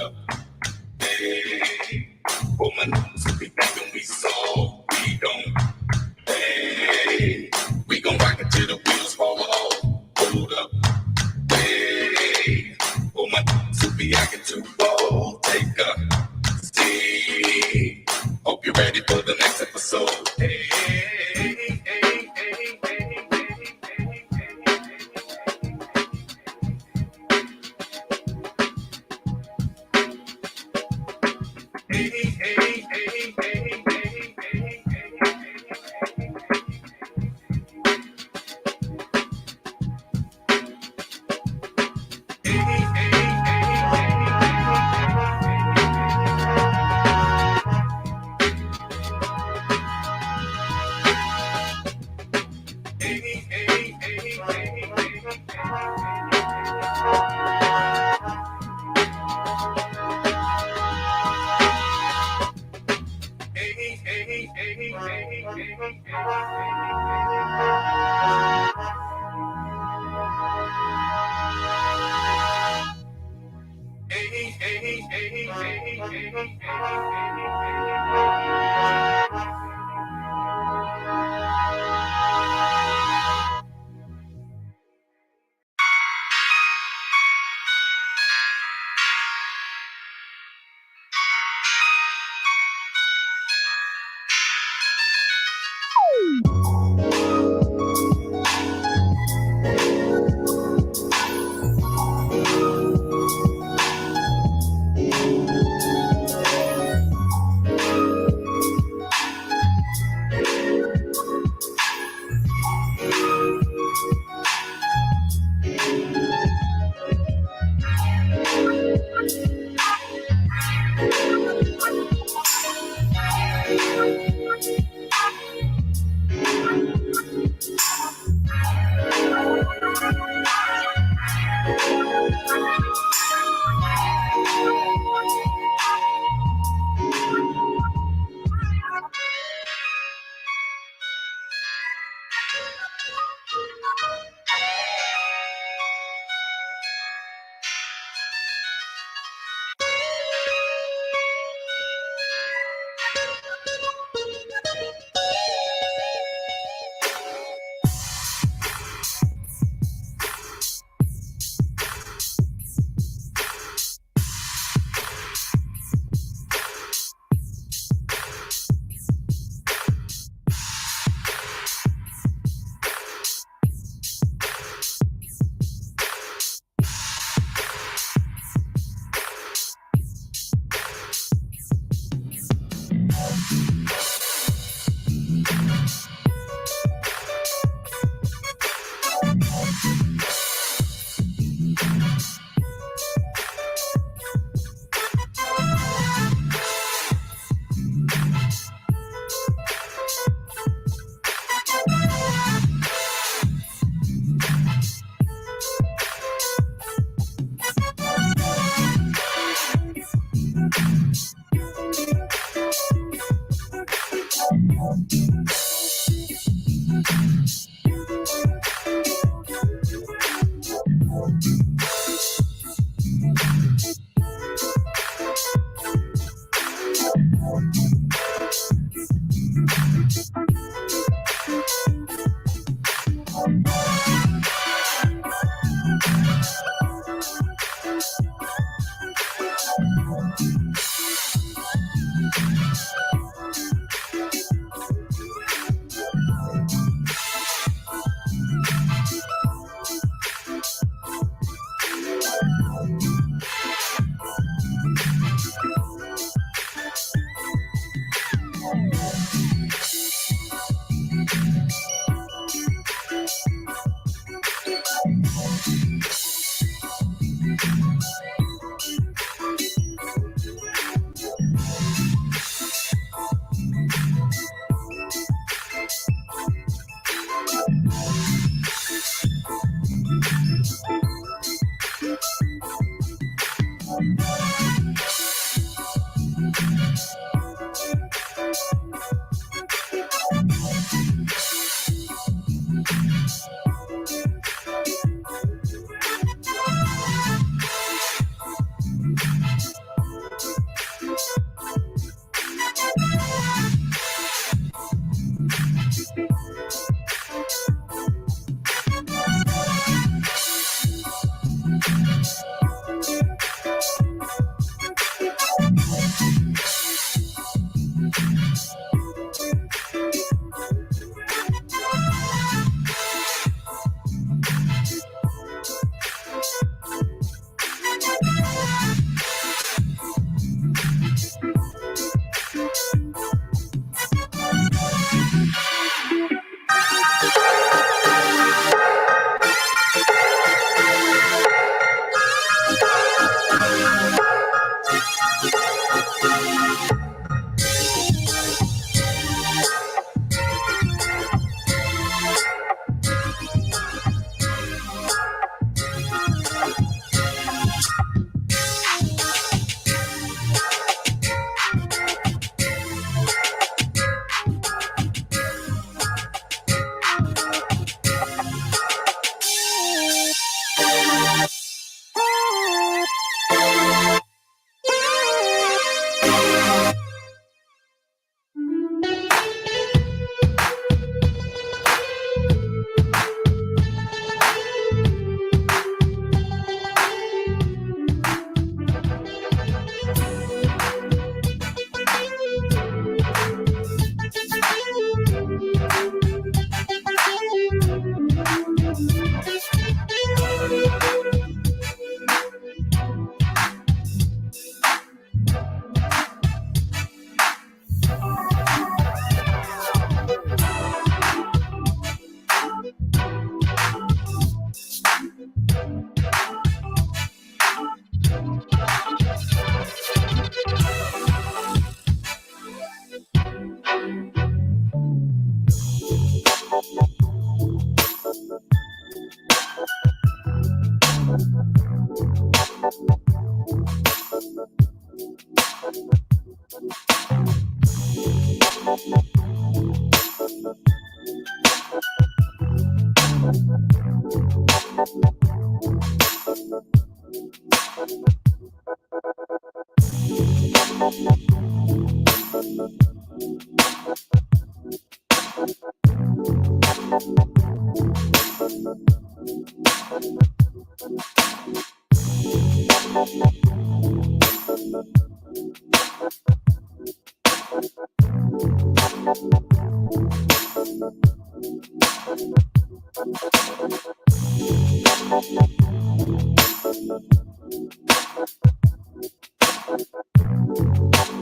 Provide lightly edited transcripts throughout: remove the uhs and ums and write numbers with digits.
up. Hey, for my nose, we thinking we soft, we don't. Hey, we gon' rock it till the wheels fall off. Hold up. Hey, for my nose, we acting too bold. Take a seat. Hope you're ready for the next episode. Hey, hey, hey, hey, hey, hey, hey,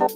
Be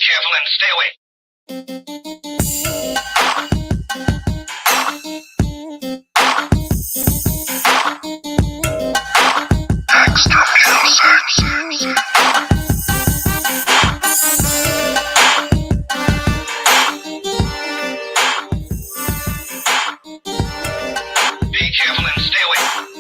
careful and stay away. Extra kill sex. Be careful and stay away.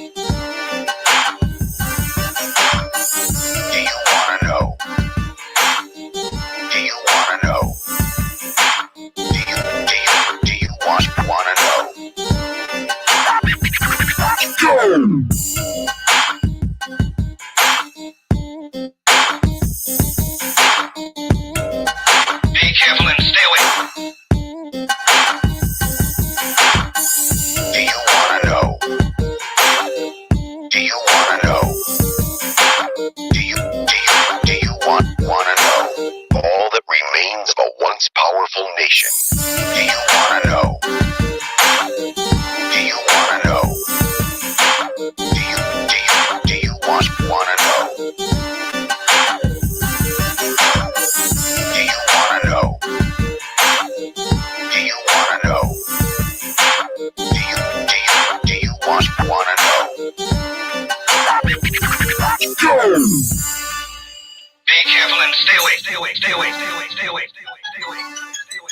Be careful and stay away. Do you wanna know? Do you wanna know? Do you wanna know all that remains of a once powerful nation? Do you wanna know? Do you wanna know? Do you wanna know? Do you wanna know? Do you wanna know? Do you wanna know? Go! Be careful and stay away, stay away, stay away, stay away, stay away, stay away, stay away, stay away.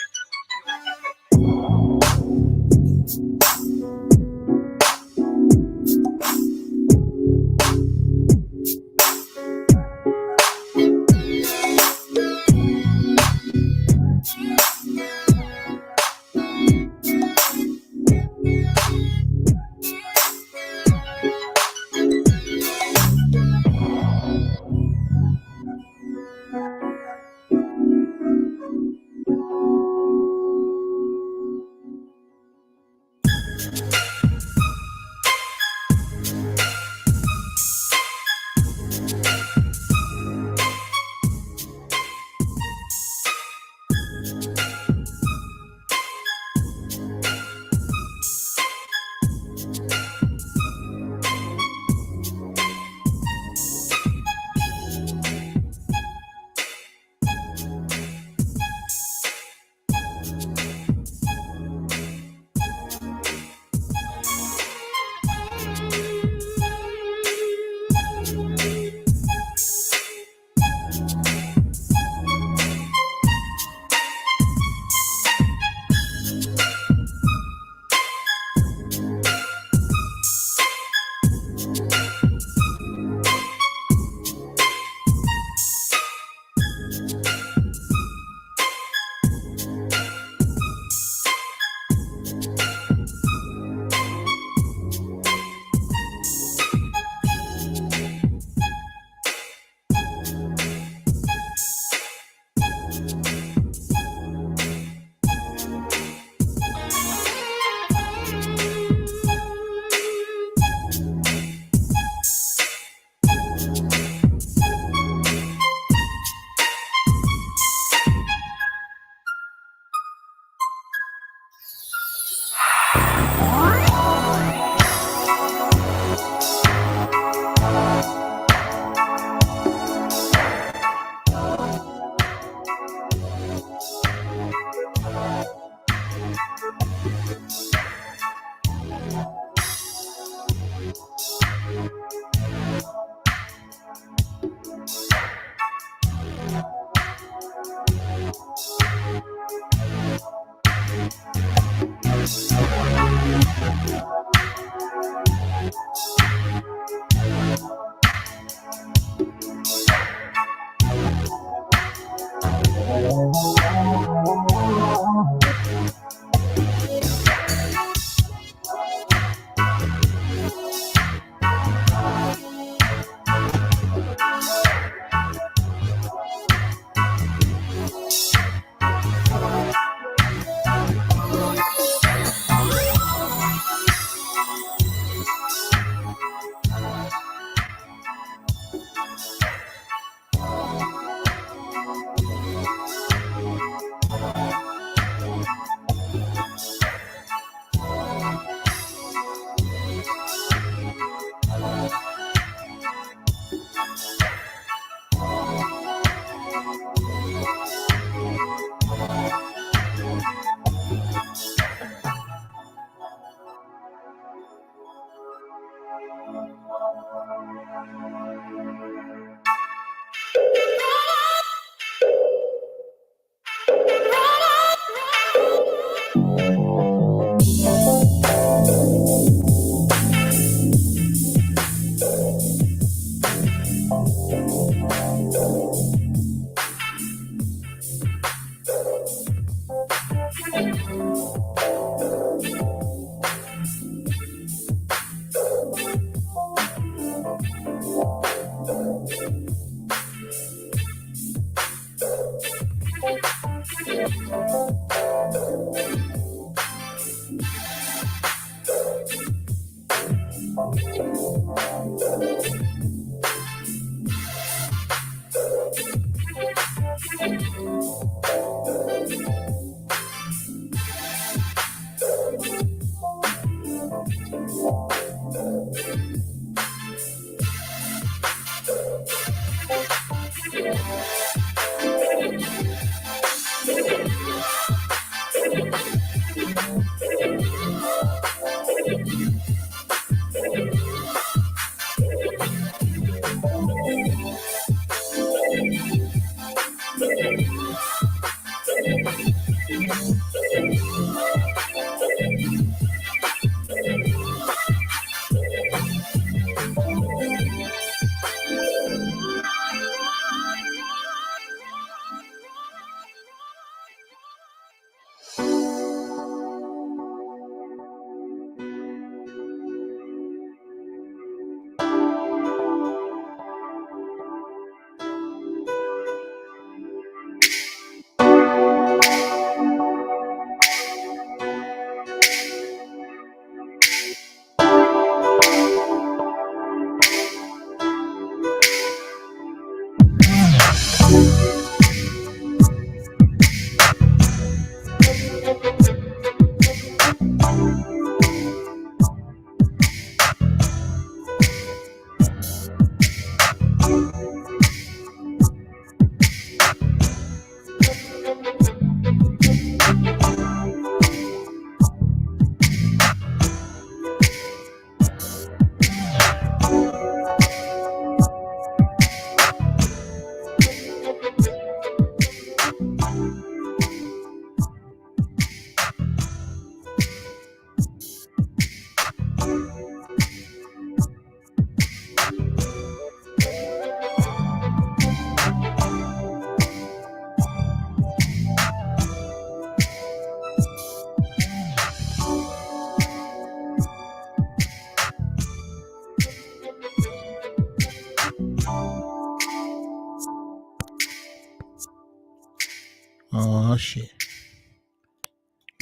Oh, shit.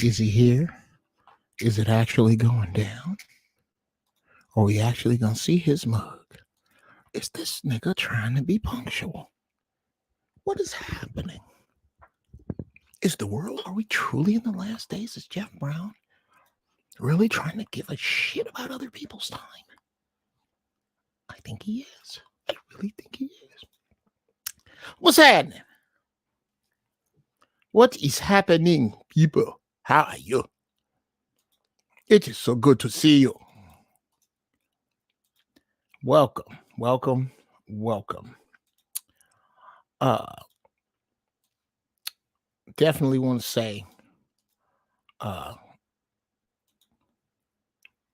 Is he here? Is it actually going down? Are we actually going to see his mug? Is this nigga trying to be punctual? What is happening? Is the world, are we truly in the last days? Is Jeff Brown really trying to give a shit about other people's time? I think he is. I really think he is. What's happening? What is happening, people? How are you? It is so good to see you. Welcome, welcome, welcome. Definitely want to say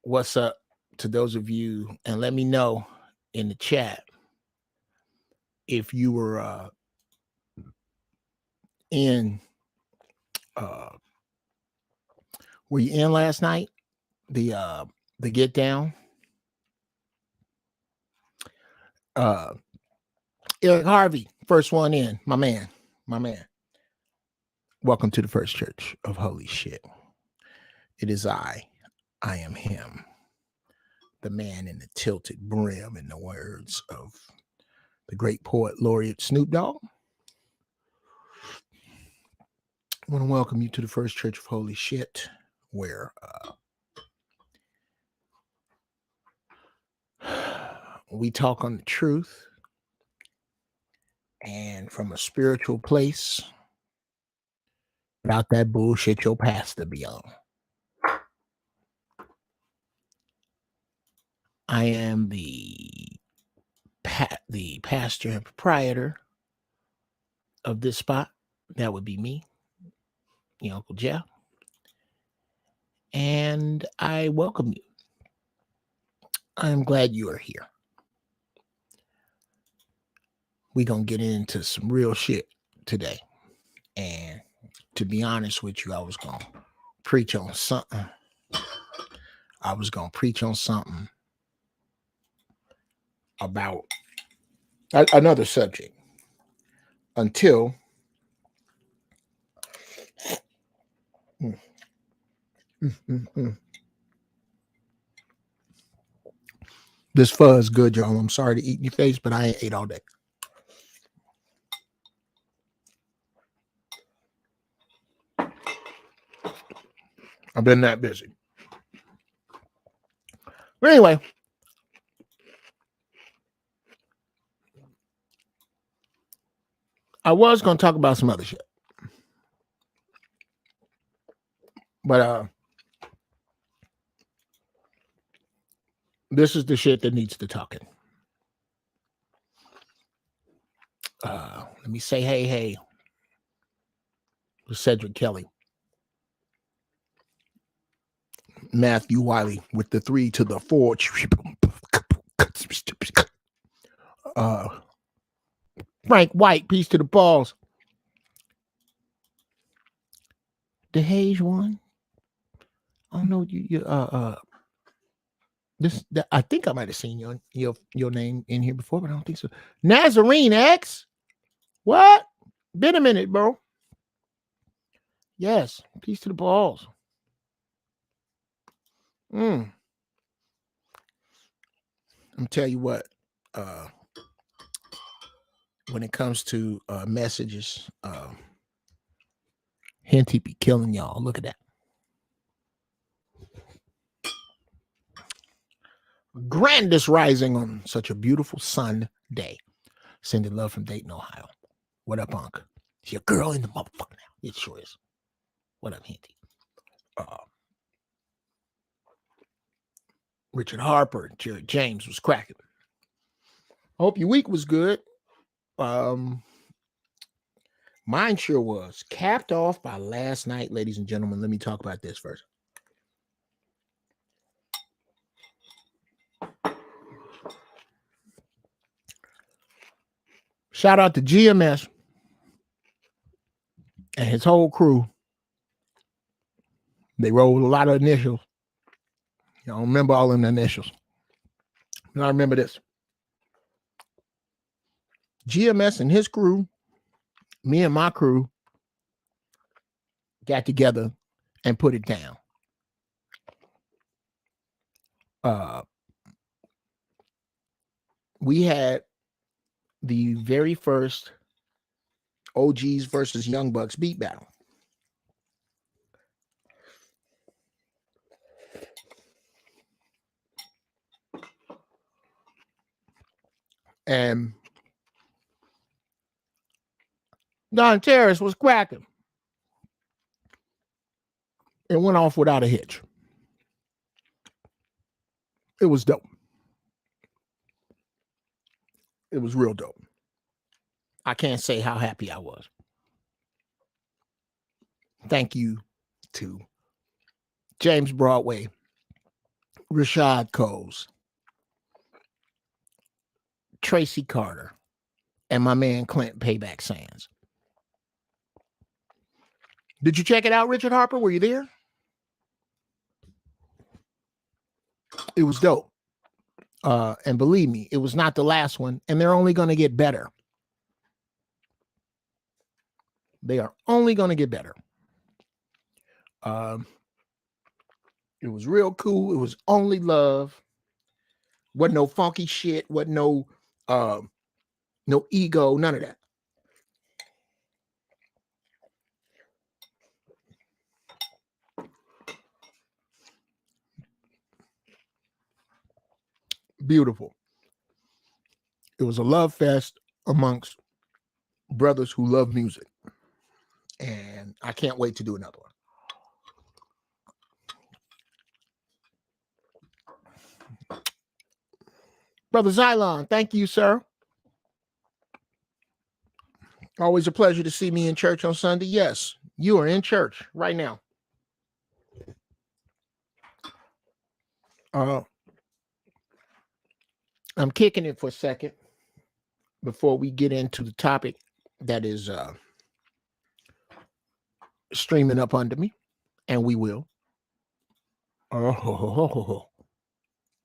what's up to those of you, and let me know in the chat if you were were you in last night, the get down? Eric Harvey, first one in, my man. Welcome to the First Church of Holy Shit. It is I am him, the man in the tilted brim, in the words of the great poet laureate Snoop Dogg. I want to welcome you to the First Church of Holy Shit, where we talk on the truth and from a spiritual place without that bullshit your pastor be on. I am the pastor and proprietor of this spot. That would be me, your Uncle Jeff. And I welcome you. I am glad you are here. We're going to get into some real shit today. And to be honest with you, I was going to preach on something. About another subject until this pho is good, y'all. I'm sorry to eat in your face, but I ain't ate all day. I've been that busy. But anyway, I was going to talk about some other shit. But this is the shit that needs the talking. Let me say hey to Cedric Kelly. Matthew Wiley with the 3 to the 4. Frank White, peace to the balls. DeHage one. I don't know I think I might have seen your name in here before, but I don't think so. Nazarene X. What? Been a minute, bro. Yes, peace to the balls. I'm tell you what. When it comes to messages, Henty be killing y'all. Look at that. Grandest rising on such a beautiful Sunday. Sending love from Dayton, Ohio. What up, Unc? It's your girl in the motherfucker now. It sure is. What up, Henty? Richard Harper, Jerry James was cracking. Hope your week was good. Mine sure was. Capped off by last night, ladies and gentlemen. Let me talk about this first. Shout out to GMS and his whole crew. They rolled a lot of initials. I don't remember all them initials. And I remember this. GMS and his crew, me and my crew, got together and put it down. We had the very first OGs versus Young Bucks beat battle. And Don Terrace was cracking. It went off without a hitch. It was dope. It was real dope. I can't say how happy I was. Thank you to James Broadway, Rashad Coles, Tracy Carter, and my man Clint Payback Sands. Did you check it out, Richard Harper? Were you there? It was dope. And believe me, it was not the last one, and they're only going to get better. They are only going to get better. It was real cool. It was only love. Wasn't no funky shit. Wasn't no ego. None of that. Beautiful. It was a love fest amongst brothers who love music. And I can't wait to do another one. Brother Xylon, thank you, sir. Always a pleasure to see me in church on Sunday. Yes, you are in church right now. I'm kicking it for a second before we get into the topic that is streaming up under me, and we will.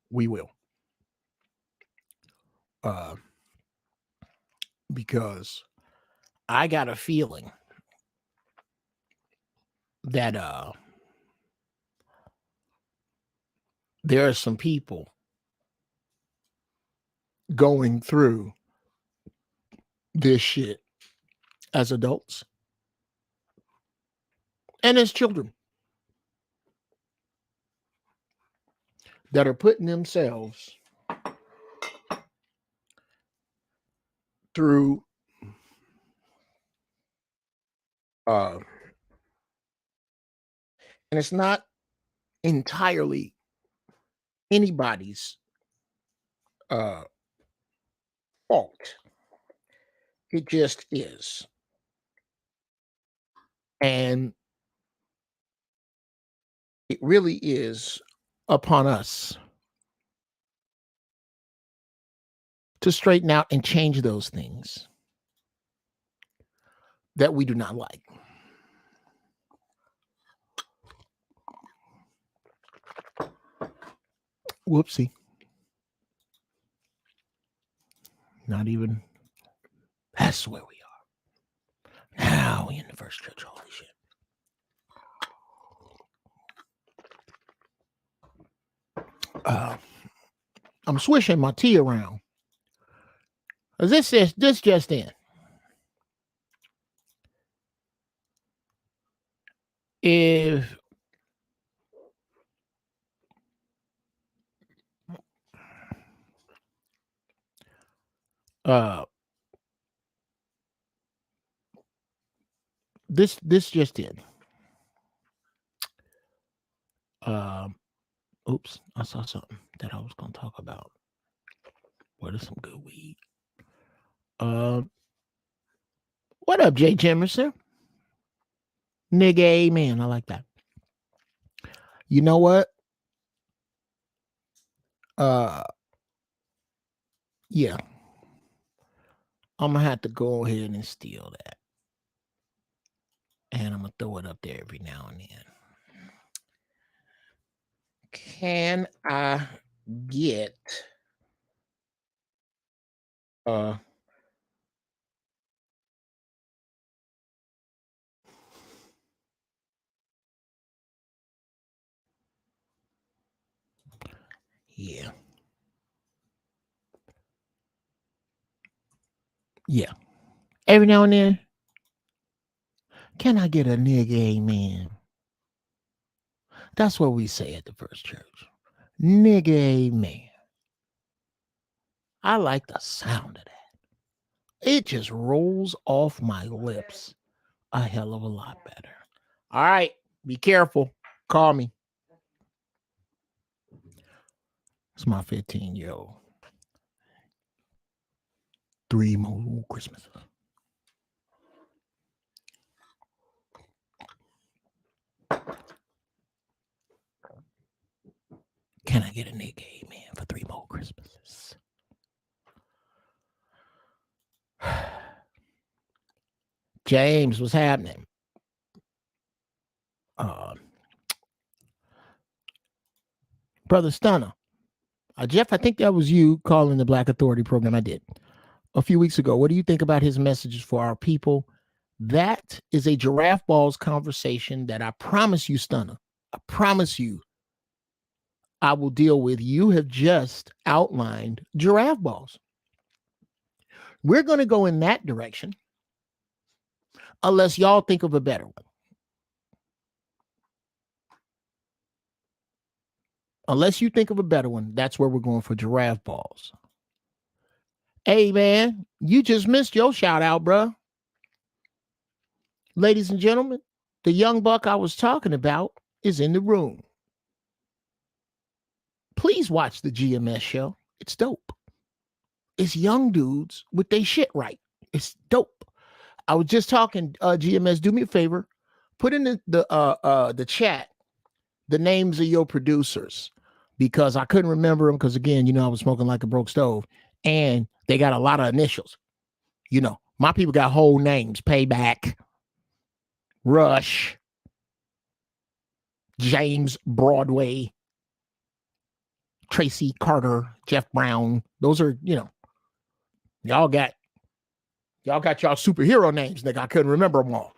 We will. Because I got a feeling that there are some people going through this shit as adults and as children. that are putting themselves through and it's not entirely anybody's fault. It just is. And it really is upon us to straighten out and change those things that we do not like. Whoopsie. Not even. That's where we are. Now we in the first church. Holy shit. I'm swishing my tea around. This just in. If this just in. Oops, I saw something that I was gonna talk about. What is some good weed? What up, Jay Jemerson? Nigga, amen. I like that. You know what? Yeah. I'm gonna have to go ahead and steal that. And I'm gonna throw it up there every now and then. Can I get yeah. Yeah. Every now and then. Can I get a nigga amen? That's what we say at the First Church. Nigga amen. I like the sound of that. It just rolls off my lips a hell of a lot better. All right. Be careful. Call me. It's my 15-year-old. 3 more Christmases. Can I get a nigga amen for 3 more Christmases? James, what's happening? Brother Stunner. Jeff, I think that was you calling the Black Authority program. I did a few weeks ago. What do you think about his messages for our people? That is a giraffe balls conversation that I promise you, Stunner. I promise you I will deal with. You have just outlined giraffe balls. We're going to go in that direction unless y'all think of a better one. Unless you think of a better one, that's where we're going for giraffe balls. Hey, man, you just missed your shout out, bro. Ladies and gentlemen, the young buck I was talking about is in the room. Please watch the GMS show. It's dope. It's young dudes with their shit right. It's dope. I was just talking, GMS, do me a favor. Put in the chat the names of your producers because I couldn't remember them because, again, you know, I was smoking like a broke stove and they got a lot of initials. You know, my people got whole names. Payback, Rush, James Broadway, Tracy Carter, Jeff Brown. Those are, you know, y'all got y'all superhero names, nigga. I couldn't remember them all.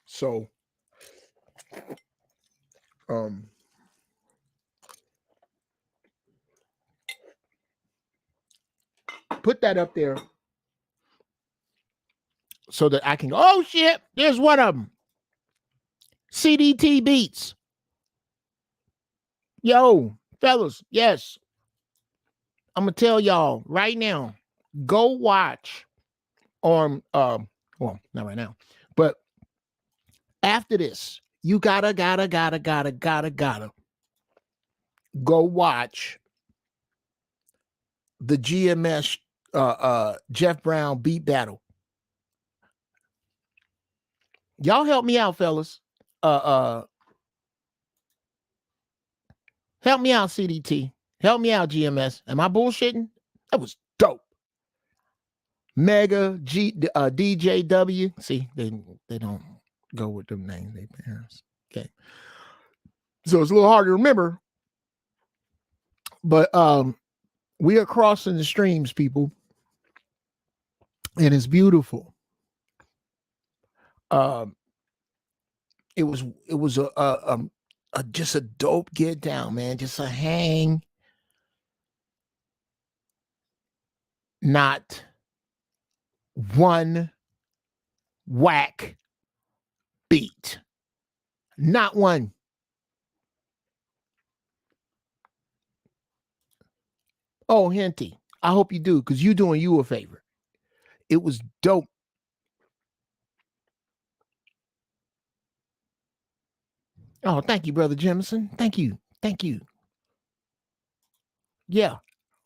So, put that up there so that I can go, oh shit, there's one of them. CDT beats. Yo, fellas, yes. I'm gonna tell y'all right now. Go watch on well, not right now, but after this, you gotta go watch the GMS Jeff Brown beat battle. Y'all help me out, fellas. Help me out, CDT. Help me out, GMS. Am I bullshitting? That was dope. Mega DJW. See, they don't go with them names, they parents. Okay. So it's a little hard to remember. But we are crossing the streams, people. And it's beautiful. It was just a dope get down, man. Just a hang. Not one whack beat. Not one. Oh, Henty, I hope you do, because you doing you a favor. It was dope. Oh, thank you, Brother Jemison. Thank you. Thank you. Yeah.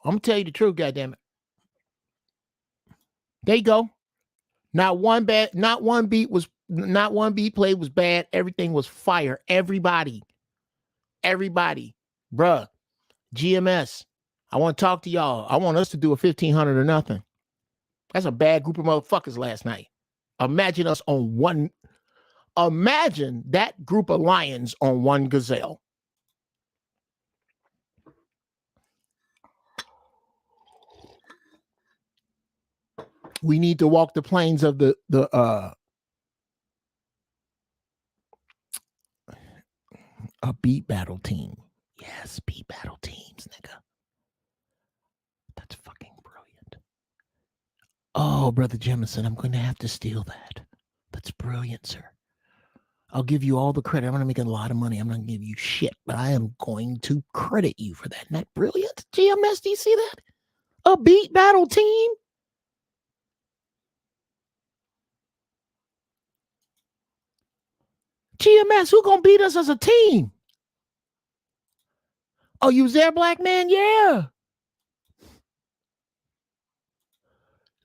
I'm gonna tell you the truth, goddammit. There you go. Not one beat played was bad. Everything was fire. Everybody. Bruh. GMS. I want to talk to y'all. I want us to do a 1500 or nothing. That's a bad group of motherfuckers last night. Imagine us on one. Imagine that group of lions on one gazelle. We need to walk the plains of a beat battle team. Yes, beat battle teams, nigga. That's fucking brilliant. Oh, Brother Jemison, I'm going to have to steal that. That's brilliant, sir. I'll give you all the credit. I'm going to make a lot of money. I'm not going to give you shit, but I am going to credit you for that. Isn't that brilliant? GMS, do you see that? A beat battle team? GMS, who going to beat us as a team? Oh, you was there, black man? Yeah.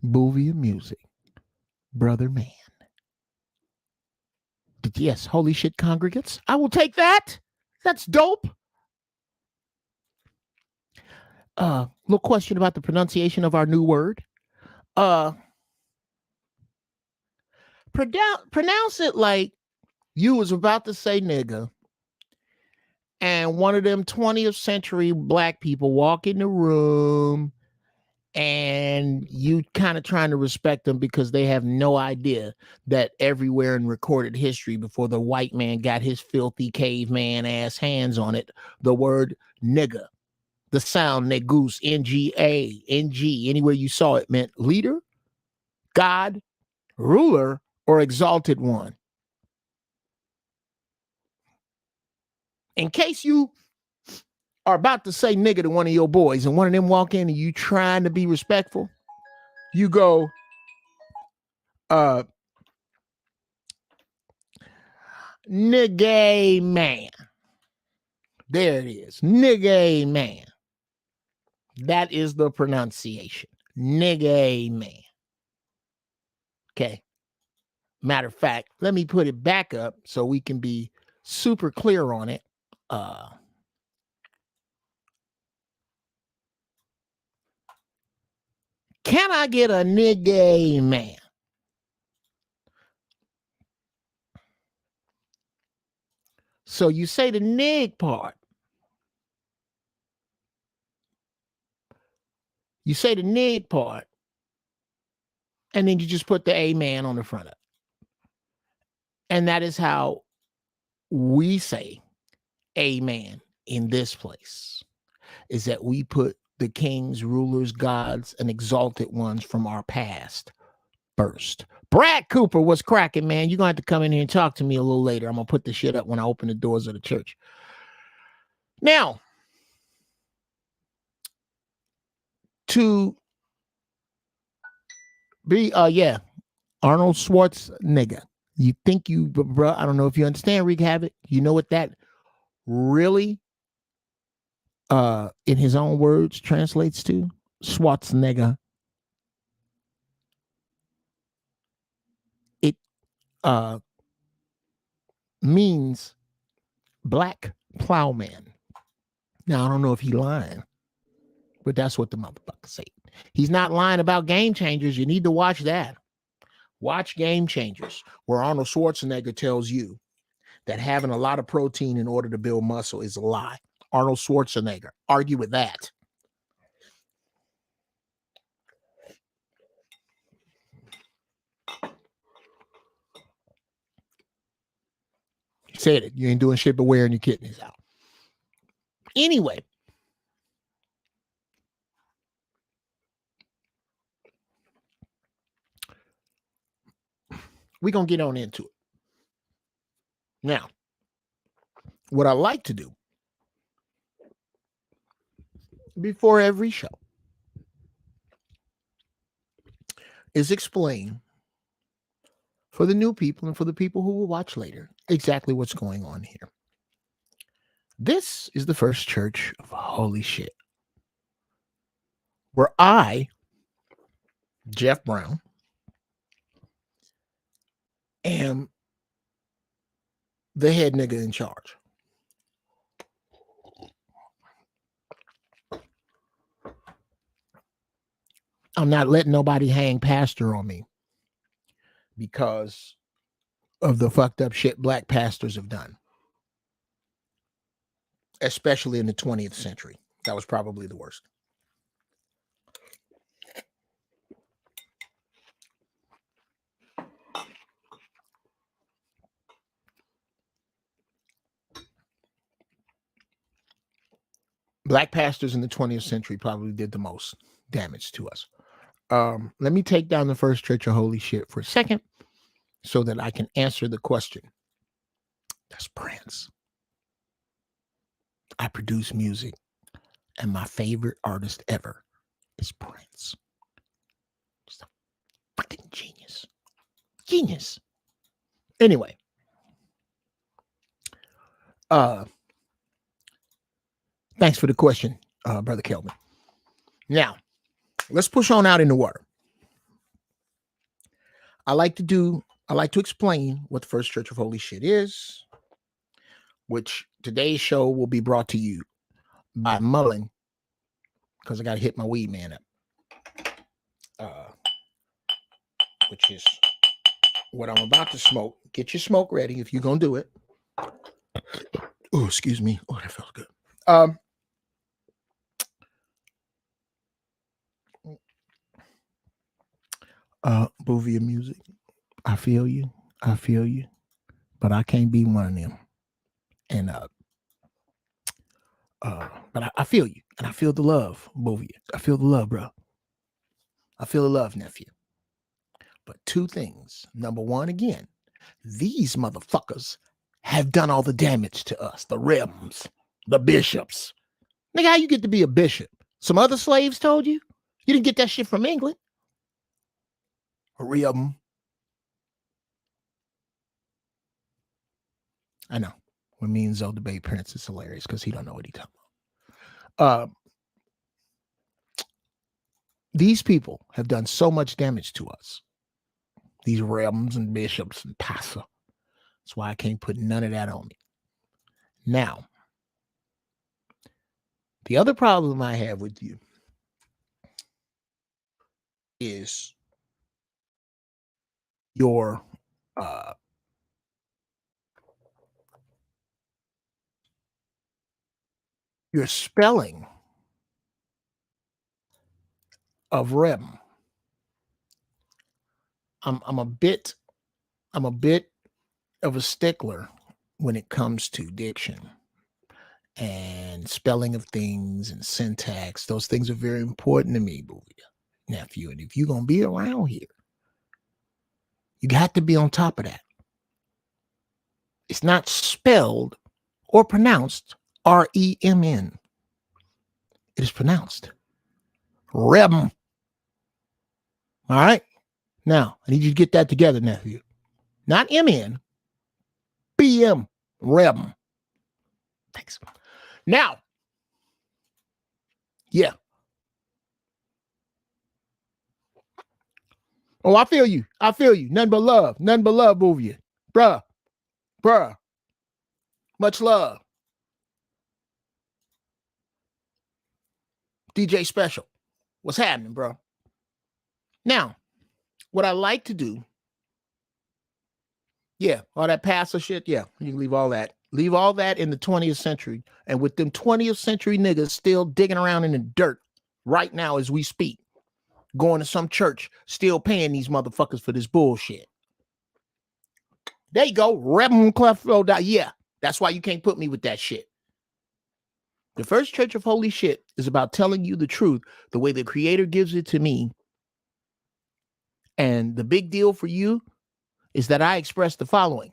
Movie and music. Brother man. Yes, holy shit congregants. I will take that. That's dope. Little question about the pronunciation of our new word. Pronounce it like you was about to say nigga, and one of them 20th century black people walk in the room, and you kind of trying to respect them because they have no idea that everywhere in recorded history before the white man got his filthy caveman ass hands on it, the word nigga, the sound negus, N-G-A, N-G, anywhere you saw it meant leader, God, ruler, or exalted one. In case you are about to say nigga to one of your boys and one of them walk in and you trying to be respectful, you go, nigga man. There it is. Nigga man. That is the pronunciation. Nigga man. Okay. Matter of fact, let me put it back up so we can be super clear on it. Can I get a nigga man? So you say the nig part. You say the nig part. And then you just put the amen on the front of it. And that is how we say amen in this place, is that we put the kings, rulers, gods, and exalted ones from our past first Brad Cooper, what's cracking, man? You're going to have to come in here and talk to me a little later. I'm going to put the shit up when I open the doors of the church. Now, to be, Arnold Schwarzenegger. You think you, bro, I don't know if you understand, Rick Habit. You know what that really, in his own words, translates to? Schwarzenegger. It means black plowman. Now, I don't know if he's lying, but that's what the motherfucker say. He's not lying about Game Changers. You need to watch that. Watch Game Changers, where Arnold Schwarzenegger tells you that having a lot of protein in order to build muscle is a lie. Arnold Schwarzenegger. Argue with that. He said it. You ain't doing shit but wearing your kidneys out. Anyway. We're going to get on into it. Now, what I like to do before every show is explain for the new people and for the people who will watch later exactly what's going on here. This is the First Church of Holy Shit, where I, Jeff Brown, am the head nigga in charge. I'm not letting nobody hang pastor on me because of the fucked up shit black pastors have done, especially in the 20th century. That was probably the worst. Black pastors in the 20th century probably did the most damage to us. Let me take down the First Church of Holy Shit for a second so that I can answer the question. That's Prince. I produce music, and my favorite artist ever is Prince. Just a fucking genius. Genius. Anyway. Thanks for the question, Brother Kelvin. Now, let's push on out in the water. I like to explain what the First Church of Holy Shit is, which today's show will be brought to you by Mullen, because I got to hit my weed man up, which is what I'm about to smoke. Get your smoke ready if you're going to do it. Oh, excuse me. Oh, that felt good. Boovia music. I feel you, but I can't be one of them. And but I feel you, and I feel the love, Boovia. I feel the love, bro. I feel the love, nephew. But two things. Number one, again, these motherfuckers have done all the damage to us. The Rebs, the bishops. Nigga, how you get to be a bishop? Some other slaves told you? You didn't get that shit from England. Three of them. I know. When me and Zoe debate Prince, it's hilarious because he don't know what he talking about. These people have done so much damage to us. These Rebs and bishops and pastors. That's why I can't put none of that on me. Now, the other problem I have with you is your spelling of Reb. I'm a bit of a stickler when it comes to diction and spelling of things and syntax. Those things are very important to me, nephew. And if you're gonna be around here, You got to be on top of that. It's not spelled or pronounced REMN. It is pronounced REM. All right? Now, I need you to get that together, nephew. Not MN, BM, REM. Thanks. Now, yeah. Oh, I feel you. I feel you. Nothing but love. Nothing but love over you. Bruh. Much love. DJ Special. What's happening, bro? Now, what I like to do, yeah, all that pastor shit, yeah, you can leave all that. Leave all that in the 20th century. And with them 20th century niggas still digging around in the dirt right now as we speak, going to some church, still paying these motherfuckers for this bullshit. There you go. Rebel Cleflo. Yeah, that's why you can't put me with that shit. The First Church of Holy Shit is about telling you the truth the way the Creator gives it to me. And the big deal for you is that I express the following.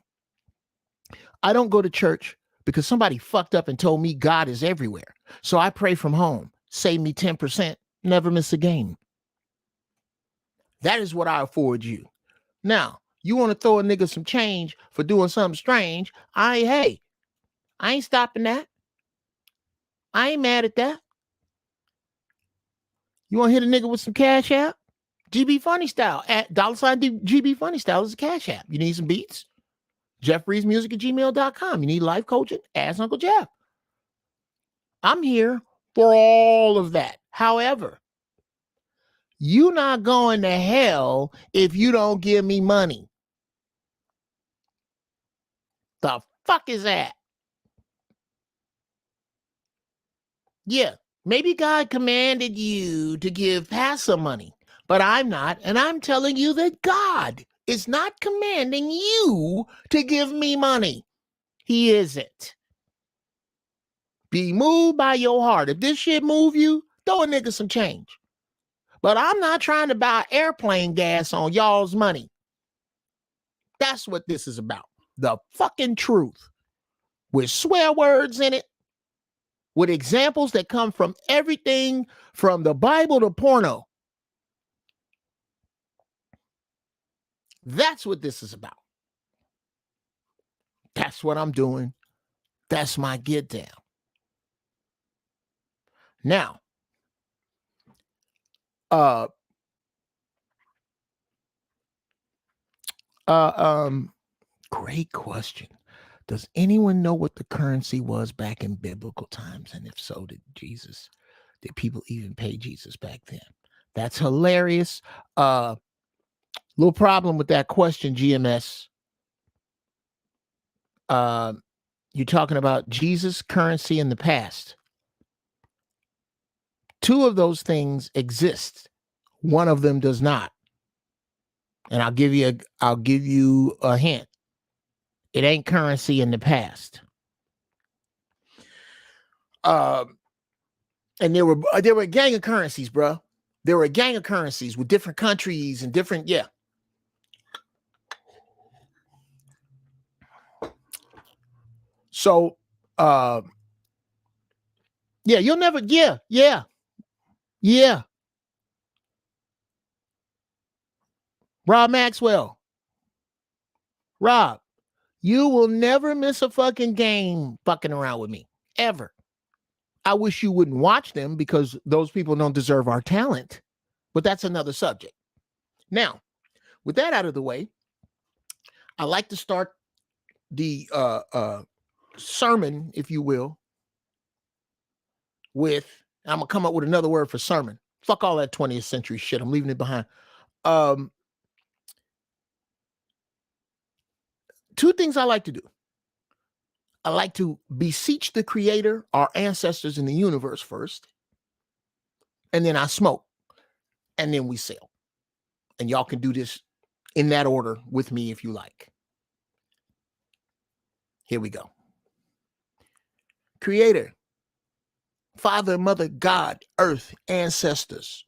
I don't go to church because somebody fucked up and told me God is everywhere. So I pray from home. Save me 10%. Never miss a game. That is what I afford you. Now, you want to throw a nigga some change for doing something strange. I ain't stopping that. I ain't mad at that. You want to hit a nigga with some cash app? GB Funny Style at $ GB Funny Style is a cash app. You need some beats? JeffReesMusic@gmail.com. You need life coaching? Ask Uncle Jeff. I'm here for all of that. However, you're not going to hell if you don't give me money. The fuck is that? Yeah, maybe God commanded you to give Pastor money, but I'm not. And I'm telling you that God is not commanding you to give me money. He isn't. Be moved by your heart. If this shit move you, throw a nigga some change. But I'm not trying to buy airplane gas on y'all's money. That's what this is about. The fucking truth. With swear words in it. With examples that come from everything from the Bible to porno. That's what this is about. That's what I'm doing. That's my get down. Now, great question. Does anyone know what the currency was back in biblical times? And if so, did people even pay Jesus back then? That's hilarious. Little problem with that question, GMS. You're talking about Jesus' currency in the past. Two of those things exist. One of them does not. And I'll give you a hint. It ain't currency in the past. And there were a gang of currencies, bro. There were a gang of currencies with different countries and different, yeah. So, yeah, you'll never, yeah. Rob Maxwell. Rob, you will never miss a fucking game fucking around with me, ever. I wish you wouldn't watch them because those people don't deserve our talent, but that's another subject. Now, with that out of the way, I like to start the sermon, if you will, with, I'm going to come up with another word for sermon. Fuck all that 20th century shit. I'm leaving it behind. Two things I like to do. I like to beseech the Creator, our ancestors in the universe first, and then I smoke, and then we sell. And y'all can do this in that order with me if you like. Here we go. Creator, Father, Mother, God, Earth, ancestors,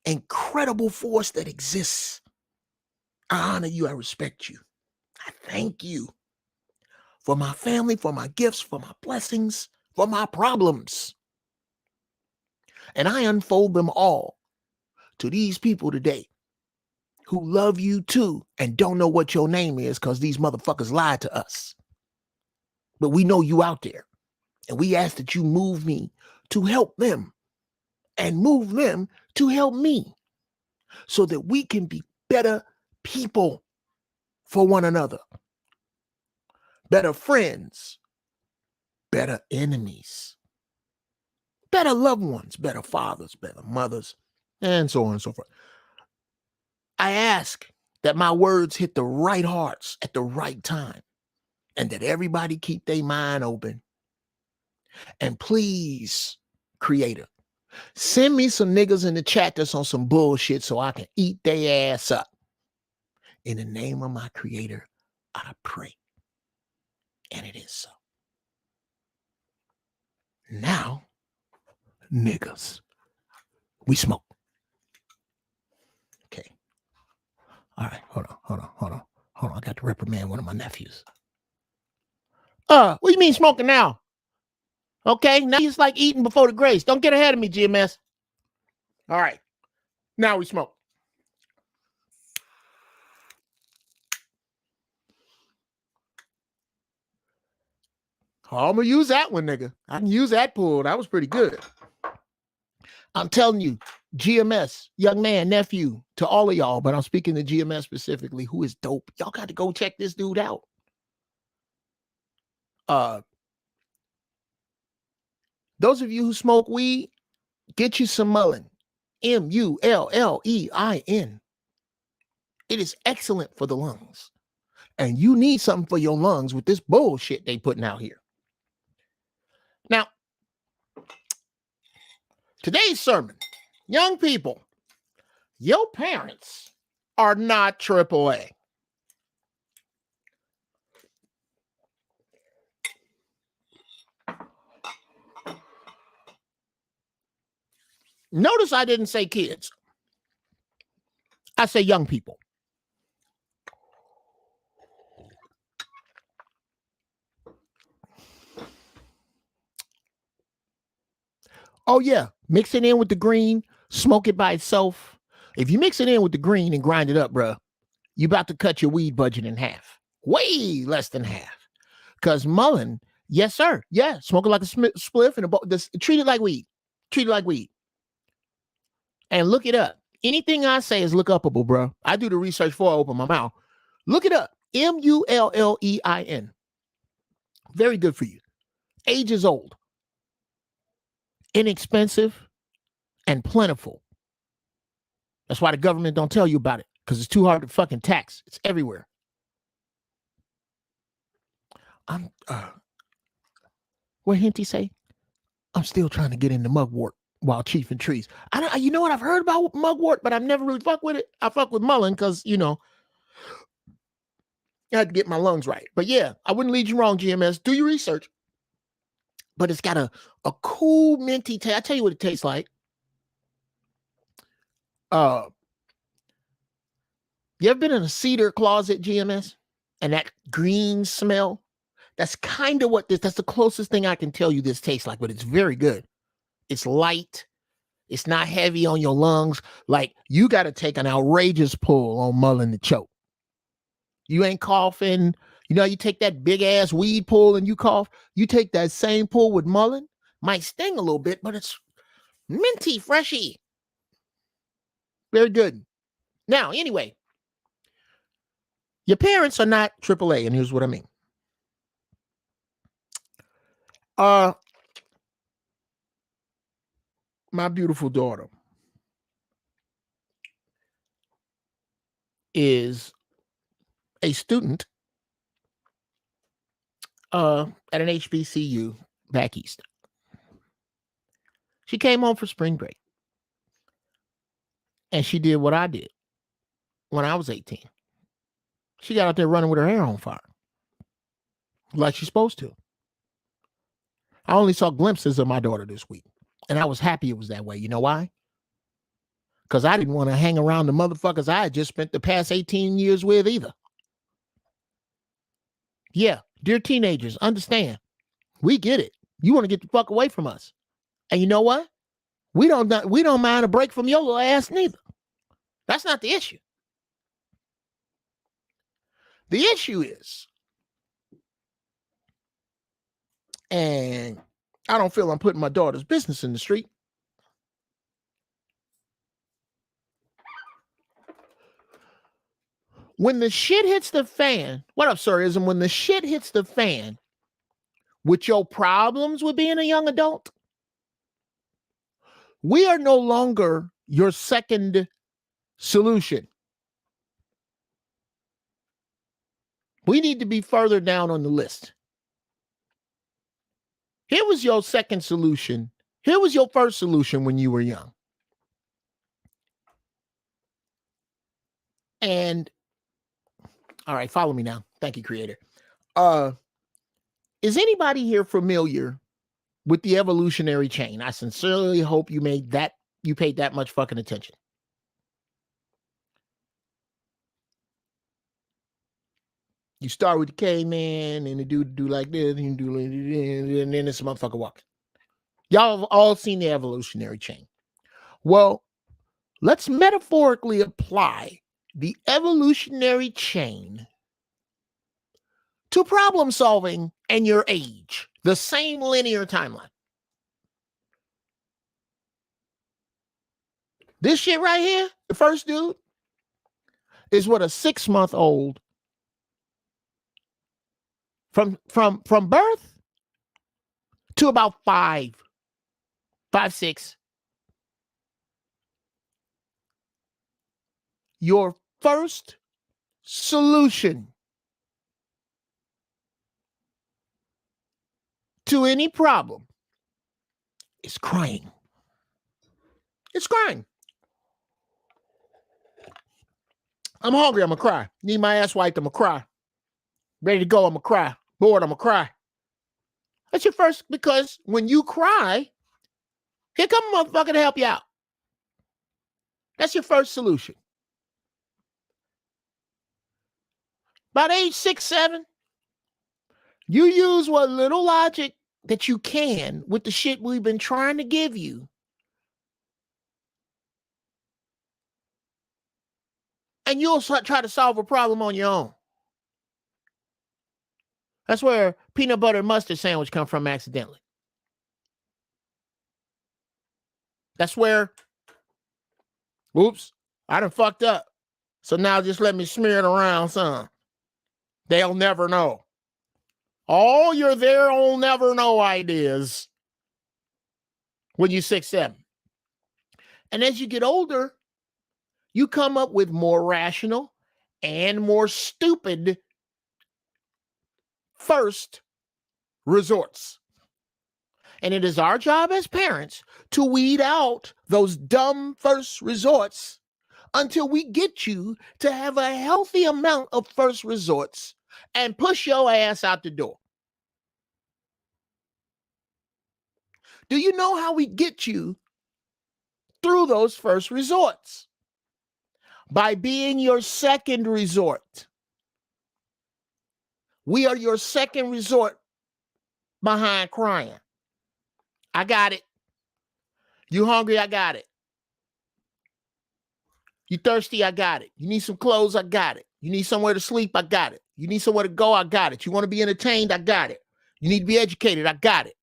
incredible force that exists I honor you. I respect you. I thank you for my family, for my gifts, for my blessings, for my problems. And I unfold them all to these people today who love you too and don't know what your name is because these motherfuckers lied to us. But we know you out there. And we ask that you move me to help them and move them to help me so that we can be better people for one another, better friends, better enemies, better loved ones, better fathers, better mothers, and so on and so forth. I ask that my words hit the right hearts at the right time and that everybody keep their mind open. And please, Creator, send me some niggas in the chat that's on some bullshit so I can eat their ass up. In the name of my Creator, I pray. And it is so. Now, niggas, we smoke. Okay. All right. Hold on. I got to reprimand one of my nephews. What do you mean smoking now? Okay. Now it's like eating before the grace. Don't get ahead of me, GMS. All right. Now we smoke. I'm going to use that one, nigga. I can use that pool. That was pretty good. I'm telling you, GMS, young man, nephew, to all of y'all, but I'm speaking to GMS specifically, who is dope. Y'all got to go check this dude out. Those of you who smoke weed, get you some mullein. Mullein. It is excellent for the lungs. And you need something for your lungs with this bullshit they putting out here. Now, today's sermon, young people, your parents are not AAA. Notice I didn't say kids. I say young people. Oh, yeah. Mix it in with the green, smoke it by itself. If you mix it in with the green and grind it up, bro, you about to cut your weed budget in half. Way less than half. Because mullein, yes, sir. Yeah, smoke it like a spliff and treat it like weed. Treat it like weed. And look it up. Anything I say is look upable, bro. I do the research before I open my mouth. Look it up. Mullein. Very good for you. Age is old. Inexpensive and plentiful. That's why the government don't tell you about it, because it's too hard to fucking tax. It's everywhere. What Henty say? I'm still trying to get into mugwort while chiefing trees. You know what? I've heard about mugwort, but I've never really fucked with it. I fuck with mullein because, you know, I had to get my lungs right. But yeah, I wouldn't lead you wrong, GMS. Do your research. But it's got a cool minty taste. I tell you what it tastes like. You ever been in a cedar closet, GMS? And that green smell? That's kind of what that's the closest thing I can tell you this tastes like, but it's very good. It's light. It's not heavy on your lungs. Like, you got to take an outrageous pull on mullein to choke. You ain't coughing. You know, you take that big ass weed pull and you cough. You take that same pull with mullein. Might sting a little bit, but it's minty, freshy. Very good. Now, anyway, your parents are not AAA, and here's what I mean. My beautiful daughter is a student at an HBCU back east. She came home for spring break. And she did what I did when I was 18. She got out there running with her hair on fire. Like she's supposed to. I only saw glimpses of my daughter this week. And I was happy it was that way. You know why? because I didn't want to hang around the motherfuckers I had just spent the past 18 years with either. Yeah, dear teenagers, understand. We get it. You want to get the fuck away from us. And you know what? We don't mind a break from your little ass neither. That's not the issue. The issue is, and I don't feel I'm putting my daughter's business in the street. When the shit hits the fan, what up, sirism? When the shit hits the fan with your problems with being a young adult, we are no longer your second solution. We need to be further down on the list. Here was your second solution. Here was your first solution when you were young. And all right, follow me now. Thank you, creator. Is anybody here familiar with the evolutionary chain? I sincerely hope you paid that much fucking attention. You start with the caveman, and the dude do like this, and do like this, and then this motherfucker walks. Y'all have all seen the evolutionary chain. Well, let's metaphorically apply the evolutionary chain to problem solving and your age. The same linear timeline. This shit right here, the first dude, is what a 6-month-old from birth to about 5, 6. Your first solution to any problem is crying. It's crying. I'm hungry, I'm gonna cry. Need my ass wiped, I'm gonna cry. Ready to go, I'm gonna cry. Bored, I'm gonna cry. That's your first, because when you cry, here come a motherfucker to help you out. That's your first solution. About age 6, 7, you use what little logic that you can with the shit we've been trying to give you. And you'll try to solve a problem on your own. That's where peanut butter and mustard sandwich come from accidentally. That's where, oops, I done fucked up. So now just let me smear it around some. They'll never know. All your they'll never know ideas when you're 6, 7. And as you get older, you come up with more rational and more stupid first resorts. And it is our job as parents to weed out those dumb first resorts until we get you to have a healthy amount of first resorts and push your ass out the door. Do you know how we get you through those first resorts? By being your second resort. We are your second resort behind crying. I got it. You hungry? I got it. You thirsty? I got it. You need some clothes? I got it. You need somewhere to sleep? I got it. You need somewhere to go? I got it. You want to be entertained? I got it. You need to be educated? I got it.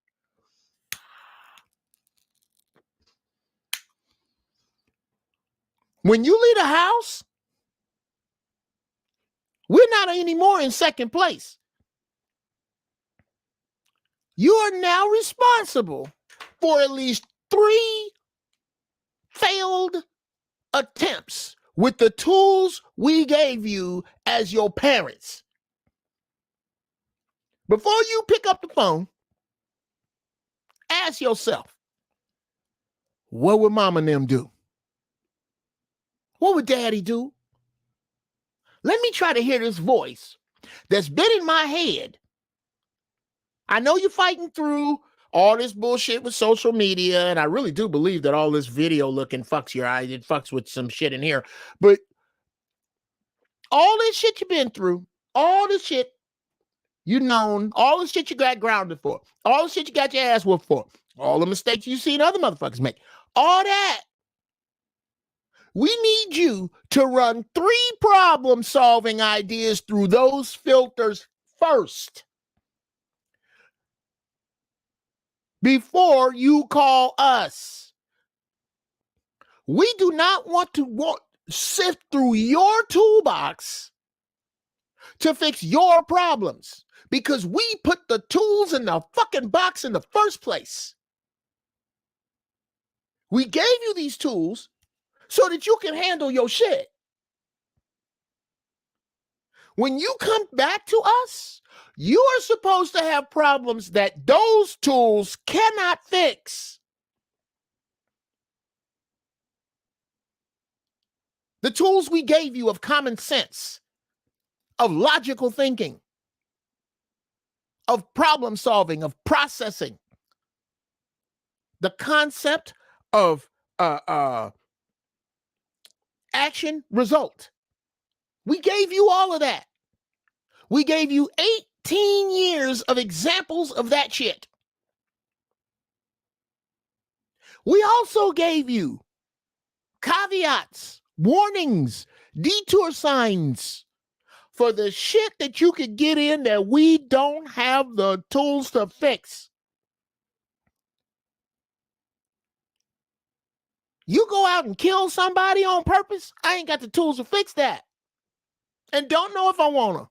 When you leave the house, we're not anymore in second place. You are now responsible for at least 3 failed attempts with the tools we gave you as your parents. Before you pick up the phone, ask yourself, what would mom and them do? What would daddy do? Let me try to hear this voice that's been in my head. I know you're fighting through all this bullshit with social media, and I really do believe that all this video looking fucks your eyes. It fucks with some shit in here. But all this shit you've been through, all this shit you known, all the shit you got grounded for, all the shit you got your ass whooped for, all the mistakes you seen other motherfuckers make, all that. We need you to run 3 problem-solving ideas through those filters first before you call us. We do not want to sift through your toolbox to fix your problems because we put the tools in the fucking box in the first place. We gave you these tools so that you can handle your shit. When you come back to us, you are supposed to have problems that those tools cannot fix. The tools we gave you of common sense, of logical thinking, of problem solving, of processing, the concept of action result. We gave you all of that. We gave you 18 years of examples of that shit. We also gave you caveats, warnings, detour signs for the shit that you could get in that we don't have the tools to fix. You go out and kill somebody on purpose, I ain't got the tools to fix that. And don't know if I want to.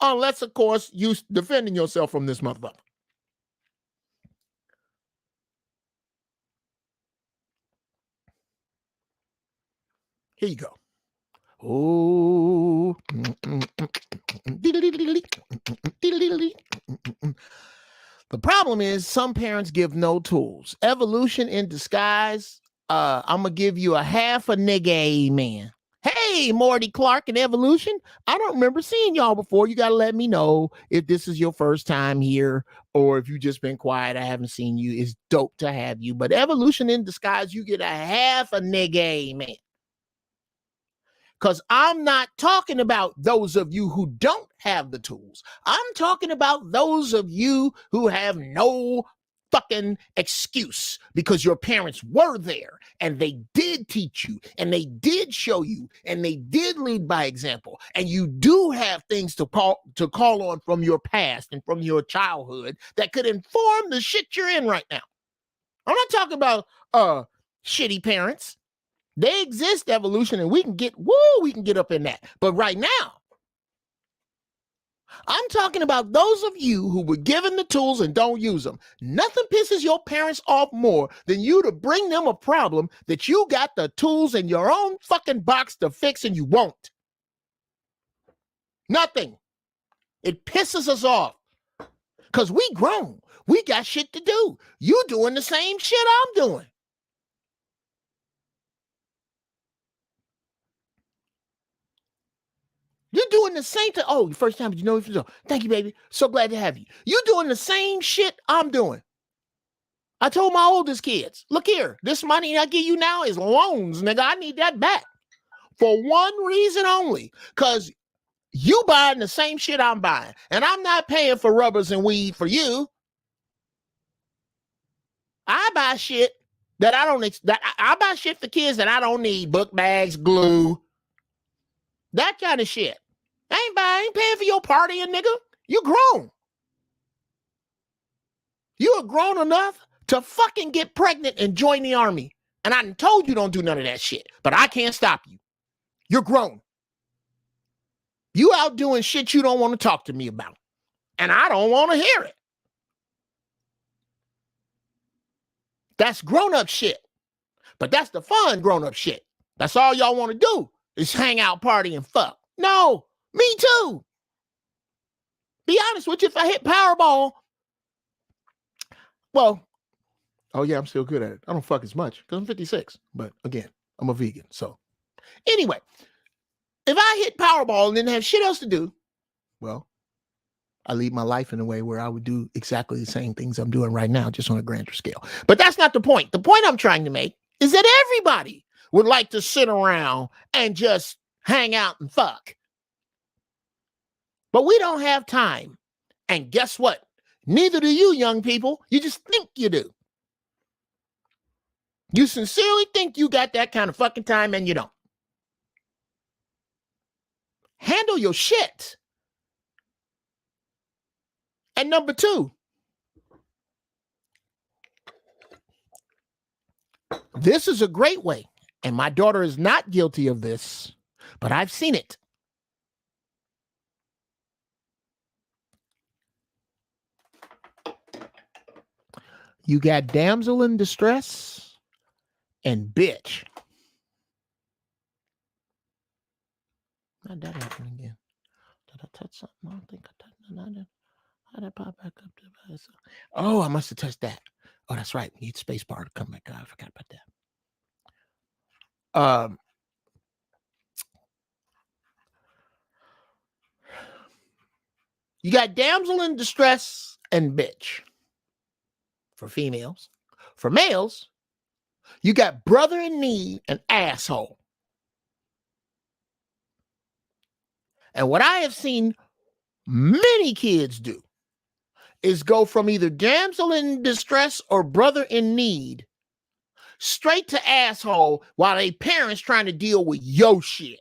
Unless, of course, you defending yourself from this motherfucker. Here you go. Oh. The problem is some parents give no tools. Evolution in disguise. I'm going to give you a half a nigga amen. Hey, Morty Clark and Evolution. I don't remember seeing y'all before. You got to let me know if this is your first time here or if you've just been quiet. I haven't seen you. It's dope to have you. But Evolution in disguise, you get a half a nigga amen. Because I'm not talking about those of you who don't have the tools. I'm talking about those of you who have no fucking excuse because your parents were there and they did teach you and they did show you and they did lead by example. And you do have things to call on from your past and from your childhood that could inform the shit you're in right now. I'm not talking about shitty parents. They exist, Evolution, and we can get up in that. But right now, I'm talking about those of you who were given the tools and don't use them. Nothing pisses your parents off more than you to bring them a problem that you got the tools in your own fucking box to fix and you won't. Nothing. It pisses us off. Because we grown. We got shit to do. You doing the same shit I'm doing. You're doing the same thing. Oh, first time, you know if you thank you, baby. So glad to have you. You're doing the same shit I'm doing. I told my oldest kids, look here, this money I give you now is loans, nigga. I need that back. For one reason only. Because you buying the same shit I'm buying. And I'm not paying for rubbers and weed for you. I buy shit that I buy shit for kids that I don't need. Book bags, glue. That kind of shit. I ain't paying for your partying, nigga. You grown. You are grown enough to fucking get pregnant and join the army. And I told you don't do none of that shit. But I can't stop you. You're grown. You out doing shit you don't want to talk to me about. And I don't want to hear it. That's grown-up shit. But that's the fun grown-up shit. That's all y'all want to do is hang out, party, and fuck. No. Me too. Be honest with you, if I hit Powerball, well, oh yeah, I'm still good at it. I don't fuck as much because I'm 56. But again, I'm a vegan. So anyway, if I hit Powerball and didn't have shit else to do, well, I lead my life in a way where I would do exactly the same things I'm doing right now, just on a grander scale. But that's not the point. The point I'm trying to make is that everybody would like to sit around and just hang out and fuck. But we don't have time. And guess what? Neither do you, young people. You just think you do. You sincerely think you got that kind of fucking time, and you don't. Handle your shit. And number two, this is a great way, and my daughter is not guilty of this, but I've seen it. You got damsel in distress and bitch. How'd that happen again? Did I touch something? I don't think I touched nothing. How'd that pop back up? Oh, I must have touched that. Oh, that's right. We need space bar to come back. I forgot about that. You got damsel in distress and bitch for females. For males, you got brother in need and asshole. And what I have seen many kids do is go from either damsel in distress or brother in need straight to asshole while they parents trying to deal with your shit.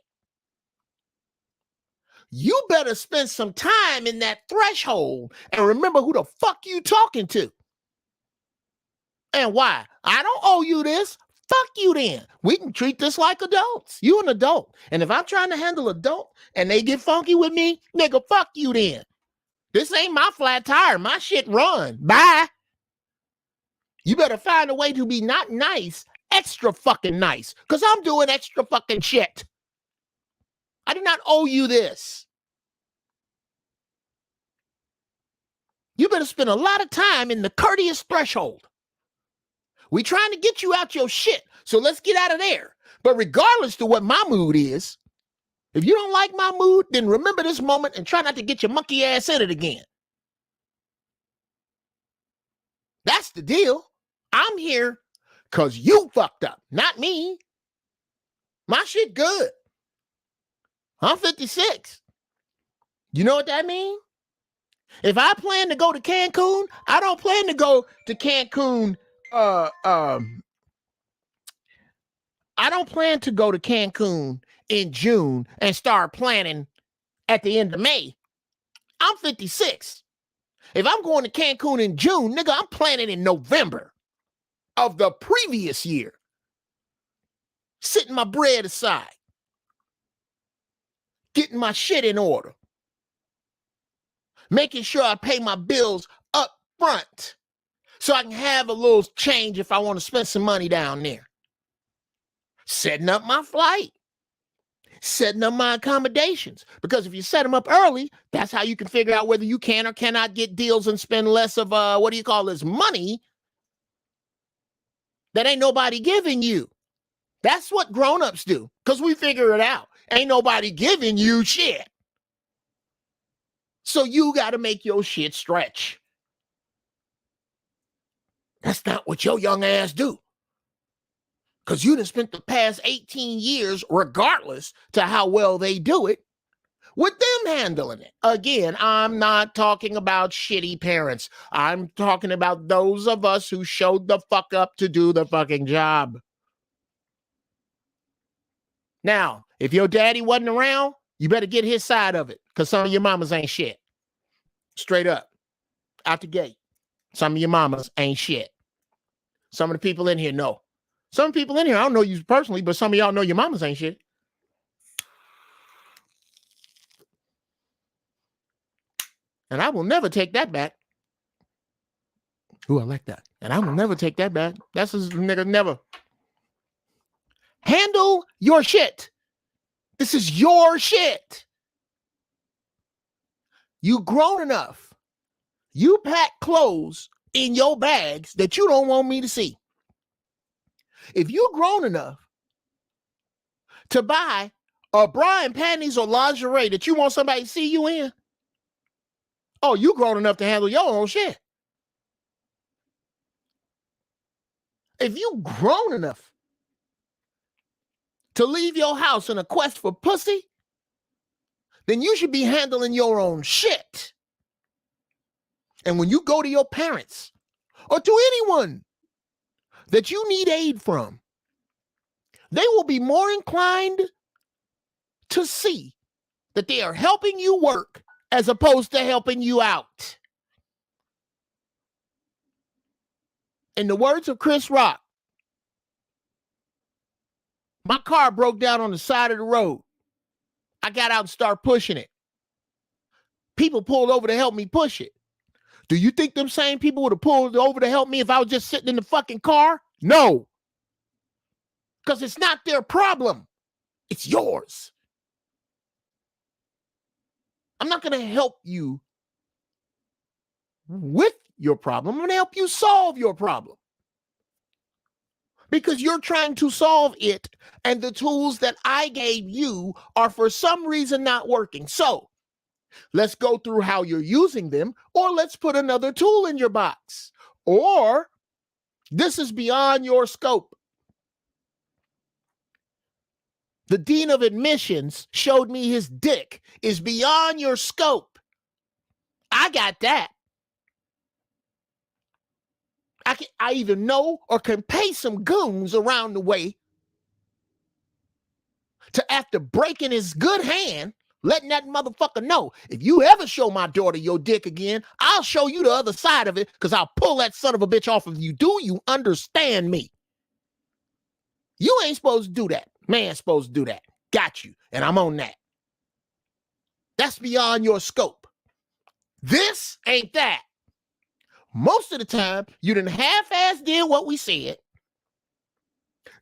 You better spend some time in that threshold and remember who the fuck you talking to. And why? I don't owe you this. Fuck you then. We can treat this like adults. You an adult. And if I'm trying to handle adult and they get funky with me, nigga, fuck you then. This ain't my flat tire. My shit run. Bye. You better find a way to be not nice, extra fucking nice, because I'm doing extra fucking shit. I do not owe you this. You better spend a lot of time in the courteous threshold. We trying to get you out your shit, so let's get out of there. But regardless to what my mood is, if you don't like my mood, then remember this moment and try not to get your monkey ass in it again. That's the deal. I'm here because you fucked up, not me. My shit good. I'm 56. You know what that means? If I plan to go to Cancun, I don't plan to go to Cancun. I don't plan to go to Cancun in June and start planning at the end of May. I'm 56. If I'm going to Cancun in June, nigga, I'm planning in November of the previous year. Setting my bread aside. Getting my shit in order. Making sure I pay my bills up front so I can have a little change if I want to spend some money down there. Setting up my flight. Setting up my accommodations. Because if you set them up early, that's how you can figure out whether you can or cannot get deals and spend less of, money that ain't nobody giving you. That's what grown-ups do, because we figure it out. Ain't nobody giving you shit. So you got to make your shit stretch. That's not what your young ass do. Because you done spent the past 18 years, regardless to how well they do it, with them handling it. Again, I'm not talking about shitty parents. I'm talking about those of us who showed the fuck up to do the fucking job. Now, if your daddy wasn't around, you better get his side of it, because some of your mamas ain't shit. Straight up. Out the gate. Some of your mamas ain't shit. Some of the people in here know. Some people in here, I don't know you personally, but some of y'all know your mamas ain't shit. And I will never take that back. Ooh, I like that. And I will never take that back. That's a nigga, never. Handle your shit. This is your shit. You grown enough. You pack clothes in your bags that you don't want me to see. If you grown enough to buy a bra and panties or lingerie that you want somebody to see you in, Oh, you grown enough to handle your own shit. If you grown enough to leave your house in a quest for pussy, then you should be handling your own shit. And when you go to your parents or to anyone that you need aid from, they will be more inclined to see that they are helping you work as opposed to helping you out. In the words of Chris Rock, my car broke down on the side of the road. I got out and started pushing it. People pulled over to help me push it. Do you think them same people would have pulled over to help me if I was just sitting in the fucking car? No. Because it's not their problem. It's yours. I'm not going to help you with your problem. I'm going to help you solve your problem. Because you're trying to solve it, and the tools that I gave you are for some reason not working. So let's go through how you're using them, or let's put another tool in your box. Or this is beyond your scope. The dean of admissions showed me his dick is beyond your scope. I got that. I either know or can pay some goons around the way to, after breaking his good hand, letting that motherfucker know, if you ever show my daughter your dick again, I'll show you the other side of it because I'll pull that son of a bitch off of you. Do you understand me? You ain't supposed to do that. Man's supposed to do that. Got you. And I'm on that. That's beyond your scope. This ain't that. Most of the time, you done half-ass did what we said.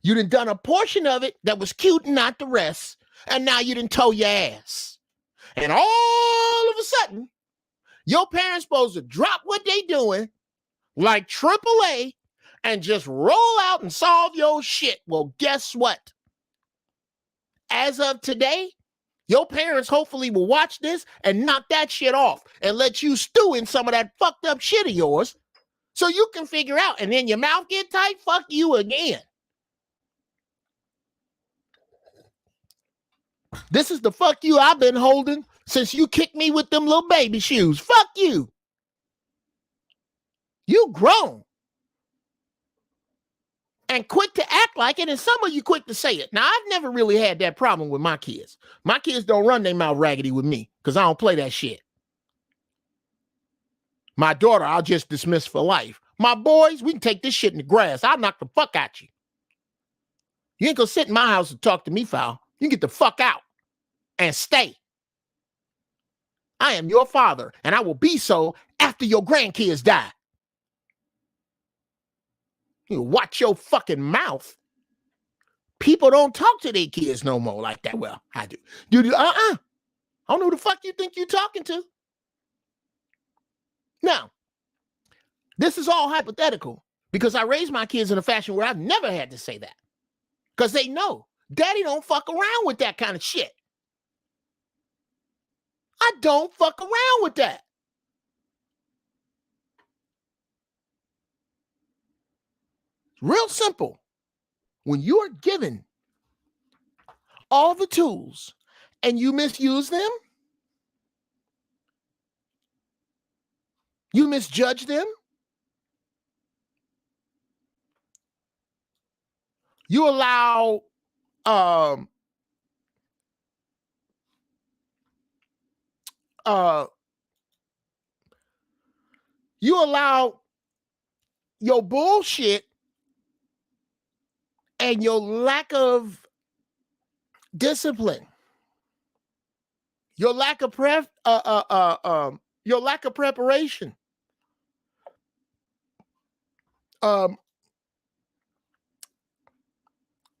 You done a portion of it that was cute and not the rest. And now you done tow your ass. And all of a sudden, your parents supposed to drop what they doing like AAA and just roll out and solve your shit. Well, guess what? As of today, your parents hopefully will watch this and knock that shit off and let you stew in some of that fucked up shit of yours so you can figure out. And then your mouth get tight, fuck you again. This is the fuck you I've been holding since you kicked me with them little baby shoes. Fuck you. You grown. And quick to act like it, and some of you quick to say it. Now, I've never really had that problem with my kids. My kids don't run their mouth raggedy with me because I don't play that shit. My daughter, I'll just dismiss for life. My boys, we can take this shit in the grass. I'll knock the fuck out you. You ain't gonna sit in my house and talk to me, foul. You can get the fuck out and stay. I am your father, and I will be so after your grandkids die. You watch your fucking mouth. People don't talk to their kids no more like that. Well, I do. I don't know who the fuck you think you're talking to. Now, this is all hypothetical because I raised my kids in a fashion where I've never had to say that. Because they know daddy don't fuck around with that kind of shit. I don't fuck around with that. Real simple. When you are given all the tools and you misuse them, you misjudge them, you allow your bullshit and your lack of discipline, your lack of preparation,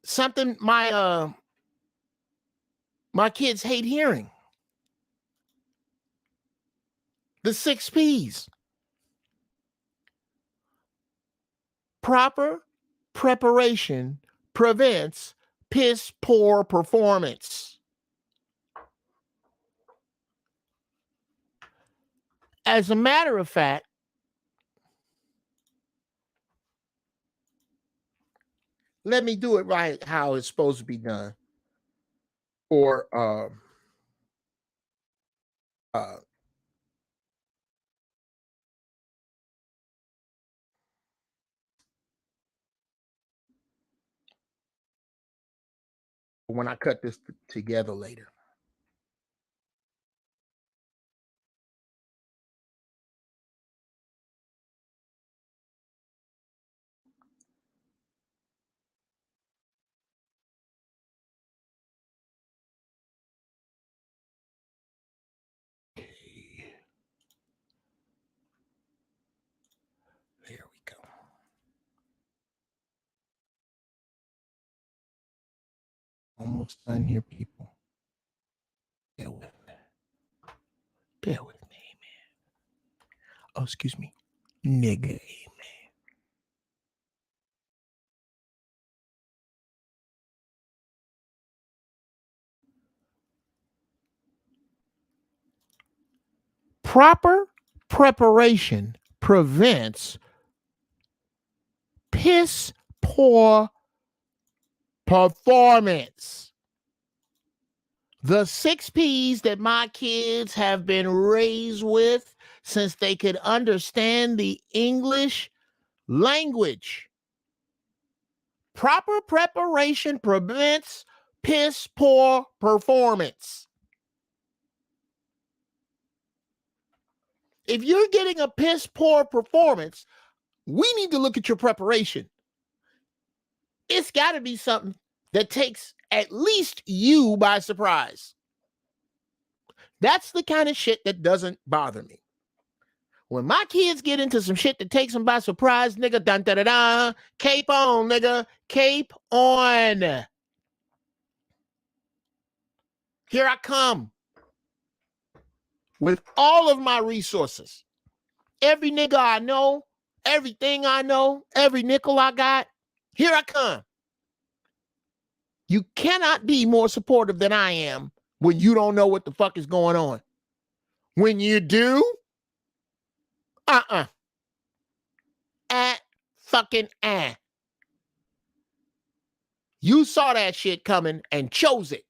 something my kids hate hearing. The 6 P's. Proper preparation prevents piss poor performance. As a matter of fact, let me do it right how it's supposed to be done. Or when I cut this together later. There we go. Almost done here, people. Bear with me. Bear with me, man. Oh, excuse me. Nigga, amen. Proper preparation prevents piss poor performance. The 6 P's that my kids have been raised with since they could understand the English language. Proper preparation prevents piss poor performance. If you're getting a piss poor performance, we need to look at your preparation. It's got to be something that takes at least you by surprise. That's the kind of shit that doesn't bother me. When my kids get into some shit that takes them by surprise, nigga, dun da da da, cape on, nigga, cape on. Here I come with all of my resources. Every nigga I know, everything I know, every nickel I got, here I come. You cannot be more supportive than I am when you don't know what the fuck is going on. When you do, fucking. You saw that shit coming and chose it.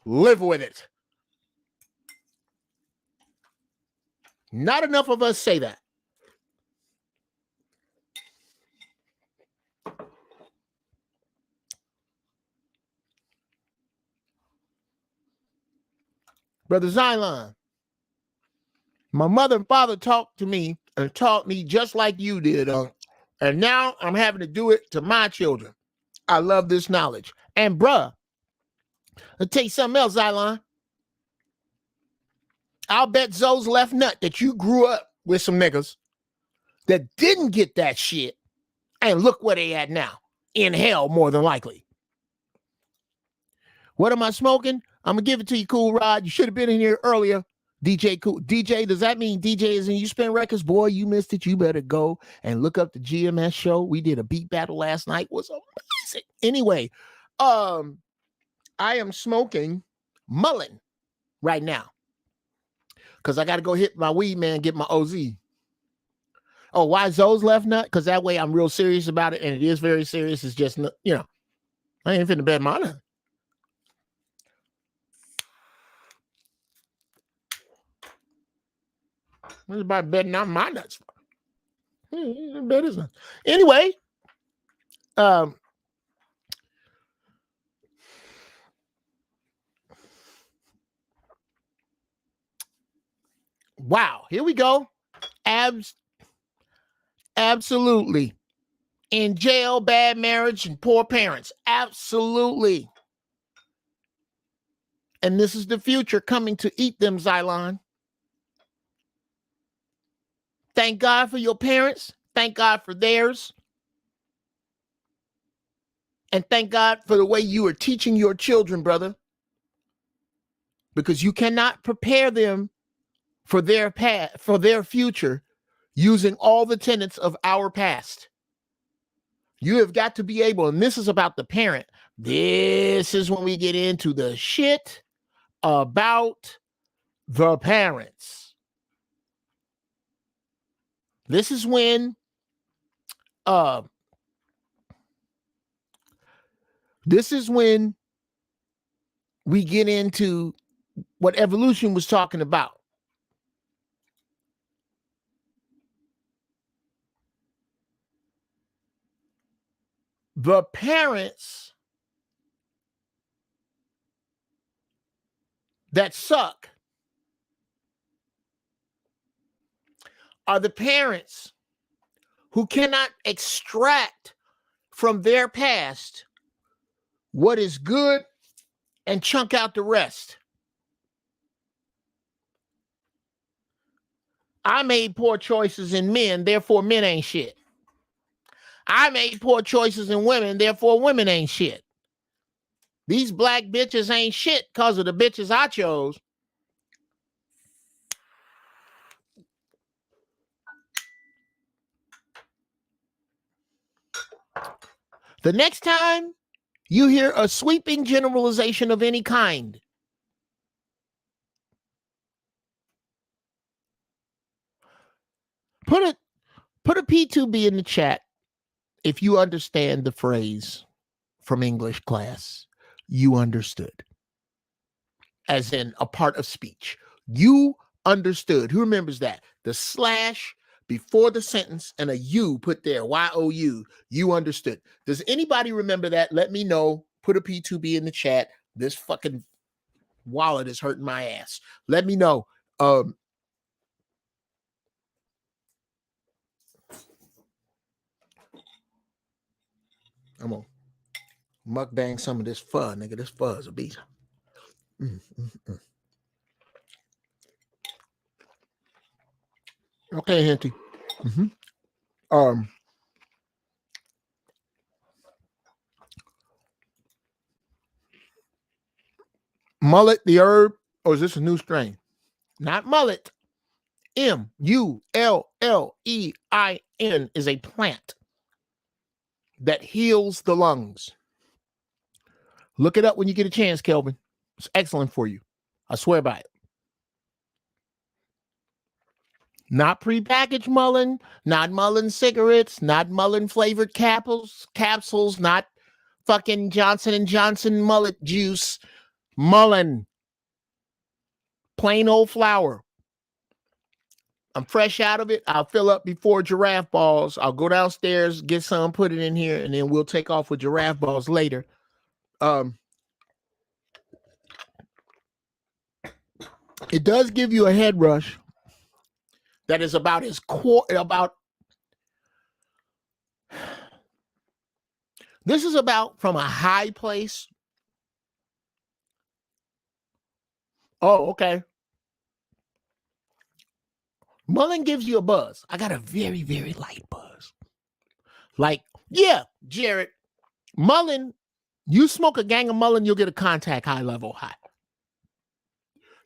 Live with it. Not enough of us say that. Brother Xylon, my mother and father talked to me and taught me just like you did. And now I'm having to do it to my children. I love this knowledge. And bruh, I'll tell you something else, Xylon. I'll bet Zoe's left nut that you grew up with some niggas that didn't get that shit. And look where they at now. In hell, more than likely. What am I smoking? I'm going to give it to you, Cool Rod. You should have been in here earlier. DJ Cool. DJ, does that mean DJ is in You Spin Records? Boy, you missed it. You better go and look up the GMS show. We did a beat battle last night. It was amazing. Anyway, I am smoking Mullen right now because I got to go hit my weed man, get my OZ. Oh, why Zoe's left nut? Because that way I'm real serious about it, and it is very serious. It's just, you know, I ain't finna bet my nut. What about betting on my nuts? Bet is not. Anyway, wow, here we go. Absolutely. In jail, bad marriage, and poor parents. Absolutely. And this is the future coming to eat them, Xylon. Thank God for your parents. Thank God for theirs. And thank God for the way you are teaching your children, brother. Because you cannot prepare them for their past, for their future, using all the tenets of our past. You have got to be able, and this is about the parent. This is when we get into the shit about the parents. This is when we get into what evolution was talking about. The parents that suck are the parents who cannot extract from their past what is good and chunk out the rest. I made poor choices in men, therefore men ain't shit. I made poor choices in women, therefore women ain't shit. These black bitches ain't shit because of the bitches I chose. The next time you hear a sweeping generalization of any kind, put a P2B in the chat if you understand the phrase from English class. You understood. As in a part of speech. You understood. Who remembers that? The slash before the sentence and a U put there. Y-O-U. You understood. Does anybody remember that? Let me know. Put a P2B in the chat. This fucking wallet is hurting my ass. Let me know. I'm gonna mukbang some of this pho, nigga. This pho is a beat. Okay, Henty. Mullet, the herb, or is this a new strain? Not mullet. M-U-L-L-E-I-N is a plant that heals the lungs. Look it up when you get a chance, Kelvin. It's excellent for you. I swear by it. Not prepackaged mullein, not mullein cigarettes, not mullein flavored capsules, not fucking Johnson & Johnson mullet juice. Mullein. Plain old flour. I'm fresh out of it. I'll fill up before giraffe balls. I'll go downstairs, get some, put it in here, and then we'll take off with giraffe balls later. It does give you a head rush that is about as core about. This is about from a high place. Oh, okay. Mullein gives you a buzz. I got a very, very light buzz. Like, yeah, Jared, mullein, you smoke a gang of mullein, you'll get a contact high level high.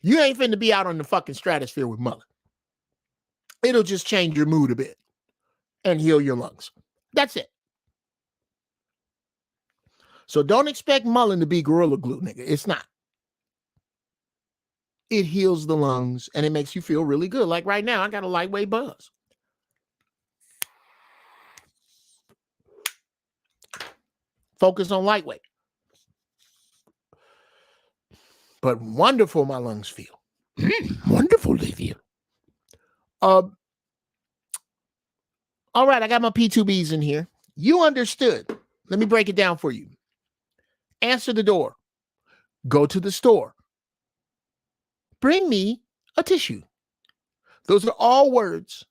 You ain't finna be out on the fucking stratosphere with mullein. It'll just change your mood a bit and heal your lungs. That's it. So don't expect mullein to be Gorilla Glue, nigga. It's not. It heals the lungs and it makes you feel really good. Like right now, I got a lightweight buzz. Focus on lightweight. But wonderful my lungs feel. Wonderful they feel. All right, I got my P2Bs in here. You understood. Let me break it down for you. Answer the door. Go to the store. Bring me a tissue. Those are all words.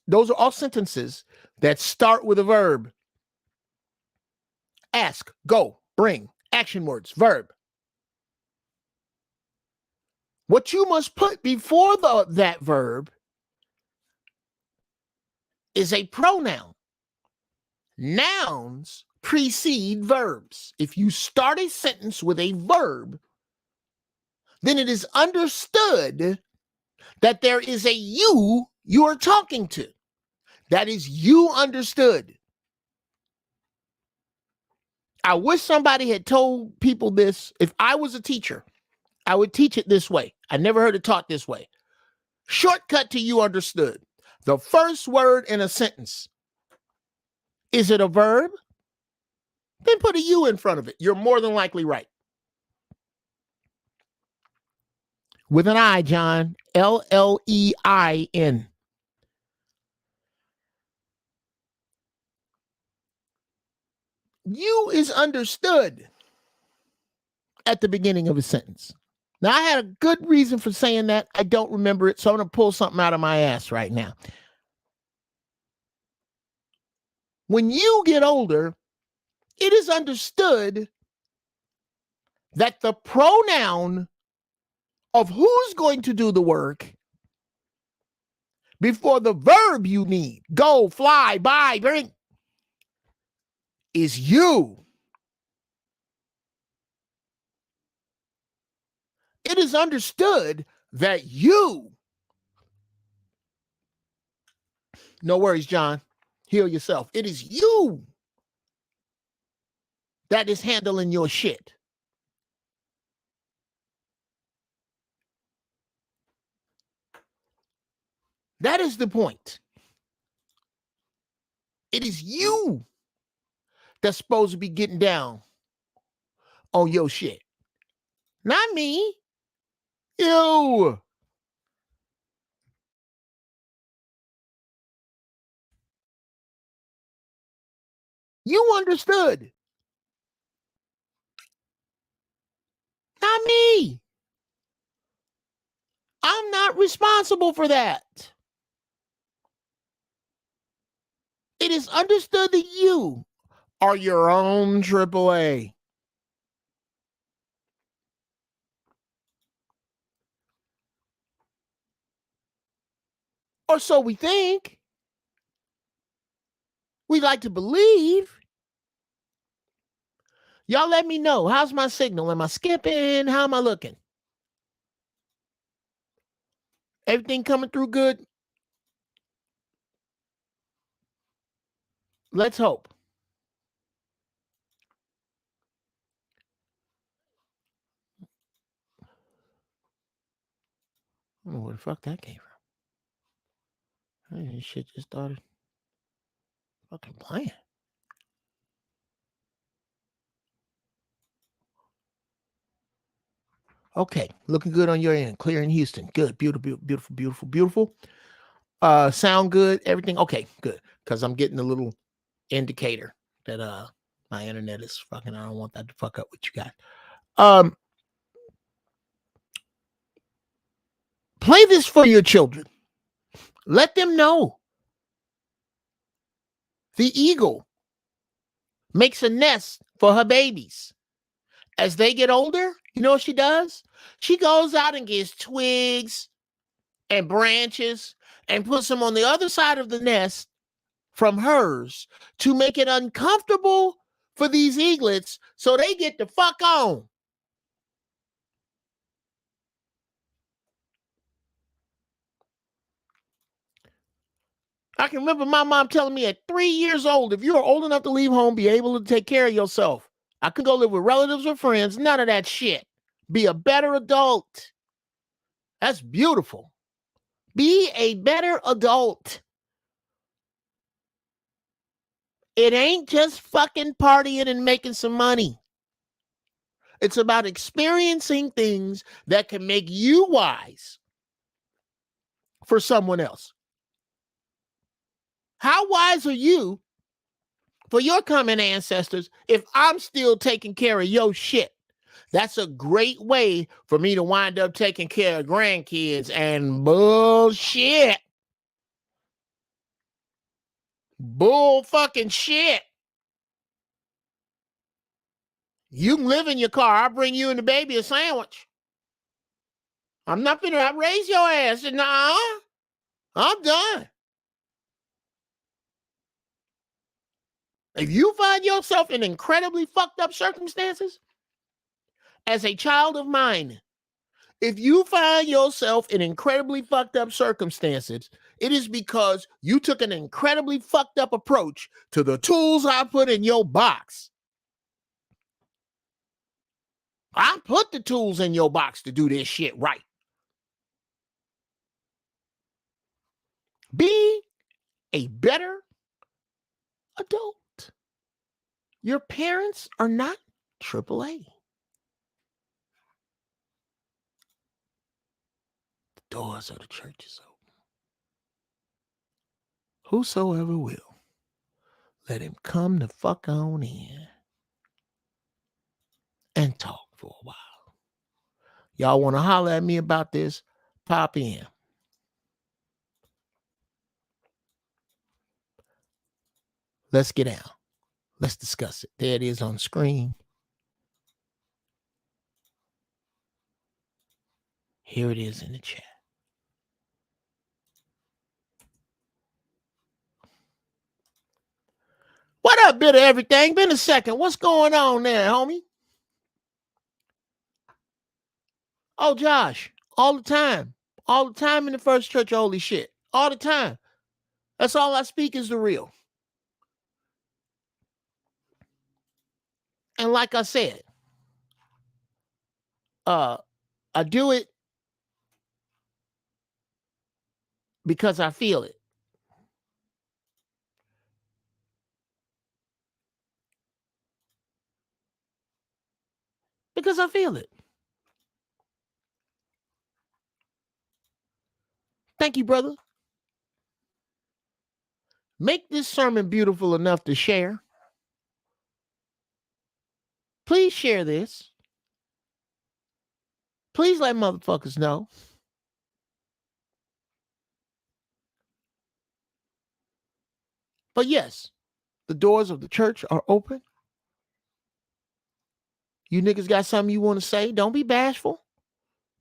Those are all sentences that start with a verb. Ask, go, bring, action words, verb. What you must put before that verb is a pronoun. Nouns precede verbs. If you start a sentence with a verb, then it is understood that there is a you are talking to. That is you understood. I wish somebody had told people this. If I was a teacher, I would teach it this way. I never heard it taught this way. Shortcut to you understood. The first word in a sentence. Is it a verb? Then put a U in front of it. You're more than likely right. With an I, John. L-L-E-I-N. You is understood at the beginning of a sentence. Now, I had a good reason for saying that. I don't remember it, so I'm going to pull something out of my ass right now. When you get older, it is understood that the pronoun of who's going to do the work before the verb you need, go, fly, buy, bring, is you. It is understood that you, no worries, John, heal yourself. It is you that is handling your shit. That is the point. It is you that's supposed to be getting down on your shit. Not me. You. You understood. Not me. I'm not responsible for that. It is understood that you are your own AAA. Or so we think. We like to believe. Y'all let me know. How's my signal? Am I skipping? How am I looking? Everything coming through good? Let's hope. I don't know where the fuck that came from. This shit just started fucking playing. Okay, looking good on your end. Clear in Houston. Good, beautiful, beautiful, beautiful, beautiful. Sound good. Everything okay. Good, because I'm getting a little indicator that my internet is fucking. I don't want that to fuck up with you guys. Play this for your children. Let them know. The eagle makes a nest for her babies. As they get older, you know what she does? She goes out and gets twigs and branches and puts them on the other side of the nest from hers to make it uncomfortable for these eaglets so they get the fuck on. I can remember my mom telling me at 3 years old, if you are old enough to leave home, be able to take care of yourself. I could go live with relatives or friends, none of that shit. Be a better adult. That's beautiful. Be a better adult. It ain't just fucking partying and making some money. It's about experiencing things that can make you wise for someone else. How wise are you for your coming ancestors if I'm still taking care of your shit? That's a great way for me to wind up taking care of grandkids and bullshit. Bull fucking shit. You can live in your car. I'll bring you and the baby a sandwich. I'm not gonna raise your ass. Nah, I'm done. If you find yourself in incredibly fucked up circumstances, as a child of mine, if you find yourself in incredibly fucked up circumstances, it is because you took an incredibly fucked up approach to the tools I put in your box. I put the tools in your box to do this shit right. Be a better adult. Your parents are not AAA. The doors of the church is open. Whosoever will, let him come the fuck on in and talk for a while. Y'all want to holler at me about this? Pop in. Let's get down. Let's discuss it. There it is on the screen. Here it is in the chat. What up, bit of everything? Been a second. What's going on there, homie? Oh, Josh, all the time. All the time in the First Church, holy shit. All the time. That's all I speak is the real. And like I said, I do it because I feel it. Because I feel it. Thank you, brother. Make this sermon beautiful enough to share. Please share this. Please let motherfuckers know. But yes, the doors of the church are open. You niggas got something you want to say? Don't be bashful.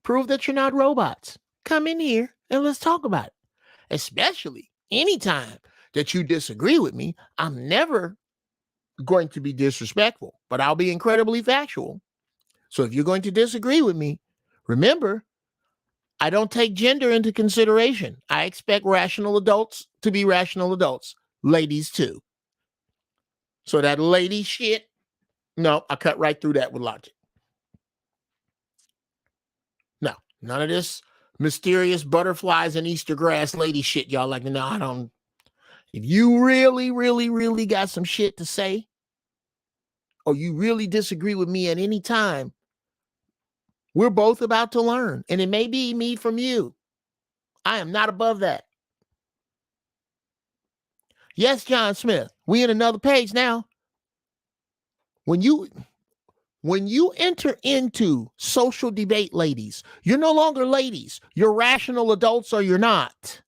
Prove that you're not robots. Come in here and let's talk about it. Especially anytime that you disagree with me, I'm never going to be disrespectful, but I'll be incredibly factual. So if you're going to disagree with me, remember, I don't take gender into consideration. I expect rational adults to be rational adults. Ladies too. So that lady shit, no, I cut right through that with logic. No, none of this mysterious butterflies and Easter grass lady shit. Y'all like, no, I don't. If you really, really, really got some shit to say, or you really disagree with me at any time, we're both about to learn. And it may be me from you. I am not above that. Yes, John Smith, we in another page now. When you enter into social debate, ladies, you're no longer ladies. You're rational adults or you're not.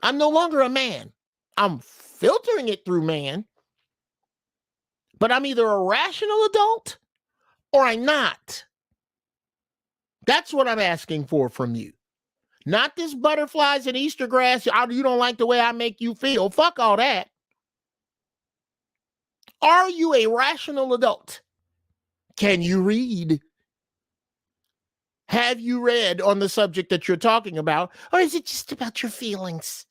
I'm no longer a man. I'm filtering it through man. But I'm either a rational adult or I'm not. That's what I'm asking for from you. Not this butterflies and Easter grass. You don't like the way I make you feel. Fuck all that. Are you a rational adult? Can you read? Have you read on the subject that you're talking about? Or is it just about your feelings?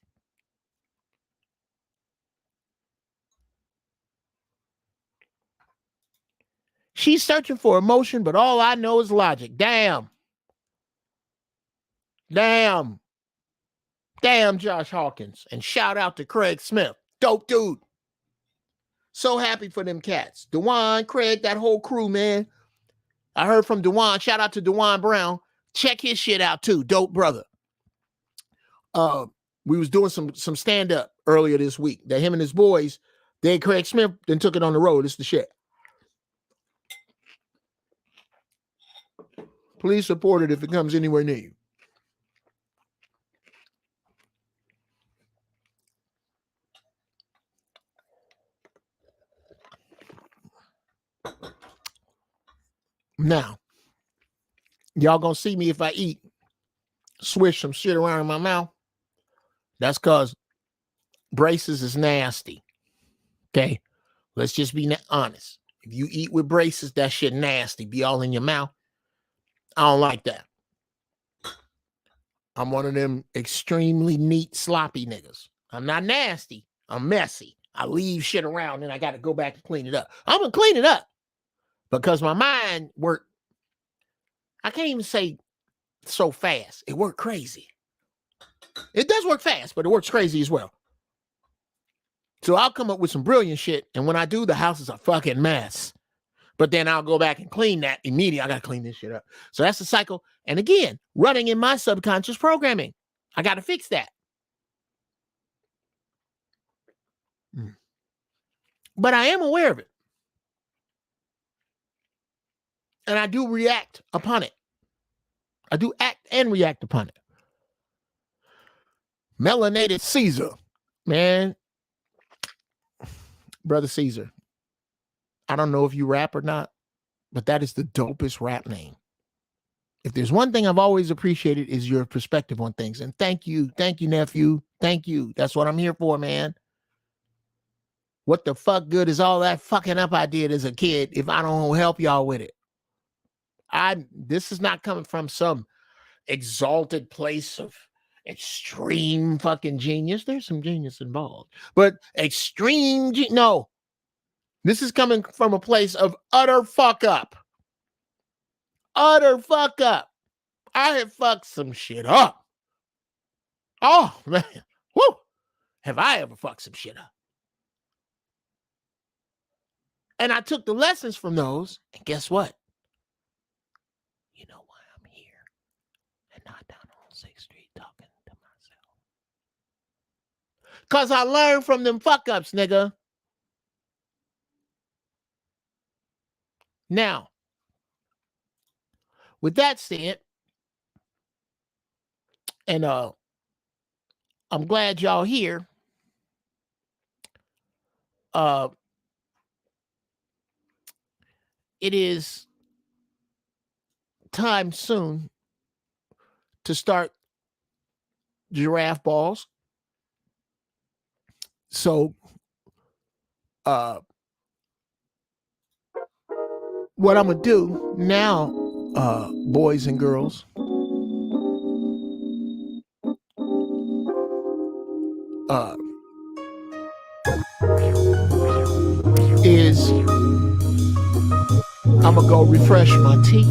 She's searching for emotion, but all I know is logic. Damn. Damn. Damn, Josh Hawkins. And shout out to Craig Smith. Dope dude. So happy for them cats. Dewan, Craig, that whole crew, man. I heard from Dewan. Shout out to Dewan Brown. Check his shit out too. Dope brother. We was doing some stand-up earlier this week. That him and his boys, they Craig Smith then took it on the road. It's the shit. Please support it if it comes anywhere near you. Now, y'all gonna see me if I eat, swish some shit around in my mouth. That's because braces is nasty. Okay? Let's just be honest. If you eat with braces, that shit nasty. Be all in your mouth. I don't like that. I'm one of them extremely neat, sloppy niggas. I'm not nasty. I'm messy. I leave shit around and I got to go back and clean it up. I'm going to clean it up because my mind worked. I can't even say so fast. It worked crazy. It does work fast, but it works crazy as well. So I'll come up with some brilliant shit, and when I do, the house is a fucking mess. But then I'll go back and clean that immediately. I got to clean this shit up. So that's the cycle. And again, running in my subconscious programming. I got to fix that. But I am aware of it. And I do react upon it. I do act and react upon it. Melanated Caesar. Man. Brother Caesar. I don't know if you rap or not, but that is the dopest rap name. If there's one thing I've always appreciated is your perspective on things. And thank you, nephew. Thank you. That's what I'm here for, man. What the fuck good is all that fucking up I did as a kid if I don't help y'all with it? This is not coming from some exalted place of extreme fucking genius. There's some genius involved, but extreme no. This is coming from a place of utter fuck up. Utter fuck up. I have fucked some shit up. Oh, man. Woo. Have I ever fucked some shit up? And I took the lessons from those, and guess what? You know why I'm here and not down on 6th Street talking to myself? Because I learned from them fuck-ups, nigga. Now, with that said, and I'm glad y'all here. It is time soon to start giraffe balls. So, what I'm going to do now, boys and girls, is I'm going to go refresh my teeth.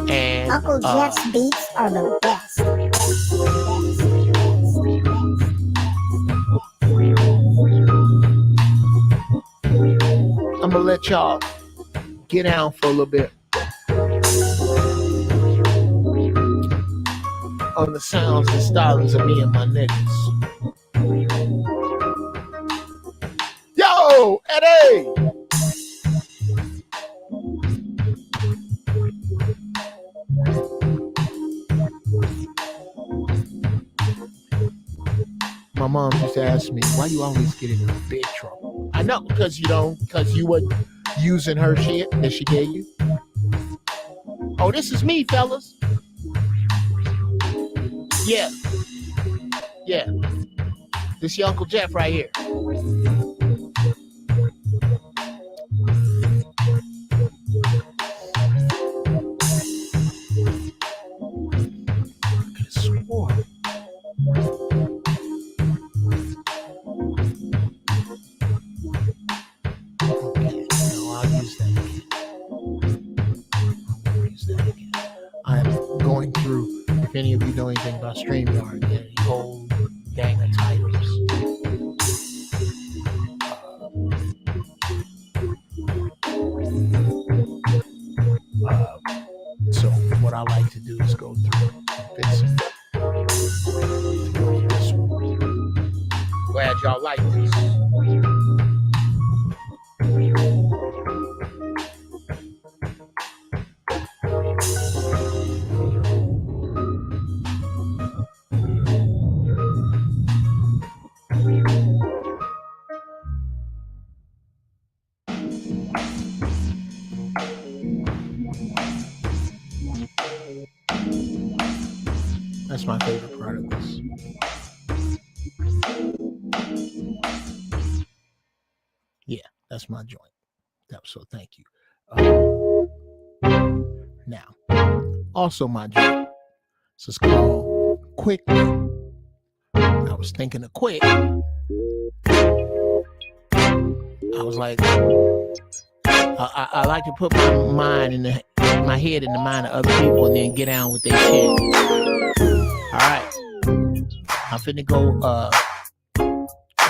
And Uncle Jeff's beats are the best. I'm going to let y'all get down for a little bit on the sounds and stylings of me and my niggas. Yo, Eddie! My mom just asked me, why you always get into big trouble? I know, because you were using her shit that she gave you. Oh, this is me, fellas. Yeah. Yeah. This your Uncle Jeff right here. I could have swore. Okay, no, I'll use that again. I'm going through, if any of you know anything about StreamYard, a whole gang of titles. So what I like to do is go through this. Glad y'all like this. That's my favorite part of this. Yeah, that's my joint. So thank you. Now, also my joint. So it's called Quickly. I was thinking of quick. I was like, I like to put my mind in my head in the mind of other people and then get on with their shit. All right. I'm finna go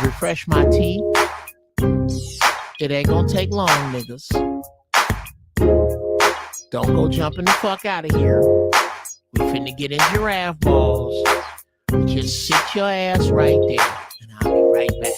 refresh my tea. It ain't gonna take long, niggas. Don't go jumping the fuck out of here. We finna get in giraffe balls. Just sit your ass right there, and I'll be right back.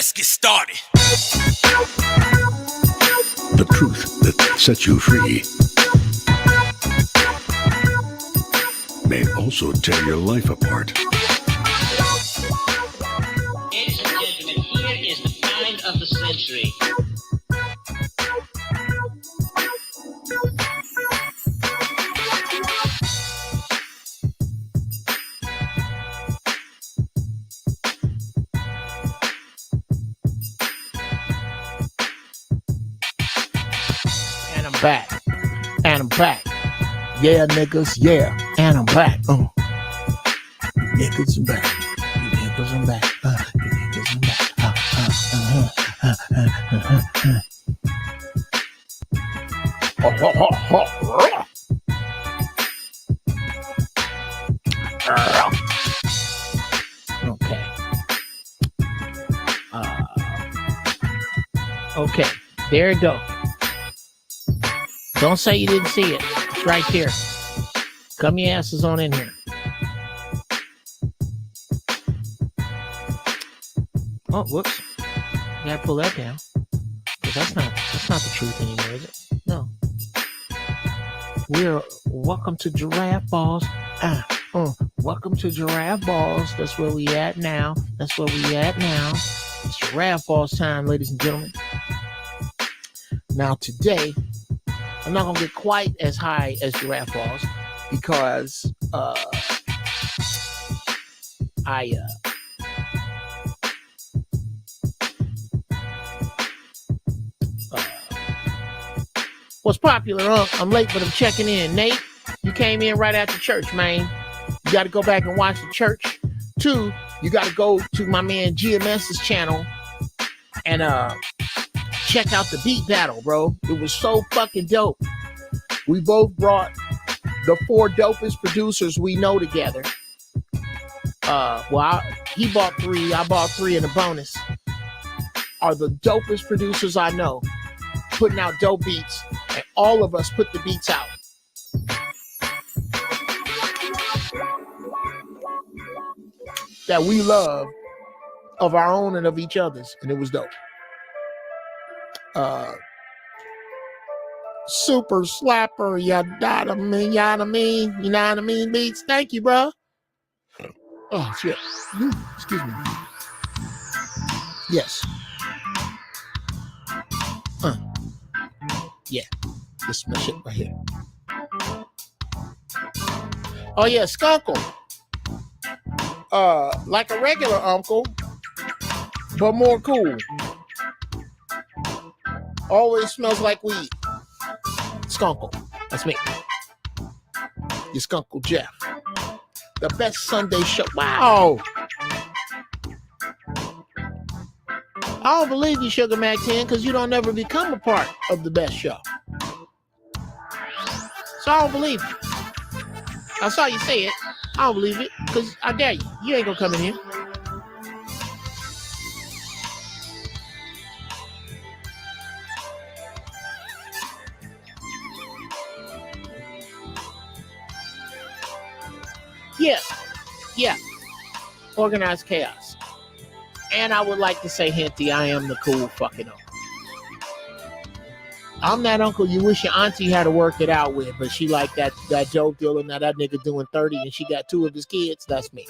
let's get started. The truth that sets you free may also tear your life apart. Ladies and gentlemen, here is the find of the century. And I'm back. And I'm back. Yeah, niggas. Yeah. And I'm back. Niggas are back. You niggas are back. You niggas are back. Okay. Okay. There you go. Don't say you didn't see it. It's right there. Come your asses on in here. Oh, whoops. You gotta pull that down. That's not the truth anymore, is it? No. We're welcome to Giraffe Balls. Welcome to Giraffe Balls. That's where we at now. It's Giraffe Balls time, ladies and gentlemen. Now today, I'm not gonna get quite as high as Giraffe Balls because what's popular, I'm late, but I'm checking in. Nate, you came in right after church, man. You got to go back and watch the church. 2, you got to go to my man GMS's channel and check out the beat battle, bro. It was so fucking dope. We both brought the 4 dopest producers we know together. He bought 3, I bought 3 in a bonus. Are the dopest producers I know, putting out dope beats, and all of us put the beats out. That we love, of our own and of each other's, and it was dope. Super slapper, you know what I mean, beats. Thank you, bro. Oh shit. Excuse me. Yes. Yeah. This is my shit right here. Oh yeah, Skunkle. Like a regular uncle, but more cool. Always smells like weed. Skunkle. That's me. Your Skunkle Jeff. The best Sunday show. Wow. I don't believe you, Sugar Mac 10, because you don't ever become a part of the best show. So I don't believe you. I saw you say it. I don't believe it, because I dare you. You ain't gonna come in here. Yeah. Organized chaos. And I would like to say, Hinty, I am the cool fucking uncle. I'm that uncle you wish your auntie had to work it out with, but she like that dope dealer. Now that nigga doing 30 and she got 2 of his kids. That's me.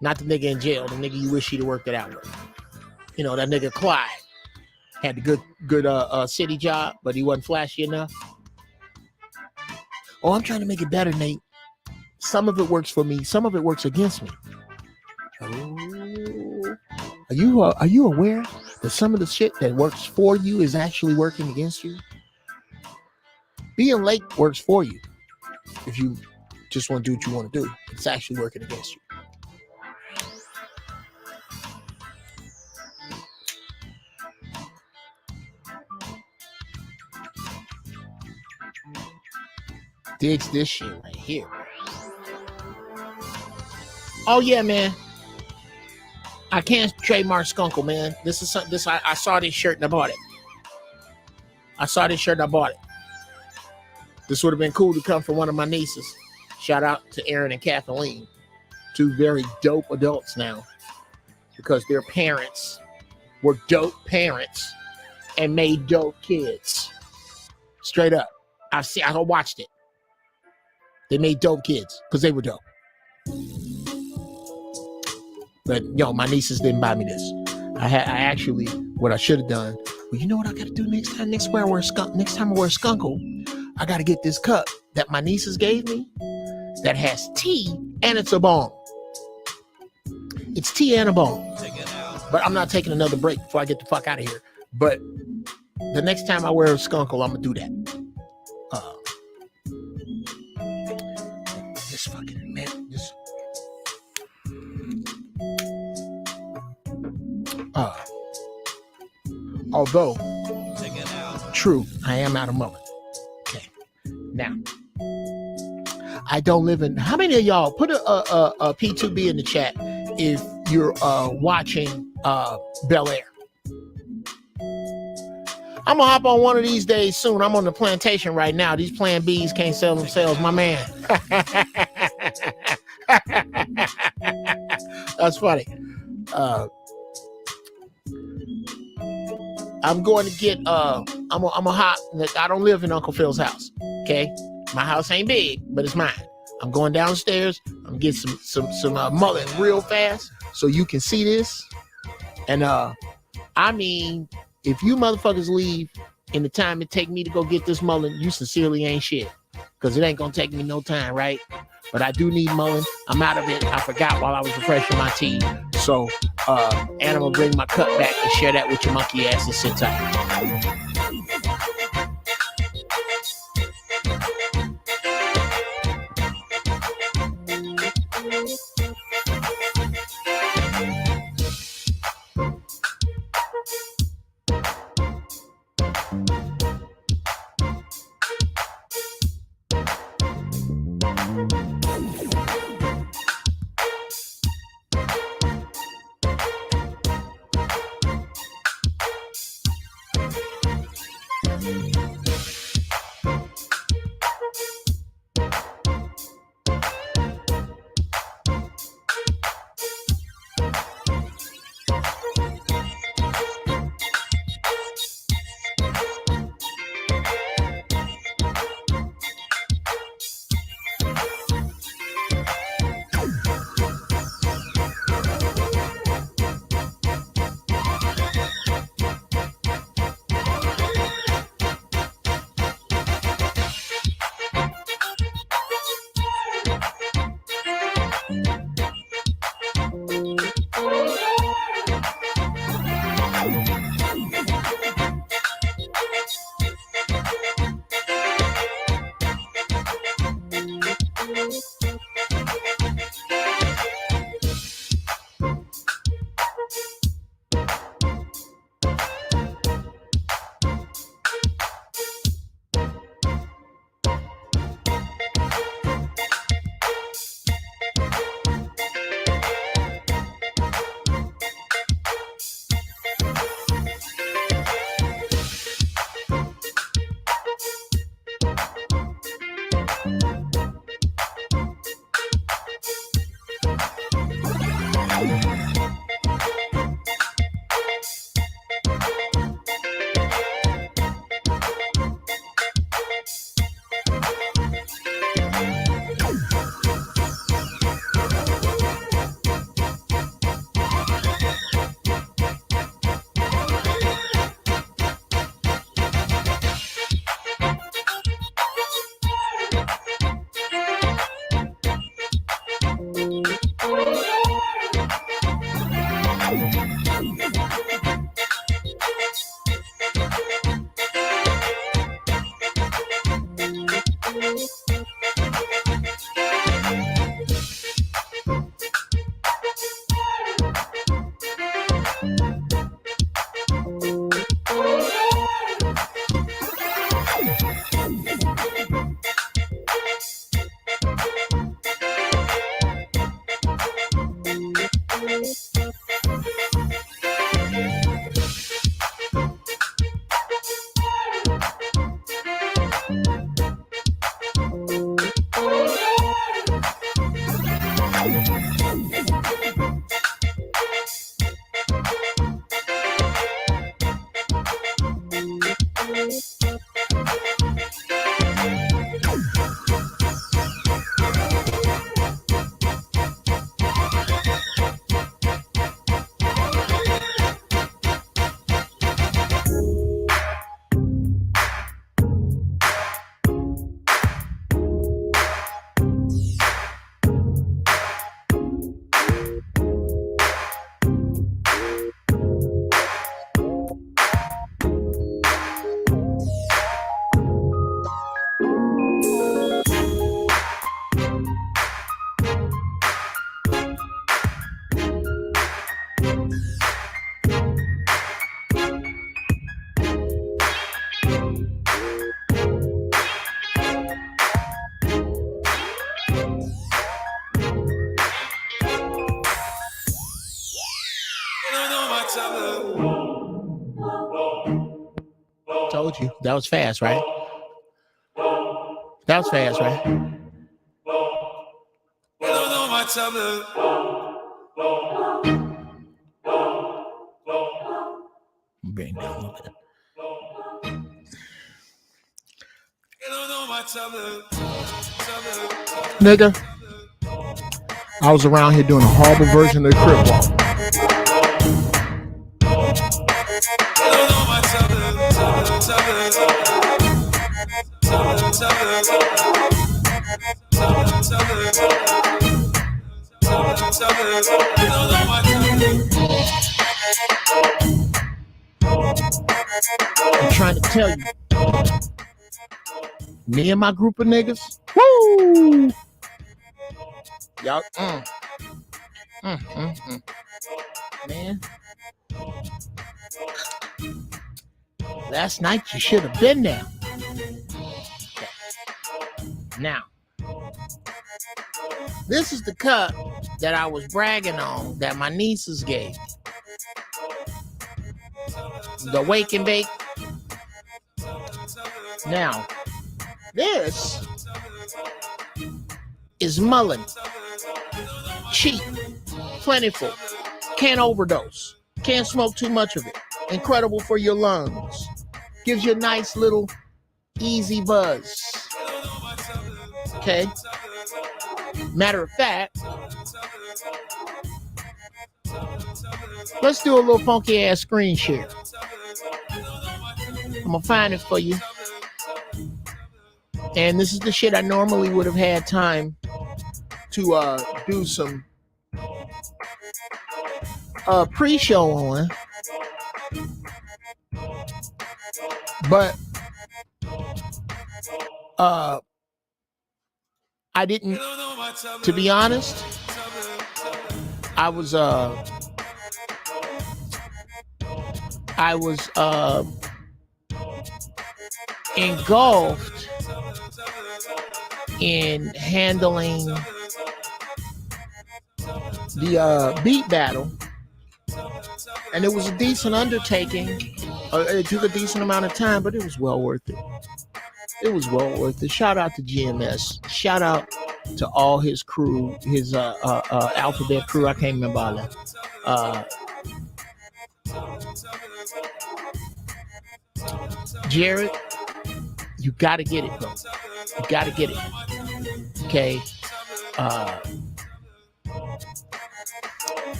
Not the nigga in jail. The nigga you wish she'd have worked it out with. You know, that nigga Clyde had the good city job, but he wasn't flashy enough. Oh, I'm trying to make it better, Nate. Some of it works for me. Some of it works against me. Oh, are you aware that some of the shit that works for you is actually working against you? Being late works for you. If you just want to do what you want to do, it's actually working against you. Digs this shit right here. Oh yeah, man. I can't trademark Skunkle, man. This is something. I saw this shirt and I bought it. This would have been cool to come from one of my nieces. Shout out to Aaron and Kathleen, 2 very dope adults now. because their parents were dope parents and made dope kids. Straight up. I watched it. They made dope kids because they were dope. But my nieces didn't buy me this. I actually, what I should have done, well, you know what I got to do next time? Next time I wear a skunkle, I got to get this cup that my nieces gave me that has tea and it's a bone. It's tea and a bone. But I'm not taking another break before I get the fuck out of here. But the next time I wear a skunkle, I'm going to do that. This fucking man, this. Although, true, I am out of mullet. Okay. Now, I don't live in. How many of y'all put a P2B in the chat if you're watching Bel Air? I'm gonna hop on one of these days soon. I'm on the plantation right now. These Plan Bs can't sell themselves, my man. That's funny. I'm going to get I'm a hop. I don't live in Uncle Phil's house. Okay, my house ain't big, but it's mine. I'm going downstairs. I'm gonna get some mullet real fast so you can see this. And I mean, if you motherfuckers leave in the time it take me to go get this mullet, you sincerely ain't shit. Because it ain't gonna take me no time, right? But I do need mullet. I'm out of it. I forgot while I was refreshing my teeth. So, and I'm gonna bring my cup back and share that with your monkey ass and sit tight. Told you. That was fast, right? That was fast, right? Bring down a little bit. Nigga, I was around here doing a horrible version of the crib walk. I'm trying to tell you, me and my group of niggas, woo! Y'all, man. Last night you should have been there. Okay. Now, this is the cup that I was bragging on that my nieces gave. The wake and bake. Now, this is mullen. Cheap, plentiful, can't overdose, can't smoke too much of it. Incredible for your lungs. Gives you a nice little easy buzz. Okay? Matter of fact, let's do a little funky ass screen share. I'm gonna find it for you. And this is the shit I normally would have had time to do some pre-show on. But I didn't, to be honest. I was engulfed in handling the beat battle, and it was a decent undertaking. It took a decent amount of time, but it was well worth it. It was well worth it. Shout out to GMS. Shout out to all his crew, his alphabet crew. I can't remember all that. Jared, you gotta get it, bro. You gotta get it. Okay.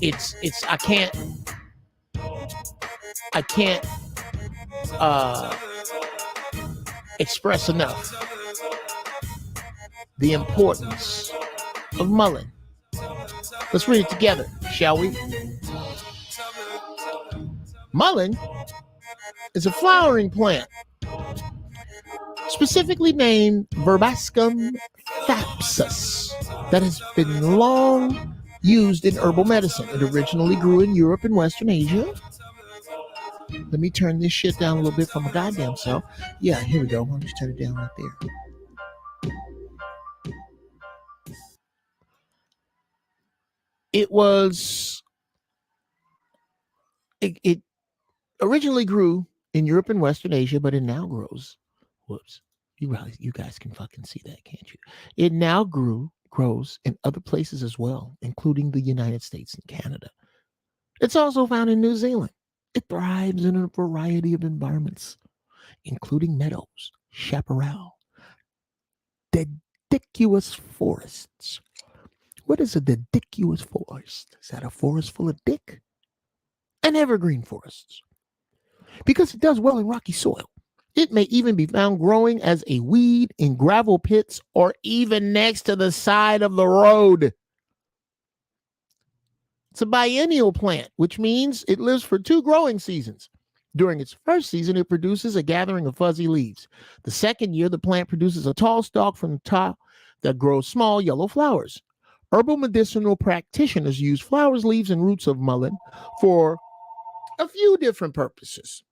It's I can't express enough the importance of mullen. Let's read it together, shall we? Mullen is a flowering plant, specifically named Verbascum thapsus, that has been long used in herbal medicine. It originally grew in Europe and Western Asia. Let me turn this shit down a little bit for my goddamn self. Yeah, here we go. I'll just turn it down right there. It originally grew in Europe and Western Asia, but it now grows. Whoops. You guys can fucking see that, can't you? It now grows in other places as well, including the United States and Canada. It's also found in New Zealand. It thrives in a variety of environments, including meadows, chaparral, deciduous forests. What is a deciduous forest? Is that a forest full of dick? And evergreen forests. Because it does well in rocky soil. It may even be found growing as a weed in gravel pits or even next to the side of the road. It's a biennial plant, which means it lives for 2 growing seasons. During its first season, it produces a gathering of fuzzy leaves. The second year, the plant produces a tall stalk from the top that grows small yellow flowers. Herbal medicinal practitioners use flowers, leaves, and roots of mullen for a few different purposes.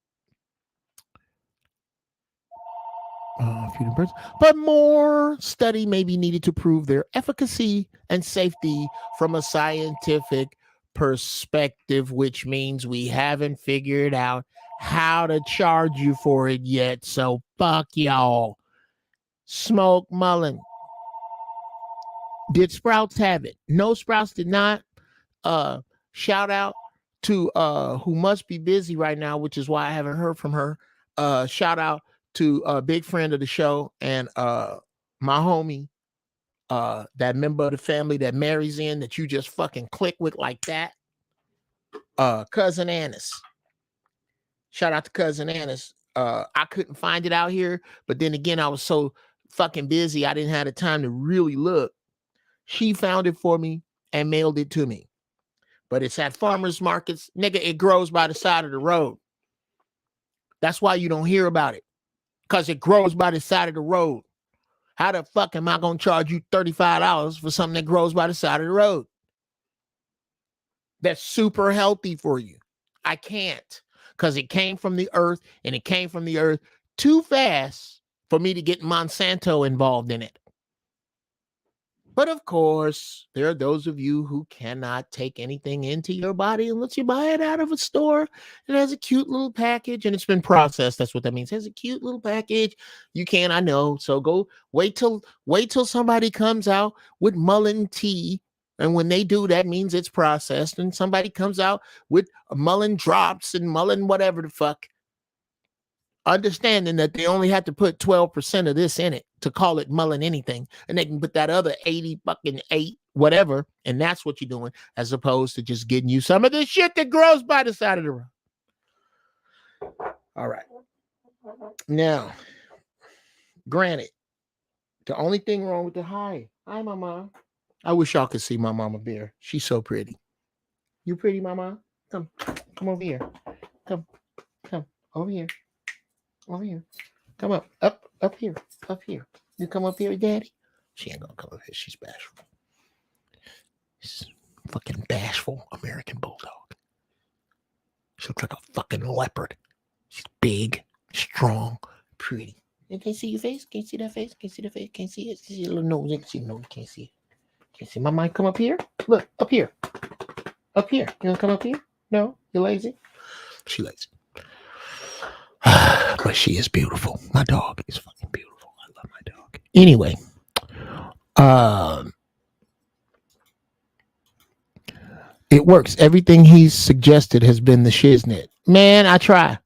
But more study may be needed to prove their efficacy and safety from a scientific perspective, which means we haven't figured out how to charge you for it yet. So fuck y'all. Smoke Mullen. Did Sprouts have it? No, Sprouts did not. Shout out to who must be busy right now, which is why I haven't heard from her. Shout out to a big friend of the show and my homie, that member of the family that marries in that you just fucking click with like that. Cousin Annis. Shout out to Cousin Annis. I couldn't find it out here, but then again, I was so fucking busy, I didn't have the time to really look. She found it for me and mailed it to me. But it's at farmers markets. Nigga, it grows by the side of the road. That's why you don't hear about it. Because it grows by the side of the road. How the fuck am I going to charge you $35 for something that grows by the side of the road? That's super healthy for you. I can't. Because it came from the earth, and it came from the earth too fast for me to get Monsanto involved in it. But of course, there are those of you who cannot take anything into your body unless you buy it out of a store. It has a cute little package and it's been processed. That's what that means. It has a cute little package. You can, I know. So go wait till somebody comes out with mullein tea. And when they do, that means it's processed. And somebody comes out with mullein drops and mullein whatever the fuck. Understanding that they only have to put 12% of this in it to call it mullein anything. And they can put that other 80 fucking 8, whatever. And that's what you're doing, as opposed to just getting you some of this shit that grows by the side of the road. All right. Now, granted, the only thing wrong with the hi, my mom. I wish y'all could see my mama bear. She's so pretty. You pretty, mama? Come over here. Come over here. Over here. Come up here. You come up here, Daddy? She ain't gonna come up here. She's bashful. She's fucking bashful American bulldog. She looks like a fucking leopard. She's big, strong, pretty. You can't see your face? Can't see that face? Can't see the face? Can't see it? See your little nose? You can see no, can't see it. Can't see my mind come up here? Look, up here. Up here. You wanna come up here? No? You lazy? She lazy. But she is beautiful. My dog is fucking beautiful. I love my dog. Anyway, it works. Everything he's suggested has been the shiznit. Man, I try.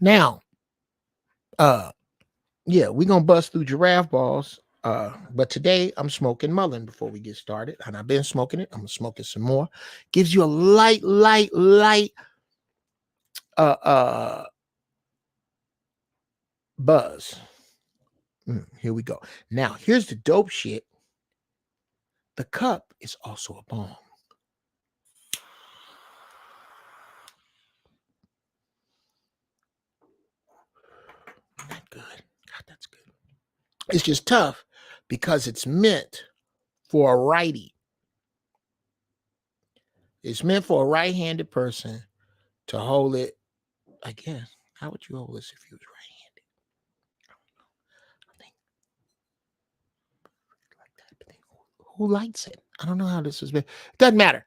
Now, yeah, we're gonna bust through giraffe balls. But today I'm smoking mullein before we get started. And I've been smoking it. I'm gonna smoke it some more. Gives you a light buzz. Here we go. Now, here's the dope shit. The cup is also a bong. Isn't that good? God, that's good. It's just tough because it's meant for a righty. It's meant for a right-handed person to hold it. I guess. How would you hold this if you was right-handed? I don't know. I think like that. But then who lights it? I don't know how this is. It doesn't matter.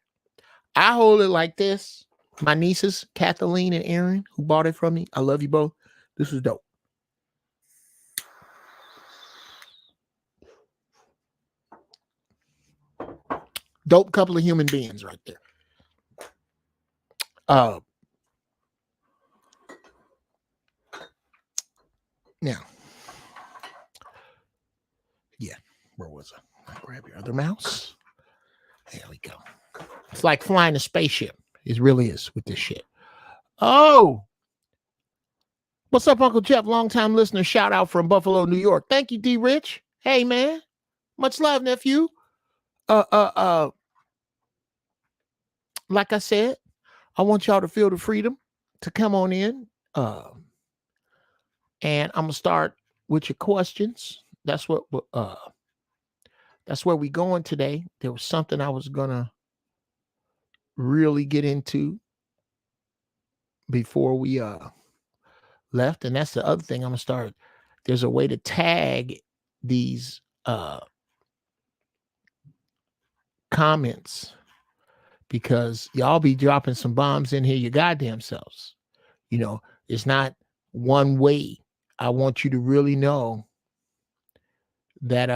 I hold it like this. My nieces, Kathleen and Aaron, who bought it from me. I love you both. This is dope. Dope couple of human beings right there. Now, yeah, where was I? I'll grab your other mouse. There we go. It's like flying a spaceship. It really is with this shit. Oh, what's up, Uncle Jeff? Longtime listener. Shout out from Buffalo, New York. Thank you, D. Rich. Hey, man. Much love, nephew. Like I said, I want y'all to feel the freedom to come on in. And I'm gonna start with your questions. That's where we going today. There was something I was gonna really get into before we left, and that's the other thing I'm gonna start. There's a way to tag these comments because y'all be dropping some bombs in here your goddamn selves. You know, it's not one way. I want you to really know that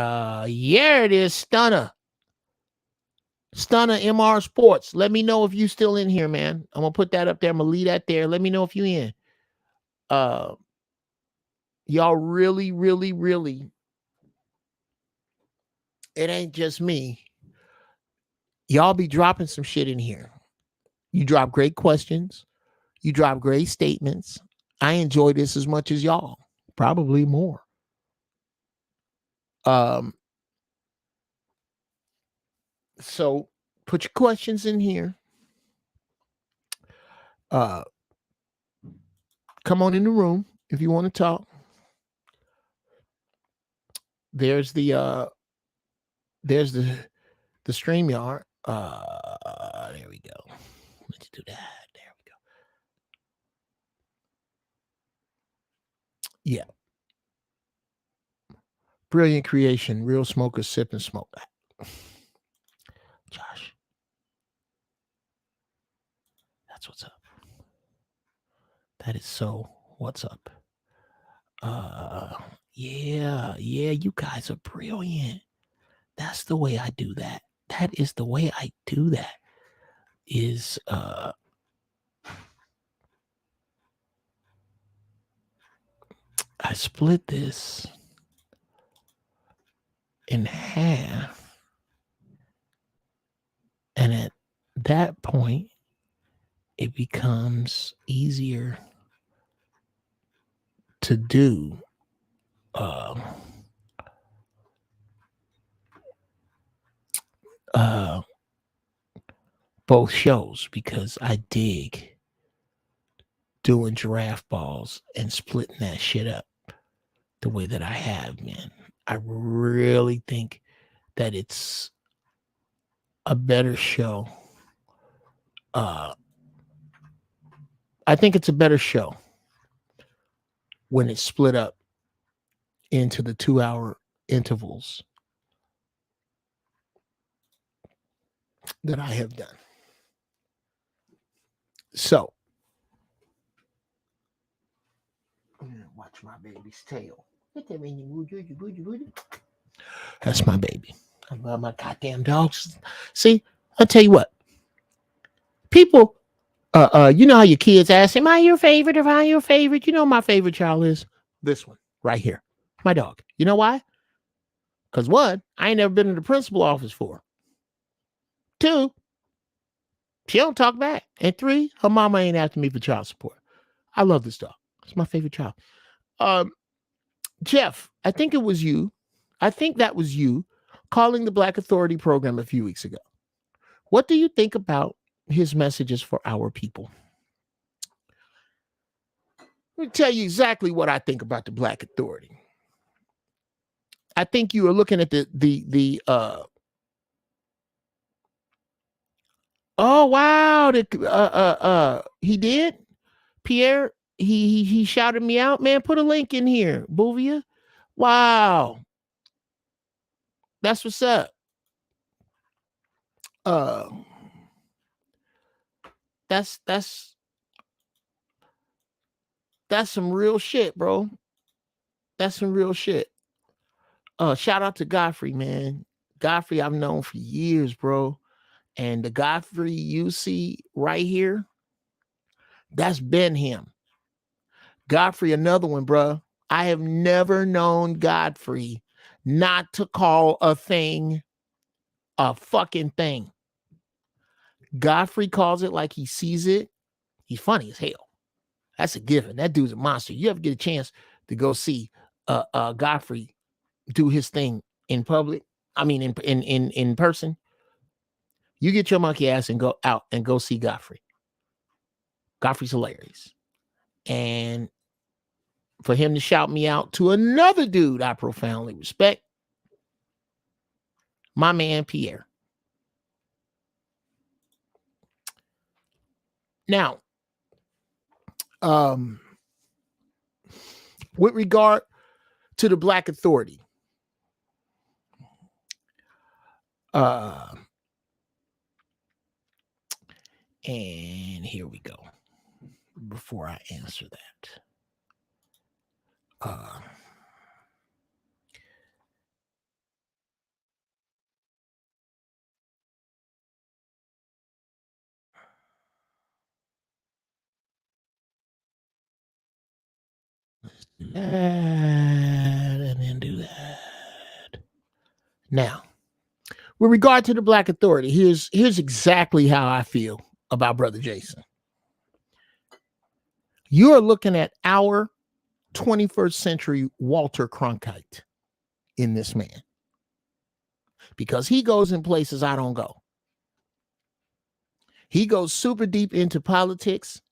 yeah, it is Stunner MR Sports. Let me know if you still in here, man. I'm gonna put that up there. I'm gonna leave that there. Let me know if you in. Y'all really, really, really, it ain't just me. Y'all be dropping some shit in here. You drop great questions. You drop great statements. I enjoy this as much as y'all, probably more. So put your questions in here. Come on in the room if you want to talk. There's the StreamYard. There we go. Let's do that. There we go. Yeah. Brilliant creation. Real smokers sip and smoke. Josh. That's what's up. That is so what's up. Yeah, you guys are brilliant. That's the way I do that. That is the way I do that. Is I split this in half, and at that point it becomes easier to do both shows because I dig doing giraffe balls and splitting that shit up the way that I have, man. I really think that it's a better show. I think it's a better show when it's split up into the 2-hour intervals that I have done. So, watch my baby's tail. That's my baby. I love my goddamn dogs. See, I'll tell you what. People, you know how your kids ask, am I your favorite? Am I your favorite? You know my favorite child is this one right here. My dog. You know why? Because one, I ain't never been in the principal office for her. Two, she don't talk back. And three, her mama ain't after me for child support. I love this dog. It's my favorite child. Jeff, I think it was you. I think that was you calling the Black Authority program a few weeks ago. What do you think about his messages for our people? Let me tell you exactly what I think about the Black Authority. I think you are looking at oh wow, he did? Pierre, he shouted me out, man. Put a link in here, Bouvia. Wow. That's what's up. That's some real shit, bro. That's some real shit. Shout out to Godfrey, man. Godfrey, I've known for years, bro. And the Godfrey you see right here, that's been him. Godfrey, another one, bro. I have never known Godfrey not to call a thing a fucking thing. Godfrey calls it like he sees it. He's funny as hell. That's a given. That dude's a monster. You ever get a chance to go see Godfrey do his thing in public? I mean, in person. You get your monkey ass and go out and go see Godfrey. Godfrey's hilarious. And for him to shout me out to another dude I profoundly respect, my man Pierre. Now, with regard to the Black Authority, And here we go. Before I answer that. Let's do that and then do that. Now, with regard to the Black Authority, here's exactly how I feel about Brother Jason. You are looking at our 21st century Walter Cronkite in this man, because he goes in places I don't go. He goes super deep into politics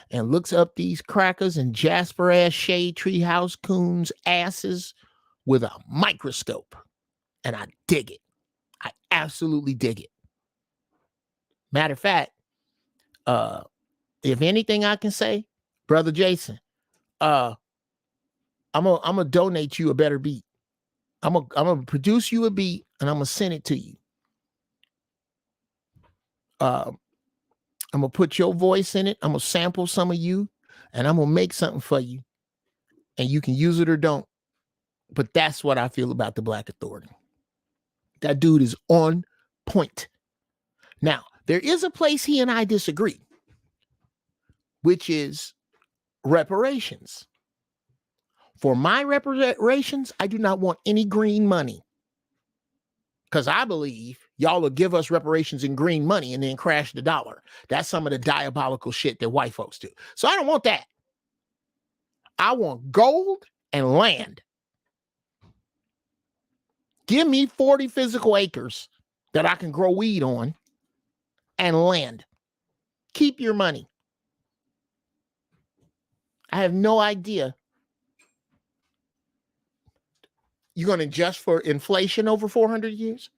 and looks up these crackers and Jasper ass shade tree house coons asses with a microscope. And I dig it. I absolutely dig it. Matter of fact, if anything I can say, Brother Jason, I'm gonna donate you a better beat. I'm gonna produce you a beat and I'm gonna send it to you. I'm gonna put your voice in it. I'm gonna sample some of you and I'm gonna make something for you. And you can use it or don't. But that's what I feel about the Black Authority. That dude is on point. Now, there is a place he and I disagree, which is reparations. For my reparations, I do not want any green money. Because I believe y'all will give us reparations in green money and then crash the dollar. That's some of the diabolical shit that white folks do. So I don't want that. I want gold and land. Give me 40 physical acres that I can grow weed on and land. Keep your money. I have no idea. You're going to adjust for inflation over 400 years?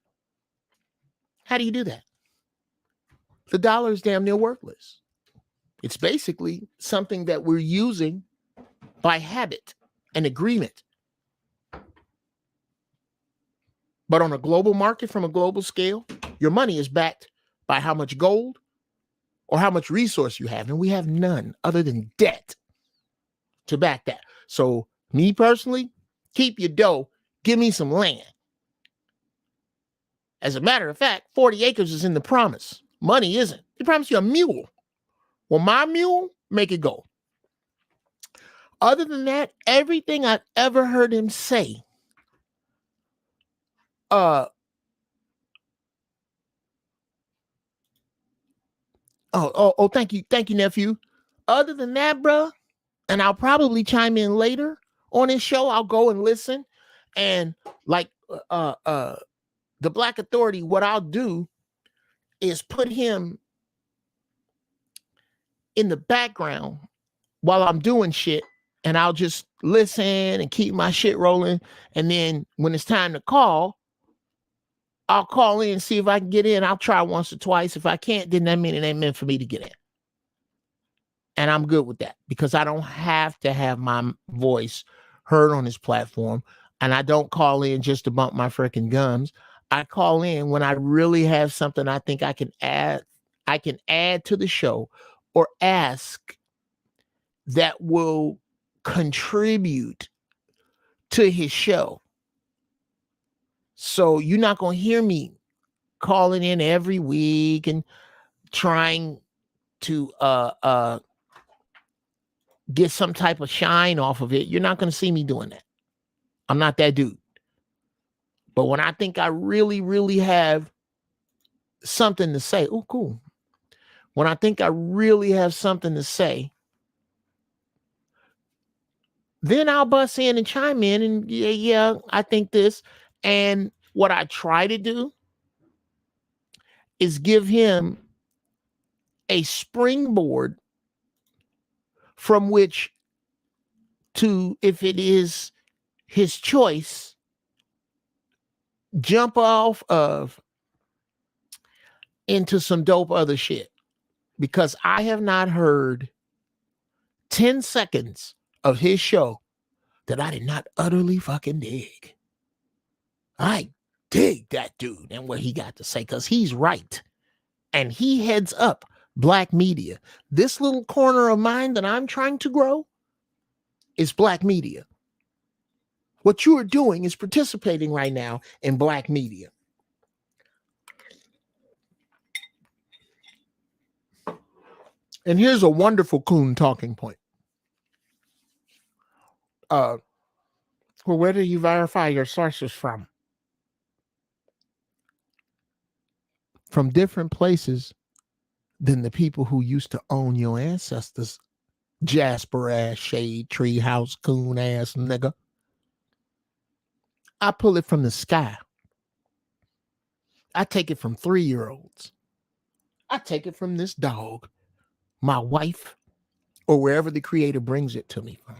How do you do that? The dollar is damn near worthless. It's basically something that we're using by habit and agreement. But on a global market, from a global scale, your money is backed by how much gold or how much resource you have. And we have none other than debt to back that. So me personally, keep your dough. Give me some land. As a matter of fact, 40 acres is in the promise. Money isn't. They promise you a mule. Well, my mule, make it go. Other than that, everything I've ever heard him say, thank you, nephew. Other than that, bro, and I'll probably chime in later on his show. I'll go and listen, and like the Black Authority, what I'll do is put him in the background while I'm doing shit, and I'll just listen and keep my shit rolling. And then when it's time to call, I'll call in and see if I can get in. I'll try once or twice. If I can't, then that means it ain't meant for me to get in. And I'm good with that because I don't have to have my voice heard on this platform. And I don't call in just to bump my freaking gums. I call in when I really have something I think I can add to the show or ask that will contribute to his show. So you're not going to hear me calling in every week and trying to get some type of shine off of it. You're not going to see me doing that. I'm not that dude. But when I think I really, really have something to say, oh, cool. When I think I really have something to say, then I'll bust in and chime in and yeah, I think this. And what I try to do is give him a springboard from which to, if it is his choice, jump off of into some dope other shit. Because I have not heard 10 seconds of his show that I did not utterly fucking dig. I dig that dude and what he got to say because he's right. And he heads up Black media. This little corner of mine that I'm trying to grow is black media. What you are doing is participating right now in black media. And here's a wonderful coon talking point. Well, where do you verify your sources from? From different places than the people who used to own your ancestors. Jasper ass, shade tree house, coon ass nigga. I pull it from the sky. I take it from 3-year-olds. I take it from this dog, my wife, or wherever the creator brings it to me from.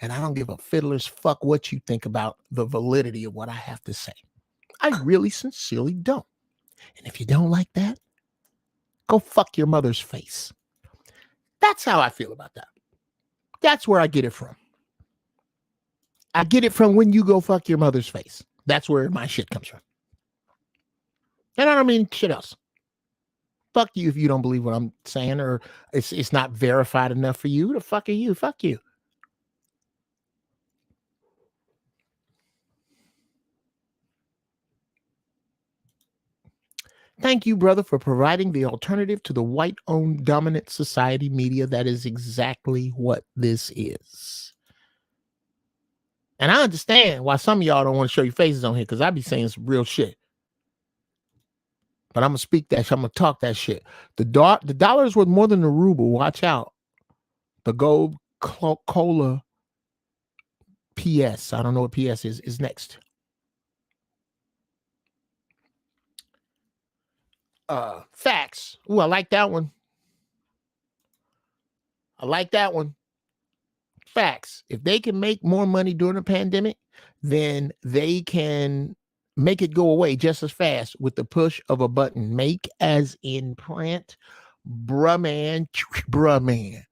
And I don't give a fiddler's fuck what you think about the validity of what I have to say. I really sincerely don't. And if you don't like that, go fuck your mother's face. That's how I feel about that. That's where I get it from. I get it from when you go fuck your mother's face. That's where my shit comes from. And I don't mean shit else. Fuck you if you don't believe what I'm saying, or it's not verified enough for you. The fuck are you? Fuck you. Thank you, brother, for providing the alternative to the white-owned dominant society media. That is exactly what this is. And I understand why some of y'all don't want to show your faces on here, because I be saying some real shit. But I'm going to speak that shit. I'm going to talk that shit. The dollar is worth more than the ruble. Watch out. The gold cola PS. I don't know what PS is next. Facts. Ooh, I like that one. I like that one. Facts. If they can make more money during the pandemic, then they can make it go away just as fast with the push of a button. Make as in print. Bruh, man. Bruh, man.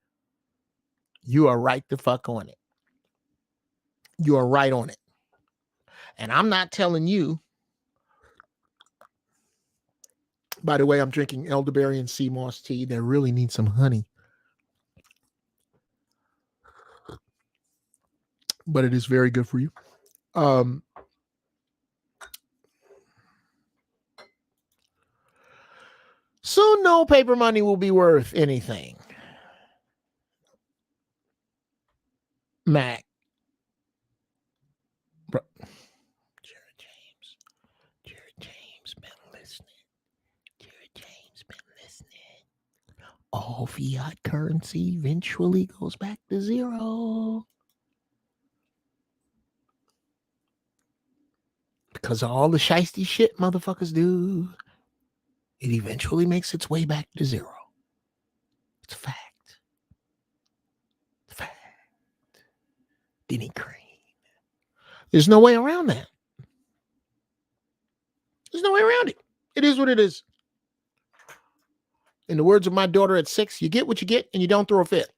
You are right the fuck on it. You are right on it. And I'm not telling you. By the way, I'm drinking elderberry and sea moss tea that really needs some honey. But it is very good for you. Soon no paper money will be worth anything. Mac. Bro. Jared James been listening. Jared James been listening. All fiat currency eventually goes back to zero. Because of all the shiesty shit motherfuckers do, it eventually makes its way back to zero. It's a fact. It's a fact. Denny Crane. There's no way around that. There's no way around it. It is what it is. In the words of my daughter at 6, you get what you get and you don't throw a fit.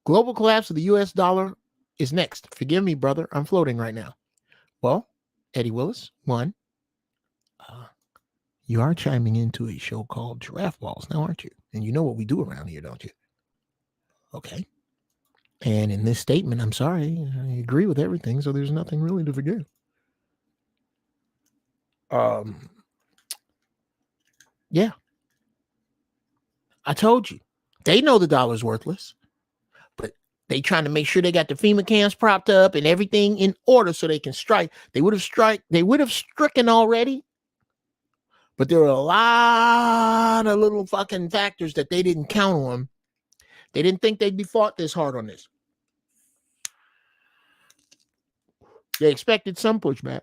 Global collapse of the US dollar is next. Forgive me, brother. I'm floating right now. Well, Eddie Willis, one. You are chiming into a show called Giraffe Balls now, aren't you? And you know what we do around here, don't you? Okay. And in this statement, I'm sorry, I agree with everything, so there's nothing really to forgive. Yeah. I told you. They know the dollar's worthless. But they trying to make sure they got the FEMA cans propped up and everything in order so they can strike. They would have stricken already. But there were a lot of little fucking factors that they didn't count on. They didn't think they'd be fought this hard on this. They expected some pushback.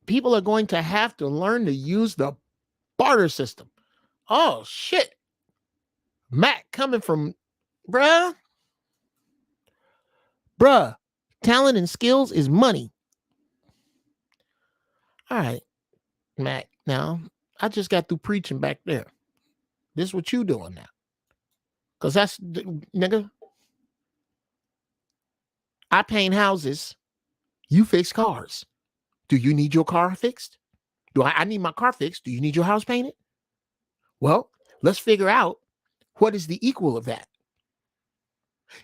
People are going to have to learn to use the barter system. Oh, shit. Matt coming from, bruh, talent and skills is money. All right, Matt, now, I just got through preaching back there. This is what you doing now. Because that's, nigga, I paint houses You fix cars. Do you need your car fixed? Do I need my car fixed? Do you need your house painted? Well, let's figure out what is the equal of that.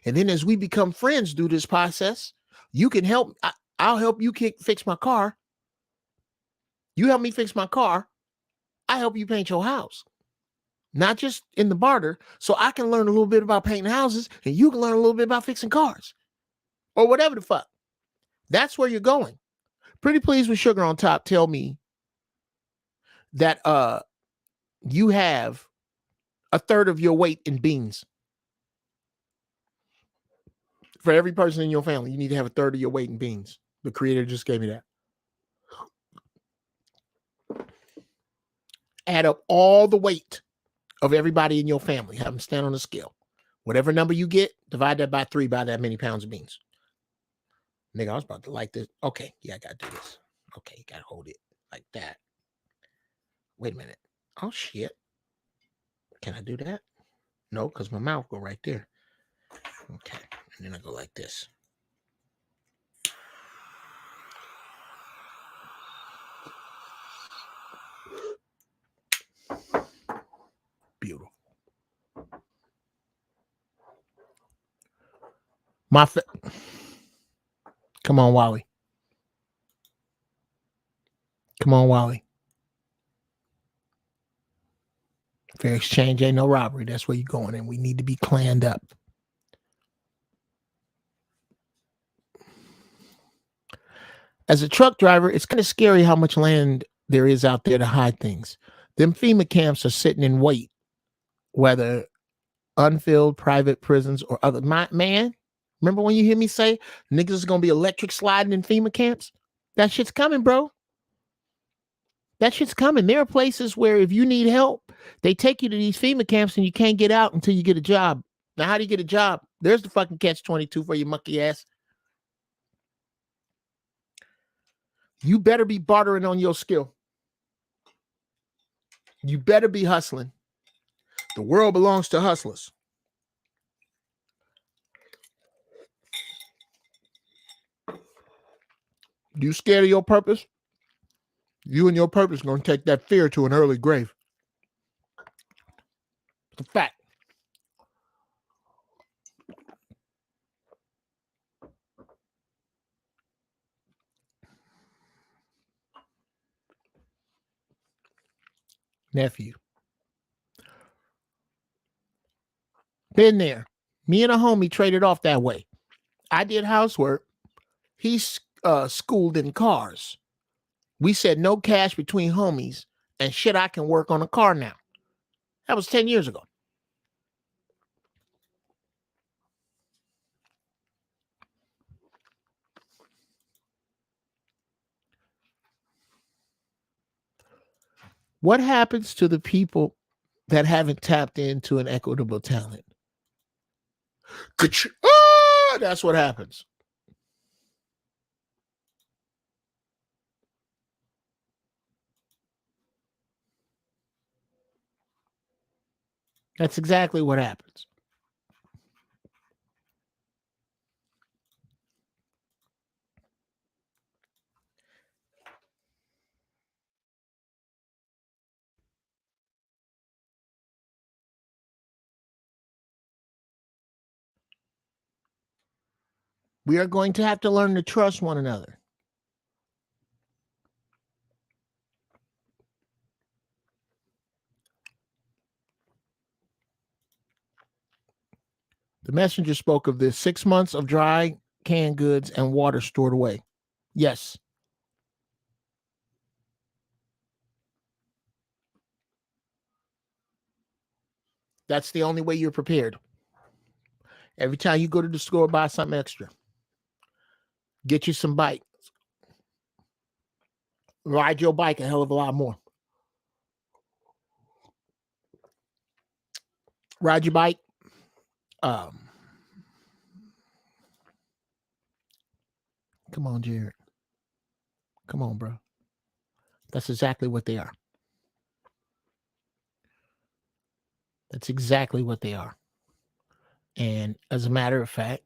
And then as we become friends through this process, you can help. I'll help you fix my car. You help me fix my car. I help you paint your house. Not just in the barter, so I can learn a little bit about painting houses and you can learn a little bit about fixing cars or whatever the fuck. That's where you're going. Pretty Please with Sugar on Top tell me that you have a third of your weight in beans. For every person in your family, you need to have a third of your weight in beans. The creator just gave me that. Add up all the weight of everybody in your family. Have them stand on a scale. Whatever number you get, divide that by 3 by that many pounds of beans. Nigga, I was about to like this. Okay, yeah, I got to do this. Okay, you got to hold it like that. Wait a minute. Oh, shit. Can I do that? No, because my mouth go right there. Okay, and then I go like this. Beautiful. Come on, Wally. Come on, Wally. Fair exchange ain't no robbery. That's where you're going, and we need to be claned up. As a truck driver, it's kind of scary how much land there is out there to hide things. Them FEMA camps are sitting in wait, whether unfilled private prisons or other. Man, remember when you hear me say niggas is going to be electric sliding in FEMA camps? That shit's coming, bro. That shit's coming. There are places where if you need help, they take you to these FEMA camps and you can't get out until you get a job. Now, how do you get a job? There's the fucking catch-22 for your monkey ass. You better be bartering on your skill. You better be hustling. The world belongs to hustlers. You scared of your purpose? You and your purpose are going to take that fear to an early grave. It's a fact. Nephew. Been there. Me and a homie traded off that way. I did housework. He's schooled in cars. We said no cash between homies and shit, I can work on a car now. That was 10 years ago. What happens to the people that haven't tapped into an equitable talent? That's what happens. That's exactly what happens. We are going to have to learn to trust one another. The messenger spoke of this 6 months of dry canned goods and water stored away. Yes. That's the only way you're prepared. Every time you go to the store, buy something extra. Get you some bike. Ride your bike a hell of a lot more. Ride your bike. Come on, Jared. Come on, bro. That's exactly what they are. That's exactly what they are. And as a matter of fact,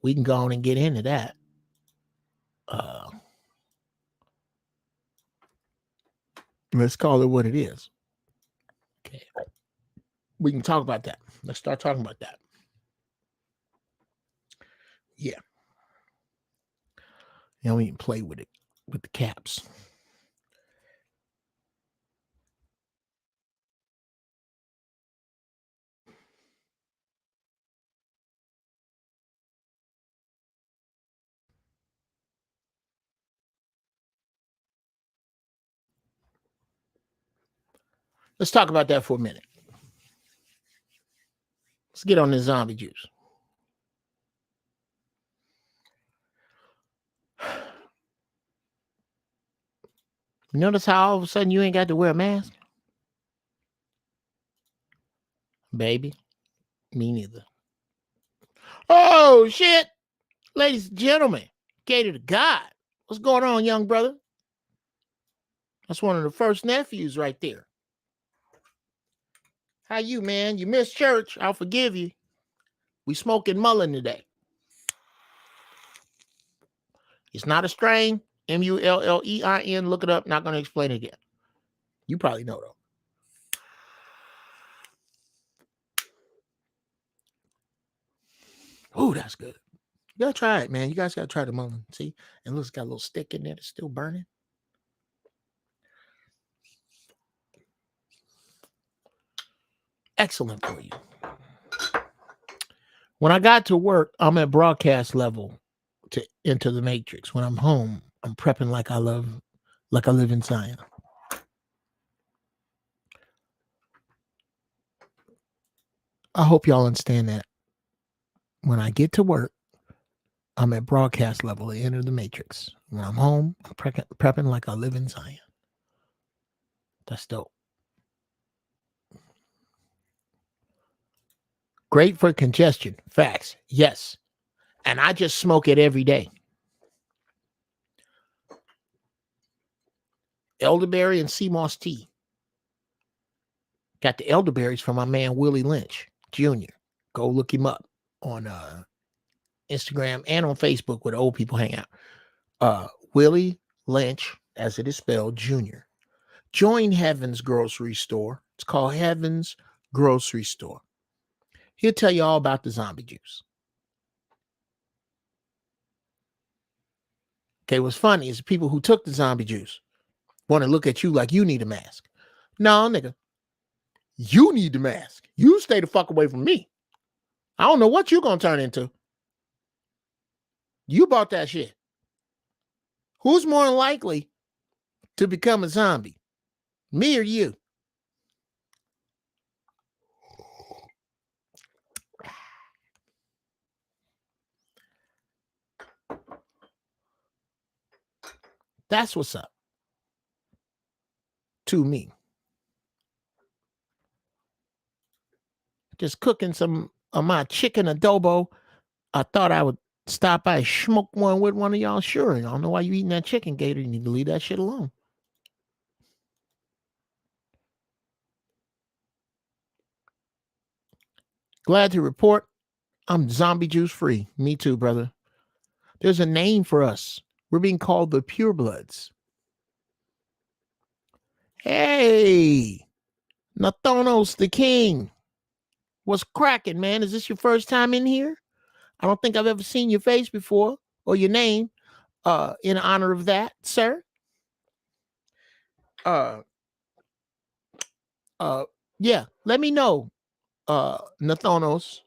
we can go on and get into that. let's call it what it is. Okay. We can talk about that. Let's start talking about that. Yeah. Now we can play with it, with the caps. Let's talk about that for a minute. Let's get on this zombie juice. Notice how all of a sudden you ain't got to wear a mask? Baby, me neither. Oh, shit. Ladies and gentlemen, cater to God. What's going on, young brother? That's one of the first nephews right there. How you, man? You missed church. I'll forgive you. We smoking mullein today. It's not a strain. Mullein. Look it up. Not going to explain it again. You probably know, though. Oh, that's good. You got to try it, man. You guys got to try the mullein. See? And look, it's got a little stick in there that's still burning. Excellent for you. When I got to work, I'm at broadcast level to enter the matrix. When I'm home, I'm prepping like I live in Zion. I hope y'all understand that. When I get to work, I'm at broadcast level to enter the matrix. When I'm home, I'm prepping like I live in Zion. That's dope. Great for congestion. Facts. Yes. And I just smoke it every day. Elderberry and sea moss tea. Got the elderberries from my man Willie Lynch Jr. Go look him up on Instagram and on Facebook where the old people hang out. Willie Lynch, as it is spelled, Jr. Join Heaven's Grocery Store. It's called Heaven's Grocery Store. He'll tell you all about the zombie juice. Okay, what's funny is the people who took the zombie juice want to look at you like you need a mask. No, nigga. You need the mask. You stay the fuck away from me. I don't know what you're going to turn into. You bought that shit. Who's more likely to become a zombie? Me or you? That's what's up. To me. Just cooking some of my chicken adobo. I thought I would stop by and smoke one with one of y'all. Sure. I don't know why you eating that chicken, Gator. You need to leave that shit alone. Glad to report I'm zombie juice free. Me too, brother. There's a name for us. We're being called the purebloods. Hey, Nathonos the King. What's cracking, man? Is this your first time in here? I don't think I've ever seen your face before or your name. In honor of that, sir. Yeah, let me know. Nathonos.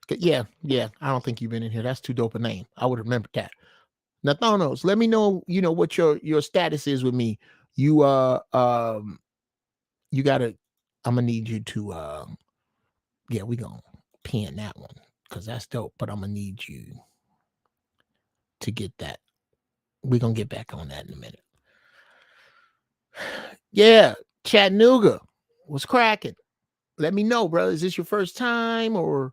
Yeah. I don't think you've been in here. That's too dope a name. I would have remembered that. Nathonos, let me know, what your status is with me. You you gotta, I'm gonna need you to yeah, we gonna pin that one because that's dope, but I'm gonna need you to get that. We're gonna get back on that in a minute. Yeah, Chattanooga, what's cracking? Let me know, bro. Is this your first time or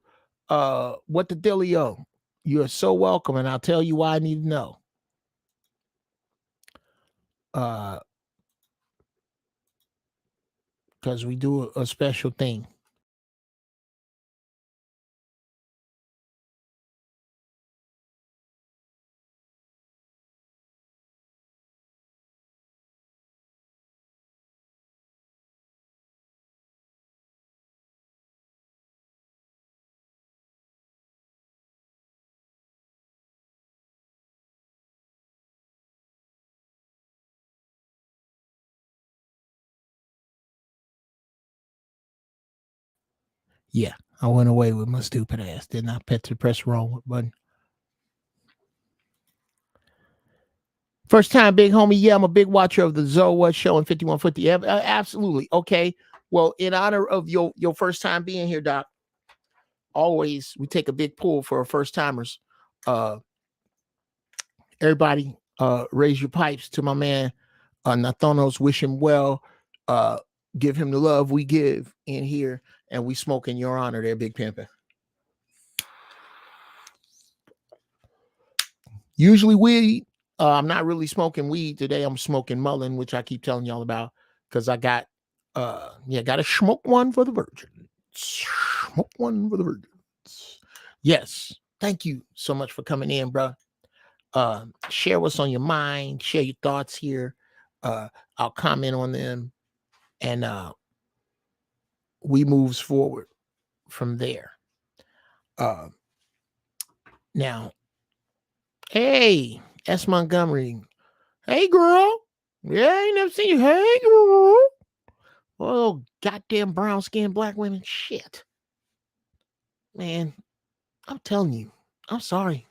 what the dealio? You're so welcome, and I'll tell you why I need to know. Because we do a special thing. Yeah, I went away with my stupid ass. Did not press the wrong button. First time, big homie. Yeah, I'm a big watcher of the Zoa show in 5150. Absolutely. Okay. Well, in honor of your first time being here, Doc, always we take a big pull for our first timers. Everybody, raise your pipes to my man Nathanos. Wish him well. Give him the love we give in here, and we smoke in your honor there, Big Pimpin'. Usually weed. I'm not really smoking weed today. I'm smoking mullein, which I keep telling y'all about because I got gotta smoke one for the virgins. Smoke one for the virgins. Yes. Thank you so much for coming in, bro. Share what's on your mind, share your thoughts here. I'll comment on them, and we moves forward from there. Now, hey, S. Montgomery. Hey, girl. Yeah, I ain't never seen you. Hey, girl. Oh, goddamn brown skinned black women. Shit. Man, I'm telling you. I'm sorry.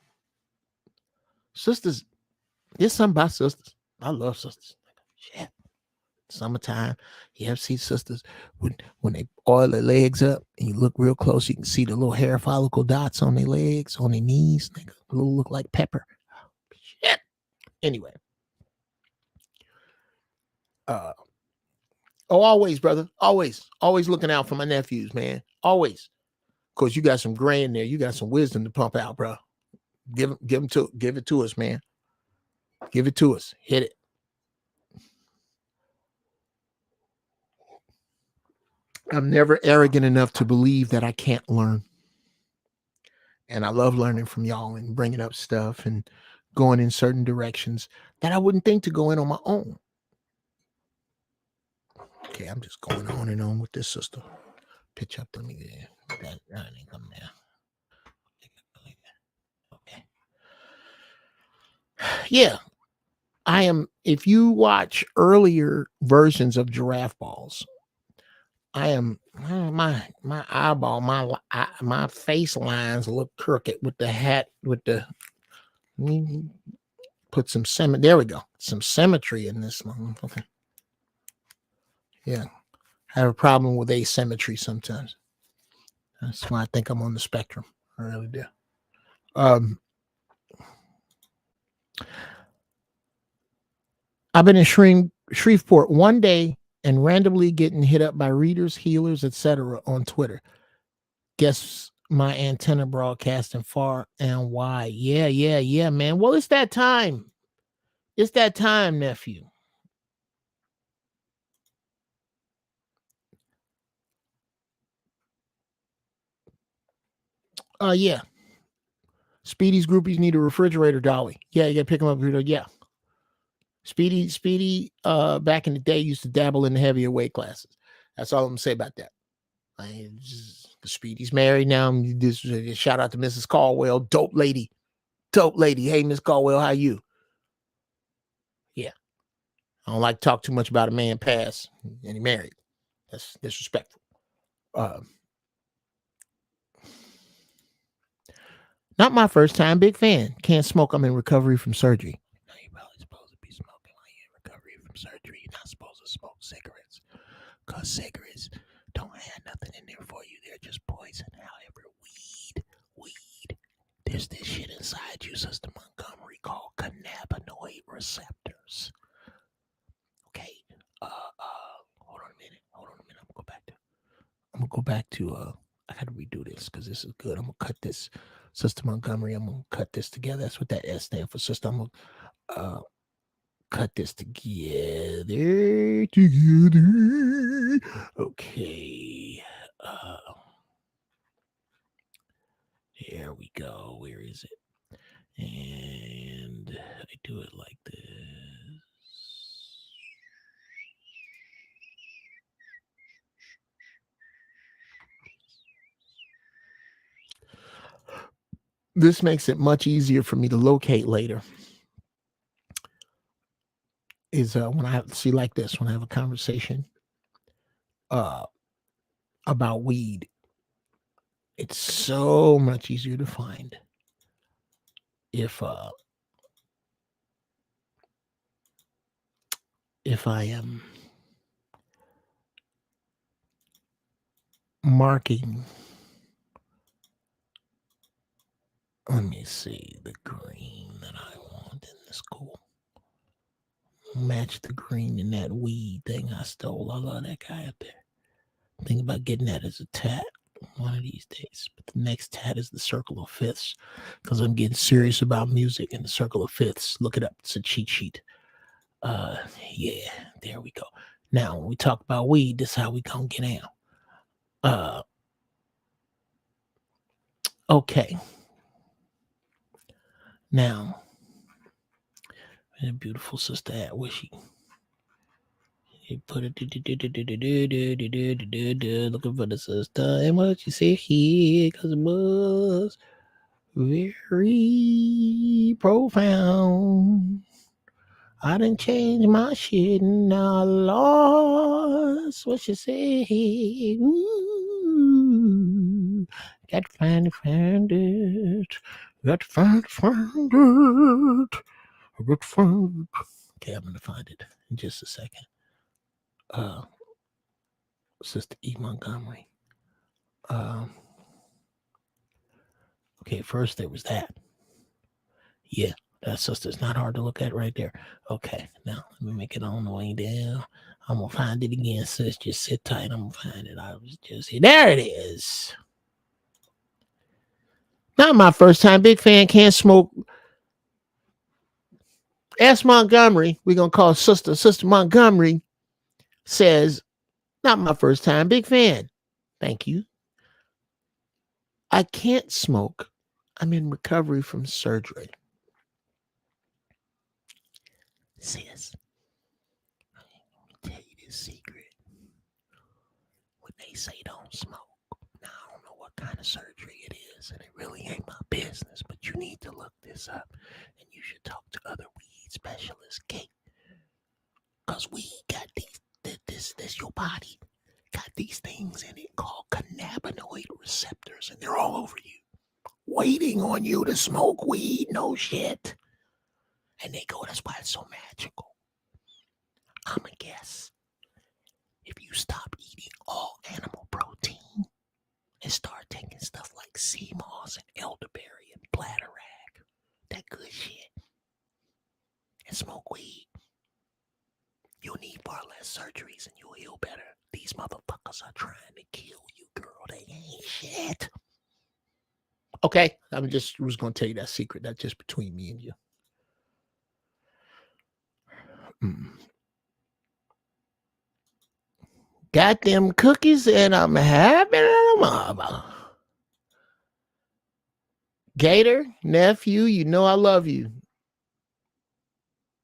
Sisters, there's something about sisters. I love sisters. Shit. Summertime, you ever see sisters when they oil their legs up and you look real close, you can see the little hair follicle dots on their legs, on their knees. They look like pepper. Shit. Anyway. Always, brother. Always looking out for my nephews, man. Always. Because you got some gray in there. You got some wisdom to pump out, bro. Give it to us, man. Give it to us. Hit it. I'm never arrogant enough to believe that I can't learn. And I love learning from y'all and bringing up stuff and going in certain directions that I wouldn't think to go in on my own. Okay, I'm just going on and on with this sister. Pitch up to me there. That ain't coming down. Okay. Yeah. I am, if you watch earlier versions of Giraffe Balls, I am my eyeball, my face lines look crooked with the hat, with the put some symmetry. There we go. Some symmetry in this one. Okay. Yeah. I have a problem with asymmetry sometimes. That's why I think I'm on the spectrum. I really do. I've been in Shreveport one day and randomly getting hit up by readers, healers, etc. on Twitter. Guess my antenna broadcasting far and wide. Yeah, man. Well, it's that time. It's that time, nephew. Yeah. Speedy's groupies need a refrigerator dolly. Yeah, you gotta pick them up. Yeah. Speedy, back in the day used to dabble in the heavier weight classes. That's all I'm gonna say about that. Speedy's married now. This shout out to Mrs. Caldwell, dope lady. Hey, Miss Caldwell, how you? Yeah, I don't like to talk too much about a man past and he married. That's disrespectful. Not my first time. Big fan. Can't smoke. I'm in recovery from surgery. No, you're probably supposed to be smoking while you're in recovery from surgery. You're not supposed to smoke cigarettes because cigarettes don't have nothing in there for you. They're just poison. However, weed. There's this shit inside you, Sister Montgomery, called cannabinoid receptors. Okay. Hold on a minute. I'm gonna go back to I gotta redo this because this is good. I'm gonna cut this, Sister Montgomery. I'm gonna cut this together. That's what that S stands for, sister. I'm gonna cut this together. Okay. Here we go. Where is it? And I do it like this. This makes it much easier for me to locate later. Is when I have a conversation about weed, It's so much easier to find if I am marking. Let me see the green that I want in the school. Match the green in that weed thing I stole. I love that guy up there. Think about getting that as a tat one of these days. But the next tat is the circle of fifths, because I'm getting serious about music and the circle of fifths. Look it up. It's a cheat sheet. Yeah, there we go. Now, when we talk about weed, this is how we gonna get out. Okay. Now, where the beautiful sister at? Where she put it looking for the sister, and what she said here, because it was very profound. I done changed my shit and I lost what she said. Ooh, got to find it. Got to find it. I got to find it. Okay, I'm gonna find it in just a second. Sister E. Montgomery. Okay, first there was that. Yeah, that sister's not hard to look at right there. Okay, now let me make it on the way down. I'm gonna find it again, sis. Just sit tight. I'm gonna find it. I was just here. There it is. Not my first time. Big fan, can't smoke. S. Montgomery, we're gonna call Sister. Sister Montgomery says, not my first time. Big fan. Thank you. I can't smoke. I'm in recovery from surgery. Sis, let me tell you this secret. When they say don't smoke, now I don't know what kind of surgery it is, and it really ain't my business, but you need to look this up, and you should talk to other weed specialists, okay? Because weed got this your body got these things in it called cannabinoid receptors, and they're all over you, waiting on you to smoke weed. No shit. And they go, that's why it's so magical. I'm a guess. If you stop eating all animal protein and start taking stuff like sea moss and elderberry and bladderwrack, that good shit, and smoke weed, you'll need far less surgeries and you'll heal better. These motherfuckers are trying to kill you, girl. They ain't shit. Okay, I was going to tell you that secret. That's just between me and you. Got them cookies and I'm happy to mama. Gator, nephew, you know I love you.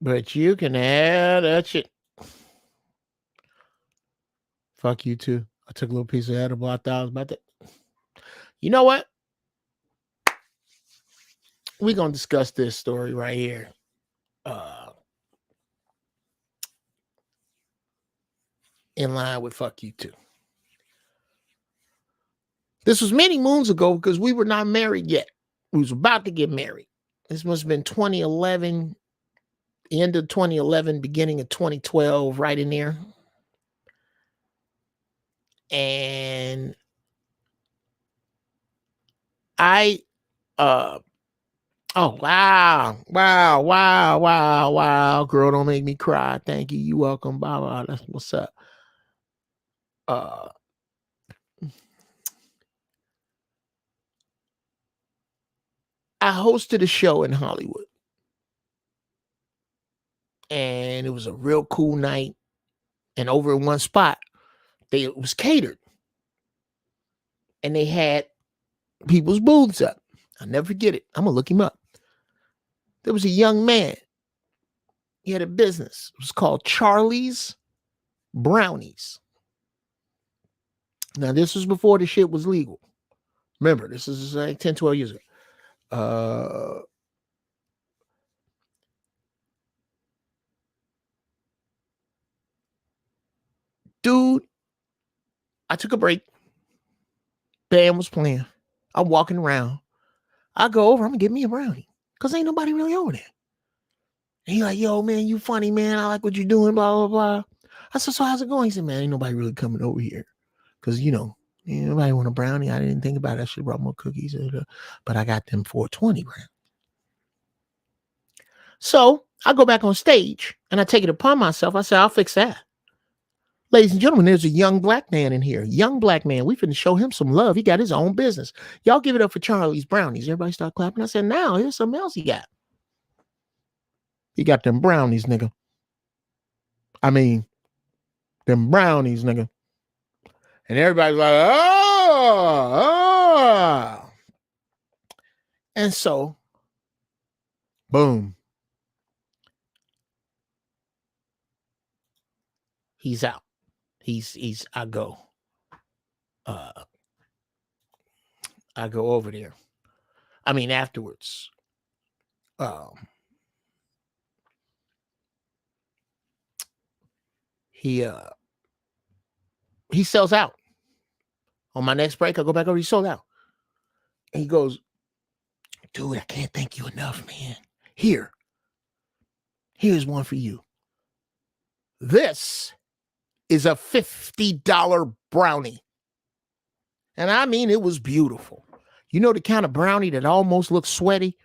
But you can have that shit. Fuck you too. I took a little piece of edible. I thought I was about to. You know what? We're going to discuss this story right here. In line with fuck you too. This was many moons ago because we were not married yet. We was about to get married. This must have been 2011, end of 2011, beginning of 2012, right in there. And oh, wow. Girl, don't make me cry. Thank you. You welcome. Bye. That's what's up. I hosted a show in Hollywood. And it was a real cool night. And over in one spot, it was catered. And they had people's booths up. I'll never forget it. I'm going to look him up. There was a young man. He had a business. It was called Charlie's Brownies. Now, this was before the shit was legal. Remember, this is like 10, 12 years ago. Dude, I took a break. Band was playing. I'm walking around. I go over, I'm gonna get me a brownie. Cause ain't nobody really over there. And he like, yo, man, you funny, man. I like what you're doing, blah, blah, blah. I said, so how's it going? He said, man, ain't nobody really coming over here. Cause nobody want a brownie. I didn't think about it. I should have brought more cookies. But I got them 420 brownies. So I go back on stage and I take it upon myself. I say, I'll fix that. Ladies and gentlemen, there's a young black man in here. Young black man. We finna show him some love. He got his own business. Y'all give it up for Charlie's Brownies. Everybody start clapping. I said, now here's something else he got. He got them brownies, nigga. I mean, them brownies, nigga. And everybody's like, oh. And so, boom. He's out. I go over there. I mean, afterwards. He sells out. On my next break, I go back over, he sold out. And he goes, dude, I can't thank you enough, man. Here's one for you. This is a $50 brownie. And I mean, it was beautiful. You know the kind of brownie that almost looks sweaty?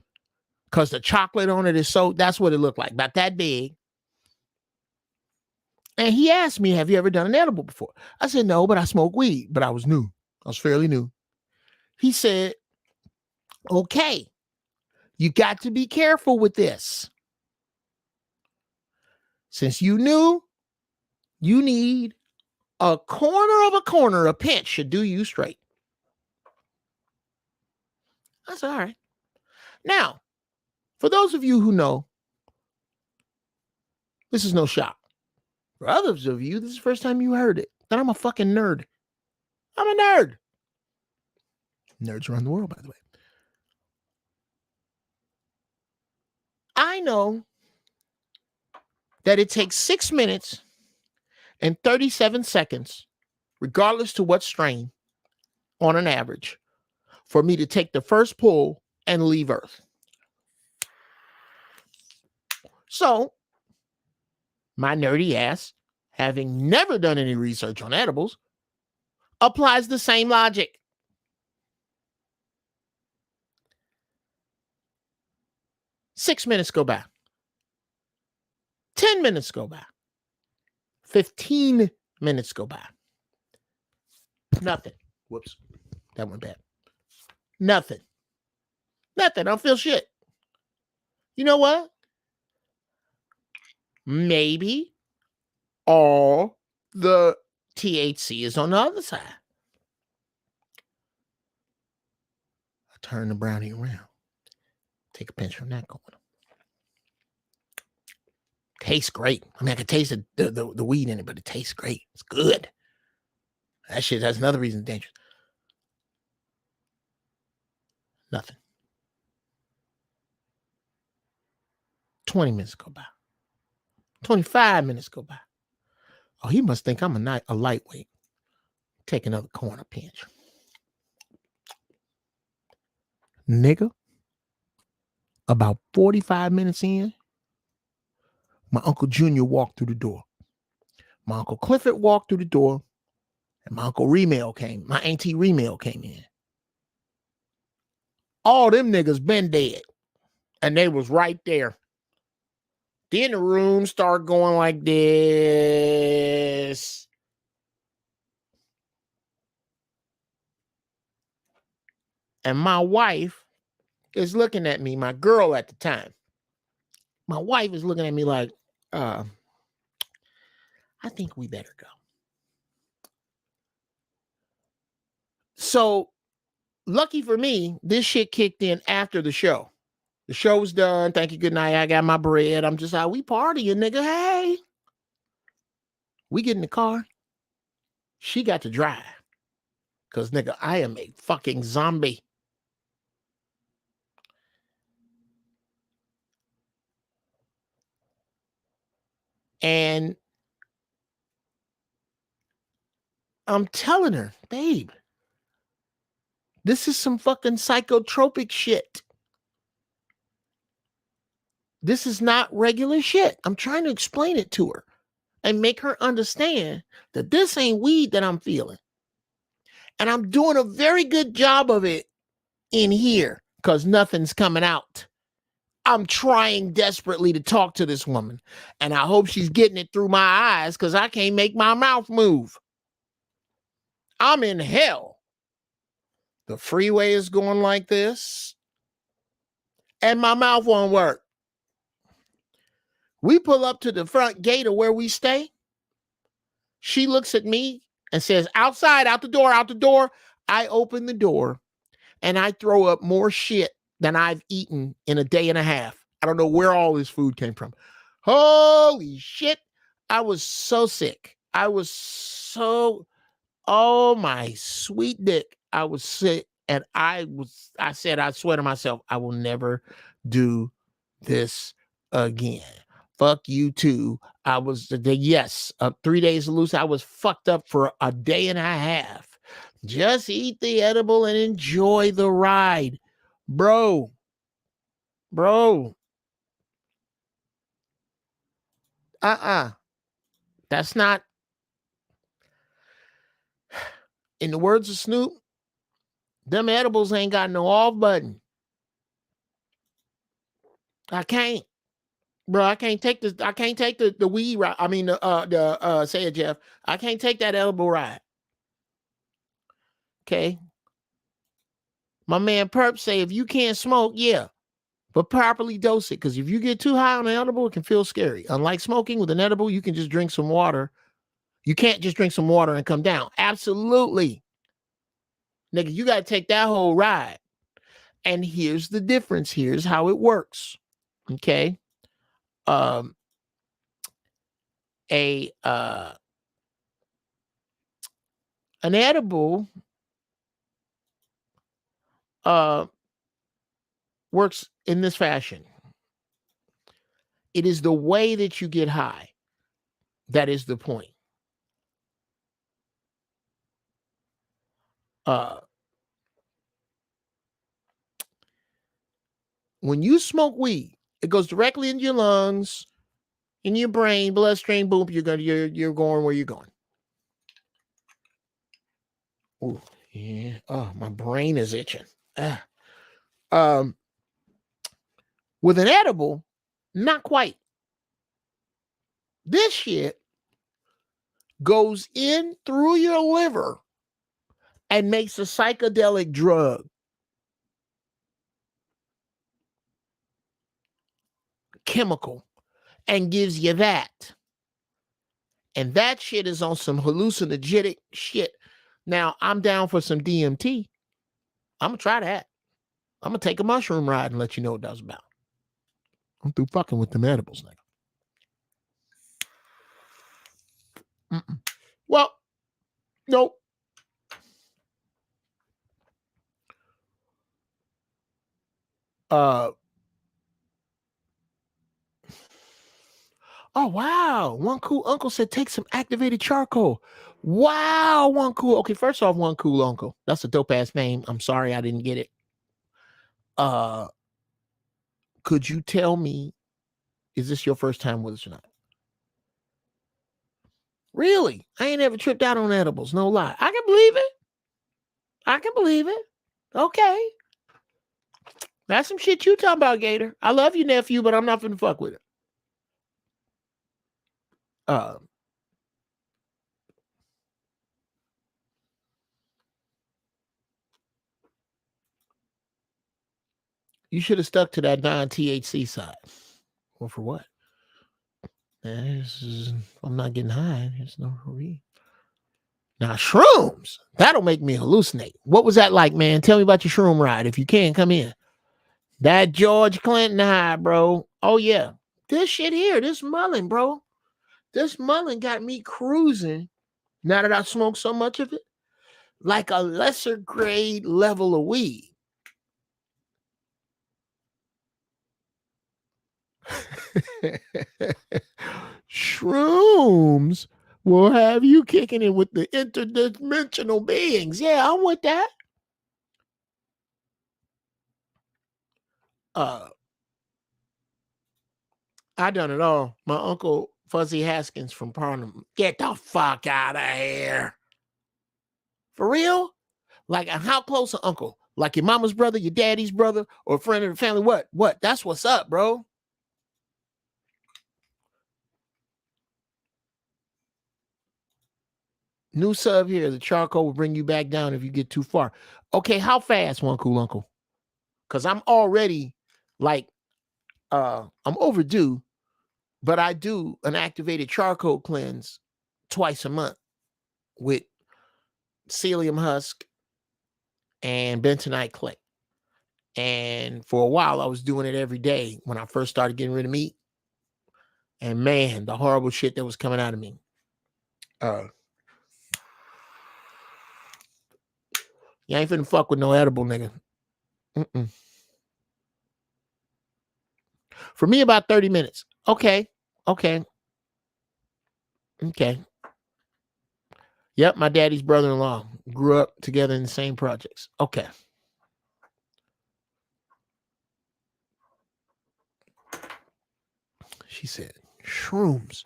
Because the chocolate on it is that's what it looked like, about that big. And he asked me, have you ever done an edible before? I said, no, but I smoke weed. But I was new. I was fairly new. He said, okay, you got to be careful with this. Since you knew, you need a corner, a pinch should do you straight. I said, all right. Now, for those of you who know, this is no shock. For others of you, this is the first time you heard it. That I'm a fucking nerd. I'm a nerd. Nerds around the world, by the way. I know that it takes 6 minutes and 37 seconds, regardless to what strain, on an average, for me to take the first pull and leave Earth. So, my nerdy ass, having never done any research on edibles, applies the same logic. 6 minutes go by. 10 minutes go by. 15 minutes go by. Nothing. Whoops. That went bad. Nothing. I don't feel shit. You know what? Maybe all the THC is on the other side. I turn the brownie around. Take a pinch from that corner. Tastes great. I mean, I can taste the weed in it, but it tastes great. It's good. That shit, that's another reason it's dangerous. Nothing. 20 minutes go by. 25 minutes go by. Oh, he must think I'm a lightweight. Take another corner pinch. Nigga, about 45 minutes in, my Uncle Junior walked through the door. My Uncle Clifford walked through the door, and my Uncle Remail my Auntie Remail came in. All them niggas been dead, and they was right there. Then the room started going like this. And my wife is looking at me, my girl at the time. My wife is looking at me like, I think we better go. So, lucky for me, this shit kicked in after the show. The show was done. Thank you. Good night. I got my bread. I'm just out. We partying, nigga. Hey. We get in the car. She got to drive. Because, nigga, I am a fucking zombie. And I'm telling her, babe, This is some fucking psychotropic shit. This is not regular shit. I'm trying to explain it to her and make her understand that this ain't weed that I'm feeling. And I'm doing a very good job of it in here because nothing's coming out. I'm trying desperately to talk to this woman, and I hope she's getting it through my eyes because I can't make my mouth move. I'm in hell. The freeway is going like this, and my mouth won't work. We pull up to the front gate of where we stay. She looks at me and says, outside, out the door, out the door. I open the door, and I throw up more shit than I've eaten in a day and a half. I don't know where all this food came from. Holy shit. I was so sick. Oh my sweet dick. I was sick. And I said, I swear to myself, I will never do this again. Fuck you too. I was, 3 days loose. I was fucked up for a day and a half. Just eat the edible and enjoy the ride. Bro. That's not, in the words of Snoop, them edibles ain't got no off button. I can't. Bro, I can't take this. I can't take the weed ride. I mean, say it, Jeff. I can't take that edible ride. Okay. My man Perp say if you can't smoke, yeah, but properly dose it. Because if you get too high on an edible, it can feel scary. Unlike smoking with an edible, you can just drink some water. You can't just drink some water and come down. Absolutely. Nigga, you got to take that whole ride. And here's the difference. Here's how it works. Okay. An edible works in this fashion. It is the way that you get high. That is the point. When you smoke weed, it goes directly into your lungs, in your brain, bloodstream, boom, you're going where you're going. Oh, yeah. Oh, my brain is itching. With an edible, not quite. This shit goes in through your liver and makes a psychedelic drug. Chemical. And gives you that. And that shit is on some hallucinogenic shit. Now, I'm down for some DMT. I'm going to try that. I'm going to take a mushroom ride and let you know what that's about. I'm through fucking with them edibles, nigga. Well, nope. Oh, wow. One cool uncle said take some activated charcoal. Wow, one cool. Okay, first off, one cool uncle. That's a dope ass name. I'm sorry I didn't get it. Could you tell me, is this your first time with us or not? Really? I ain't ever tripped out on edibles. No lie. I can believe it. Okay. That's some shit you talking about, Gator. I love you, nephew, but I'm not finna fuck with it. You should have stuck to that non-THC side. Well, for what? I'm not getting high. There's no reason. Now, shrooms, that'll make me hallucinate. What was that like, man? Tell me about your shroom ride. If you can, come in. That George Clinton high, bro. Oh, yeah. This shit here, this mullen, bro. This mullen got me cruising, now that I smoke so much of it, like a lesser grade level of weed. Shrooms will have you kicking it with the interdimensional beings. Yeah, I'm with that. I done it all. My uncle Fuzzy Haskins from Parnham. Get the fuck out of here. For real? Like, how close an uncle? Like your mama's brother, your daddy's brother, or a friend of the family? What? That's what's up, bro. New sub here. The charcoal will bring you back down if you get too far. Okay, how fast, one cool uncle? Because I'm already like, I'm overdue, but I do an activated charcoal cleanse twice a month with psyllium husk and bentonite clay. And for a while, I was doing it every day when I first started getting rid of meat. And man, the horrible shit that was coming out of me. You ain't finna fuck with no edible, nigga. Mm-mm. For me, about 30 minutes. Okay. Yep, my daddy's brother-in-law grew up together in the same projects. Okay. She said, shrooms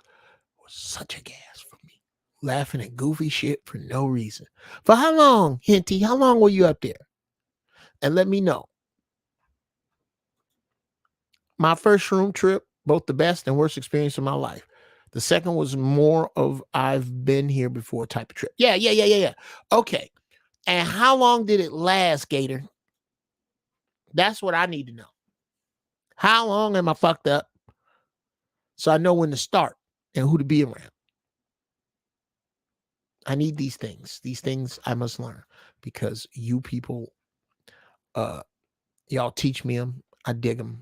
was such a gas for me. Laughing at goofy shit for no reason. For how long, Hinty? How long were you up there? And let me know. My first shroom trip, both the best and worst experience of my life. The second was more of I've been here before type of trip. Yeah. Okay. And how long did it last, Gator? That's what I need to know. How long am I fucked up? So I know when to start and who to be around. I need these things. These things I must learn because you people, y'all teach me them. I dig them.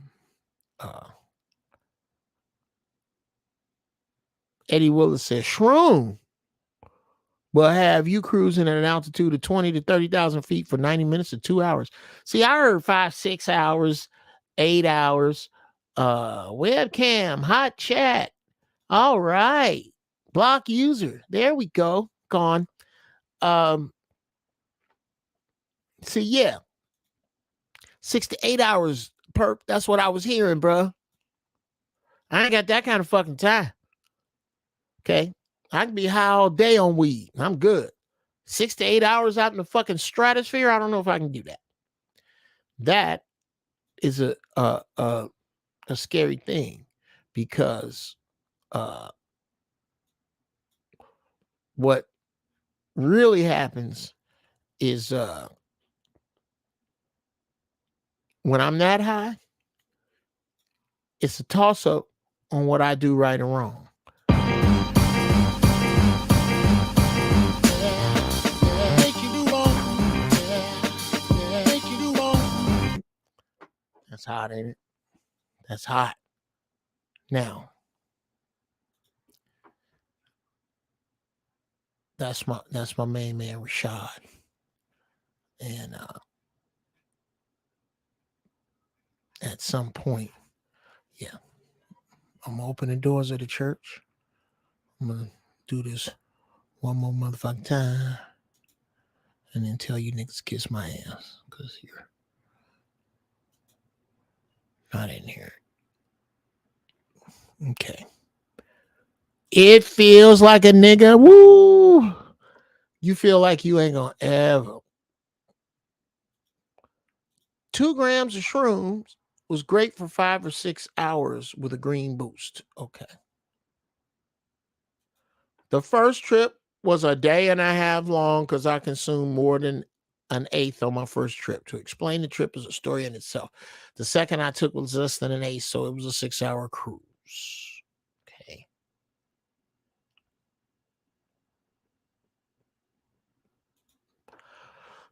Eddie Willis says, shroom will have you cruising at an altitude of 20 to 30,000 feet for 90 minutes to 2 hours. See, I heard 5, 6 hours, 8 hours. Webcam, hot chat. All right. Block user. There we go. Gone. See, yeah. 6 to 8 hours perp. That's what I was hearing, bro. I ain't got that kind of fucking time. Okay. I can be high all day on weed. I'm good. 6 to 8 hours out in the fucking stratosphere. I don't know if I can do that. That is a scary thing because what really happens is when I'm that high, it's a toss-up on what I do right or wrong. That's hot, ain't it? That's hot. Now, that's my main man, Rashad. And at some point, yeah, I'm gonna open the doors of the church. I'm gonna do this one more motherfucking time and then tell you niggas kiss my ass because you're not in here. Okay. It feels like a nigga. Woo! You feel like you ain't gonna ever. 2 grams of shrooms was great for 5 or 6 hours with a green boost. Okay. The first trip was a day and a half long because I consumed more than an eighth on my first trip. To explain the trip is a story in itself. The second I took was less than an eighth, so it was a 6-hour cruise. Okay.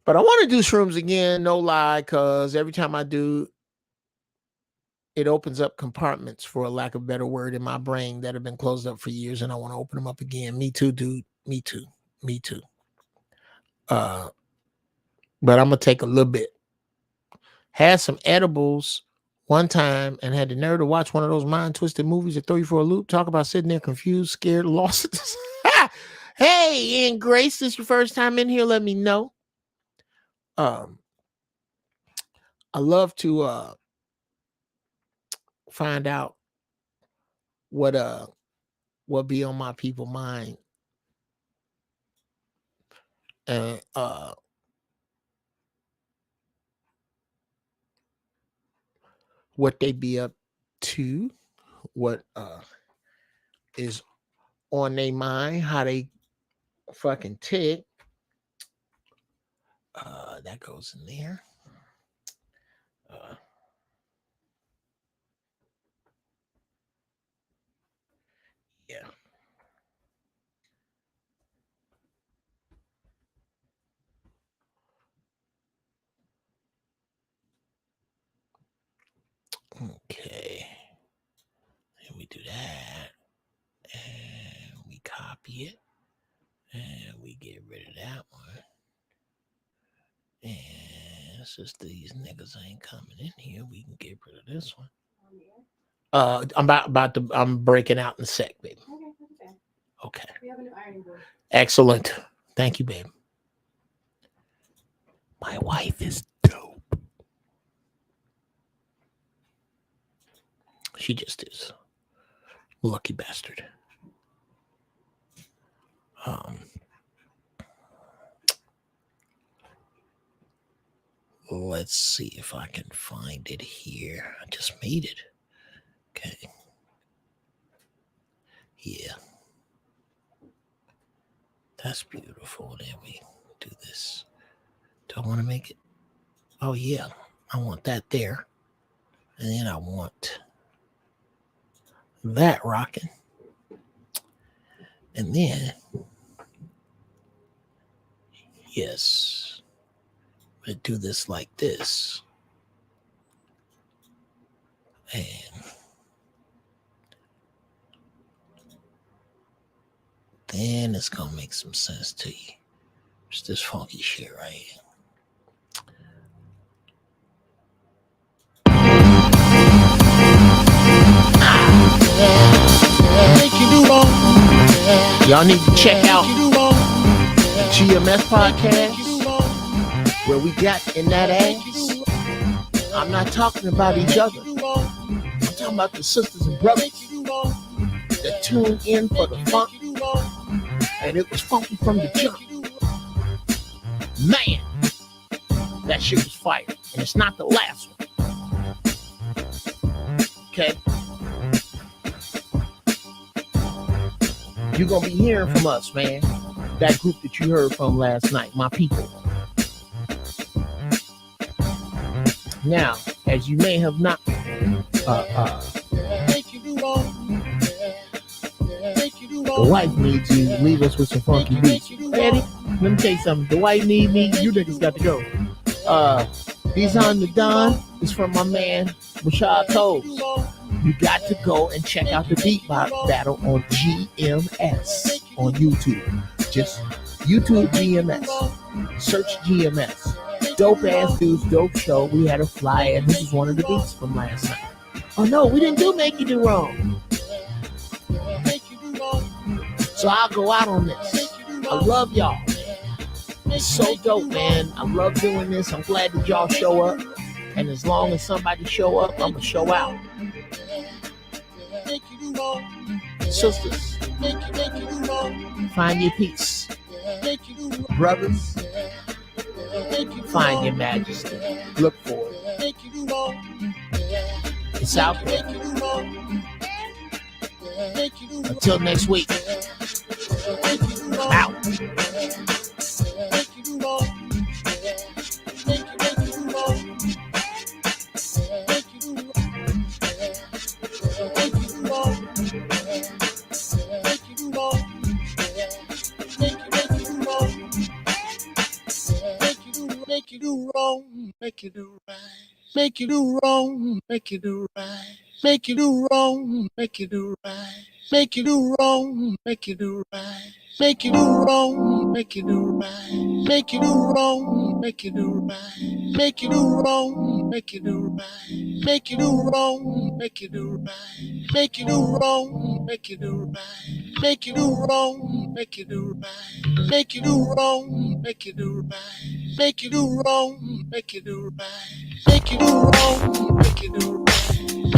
But I want to do shrooms again, no lie, because every time I do, it opens up compartments, for a lack of a better word, in my brain that have been closed up for years, and I want to open them up again. Me too, dude. Me too. But I'm going to take a little bit. Had some edibles one time and had the nerve to watch one of those mind-twisted movies that throw you for a loop. Talk about sitting there confused, scared, lost. Hey, Aunt Grace, this your first time in here? Let me know. I love to find out what be on my people mind, and what they be up to, what is on their mind, how they fucking tick. That goes in there. Yeah. Okay. And we do that. And we copy it. And we get rid of that one. And since these niggas ain't coming in here, we can get rid of this one. I'm breaking out in a sec, baby. Okay. We have a new ironing board. Excellent. Thank you, babe. My wife is dope. She just is. Lucky bastard. Let's see if I can find it here. I just made it. Okay. Yeah. That's beautiful. Then we do this. Do I want to make it? Oh, yeah. I want that there. And then I want that rocking. And then, yes, we do this like this. And then it's going to make some sense to you. It's this funky shit right here. Y'all need to check out the GMS podcast where we got in that ass. I'm not talking about each other. I'm talking about the sisters and brothers that tuned in for the funk, and it was funky from the jump. Man, that shit was fire, and it's not the last one. Okay. You're going to be hearing from us, man. That group that you heard from last night, my people. Now, as you may have not the wife needs you. Leave us with some funky beats. Eddie, let me tell you something. The wife need me. You niggas got to go. These on the Don is from my man, Rashad Toes. You got to go and check out the beatbox battle on GMS on YouTube. Just YouTube GMS. Search GMS. Dope ass dudes, dope show. We had a flyer. This is one of the beats from last night. Oh no, we didn't do Make You Do Wrong. So I'll go out on this. I love y'all. It's so dope, man. I love doing this. I'm glad that y'all show up. And as long as somebody show up, I'm going to show out. Sisters, find your peace. Brothers, find your majesty. Look for it. It's out there. Until next week. Out. Make you do wrong, make you do right. Make you do wrong, make you do right. Make you do wrong, make you do right. Make you do wrong, make you do right. Make you do wrong, make you do right. Make you do wrong, make you do right. Make you do wrong, make you do right. Make you do wrong, make you do right. Make you do wrong, make you do right. Make you do wrong, make you do right. Make you do wrong, make you do right. Make you do wrong, make you do right. Make you do wrong, make you do right.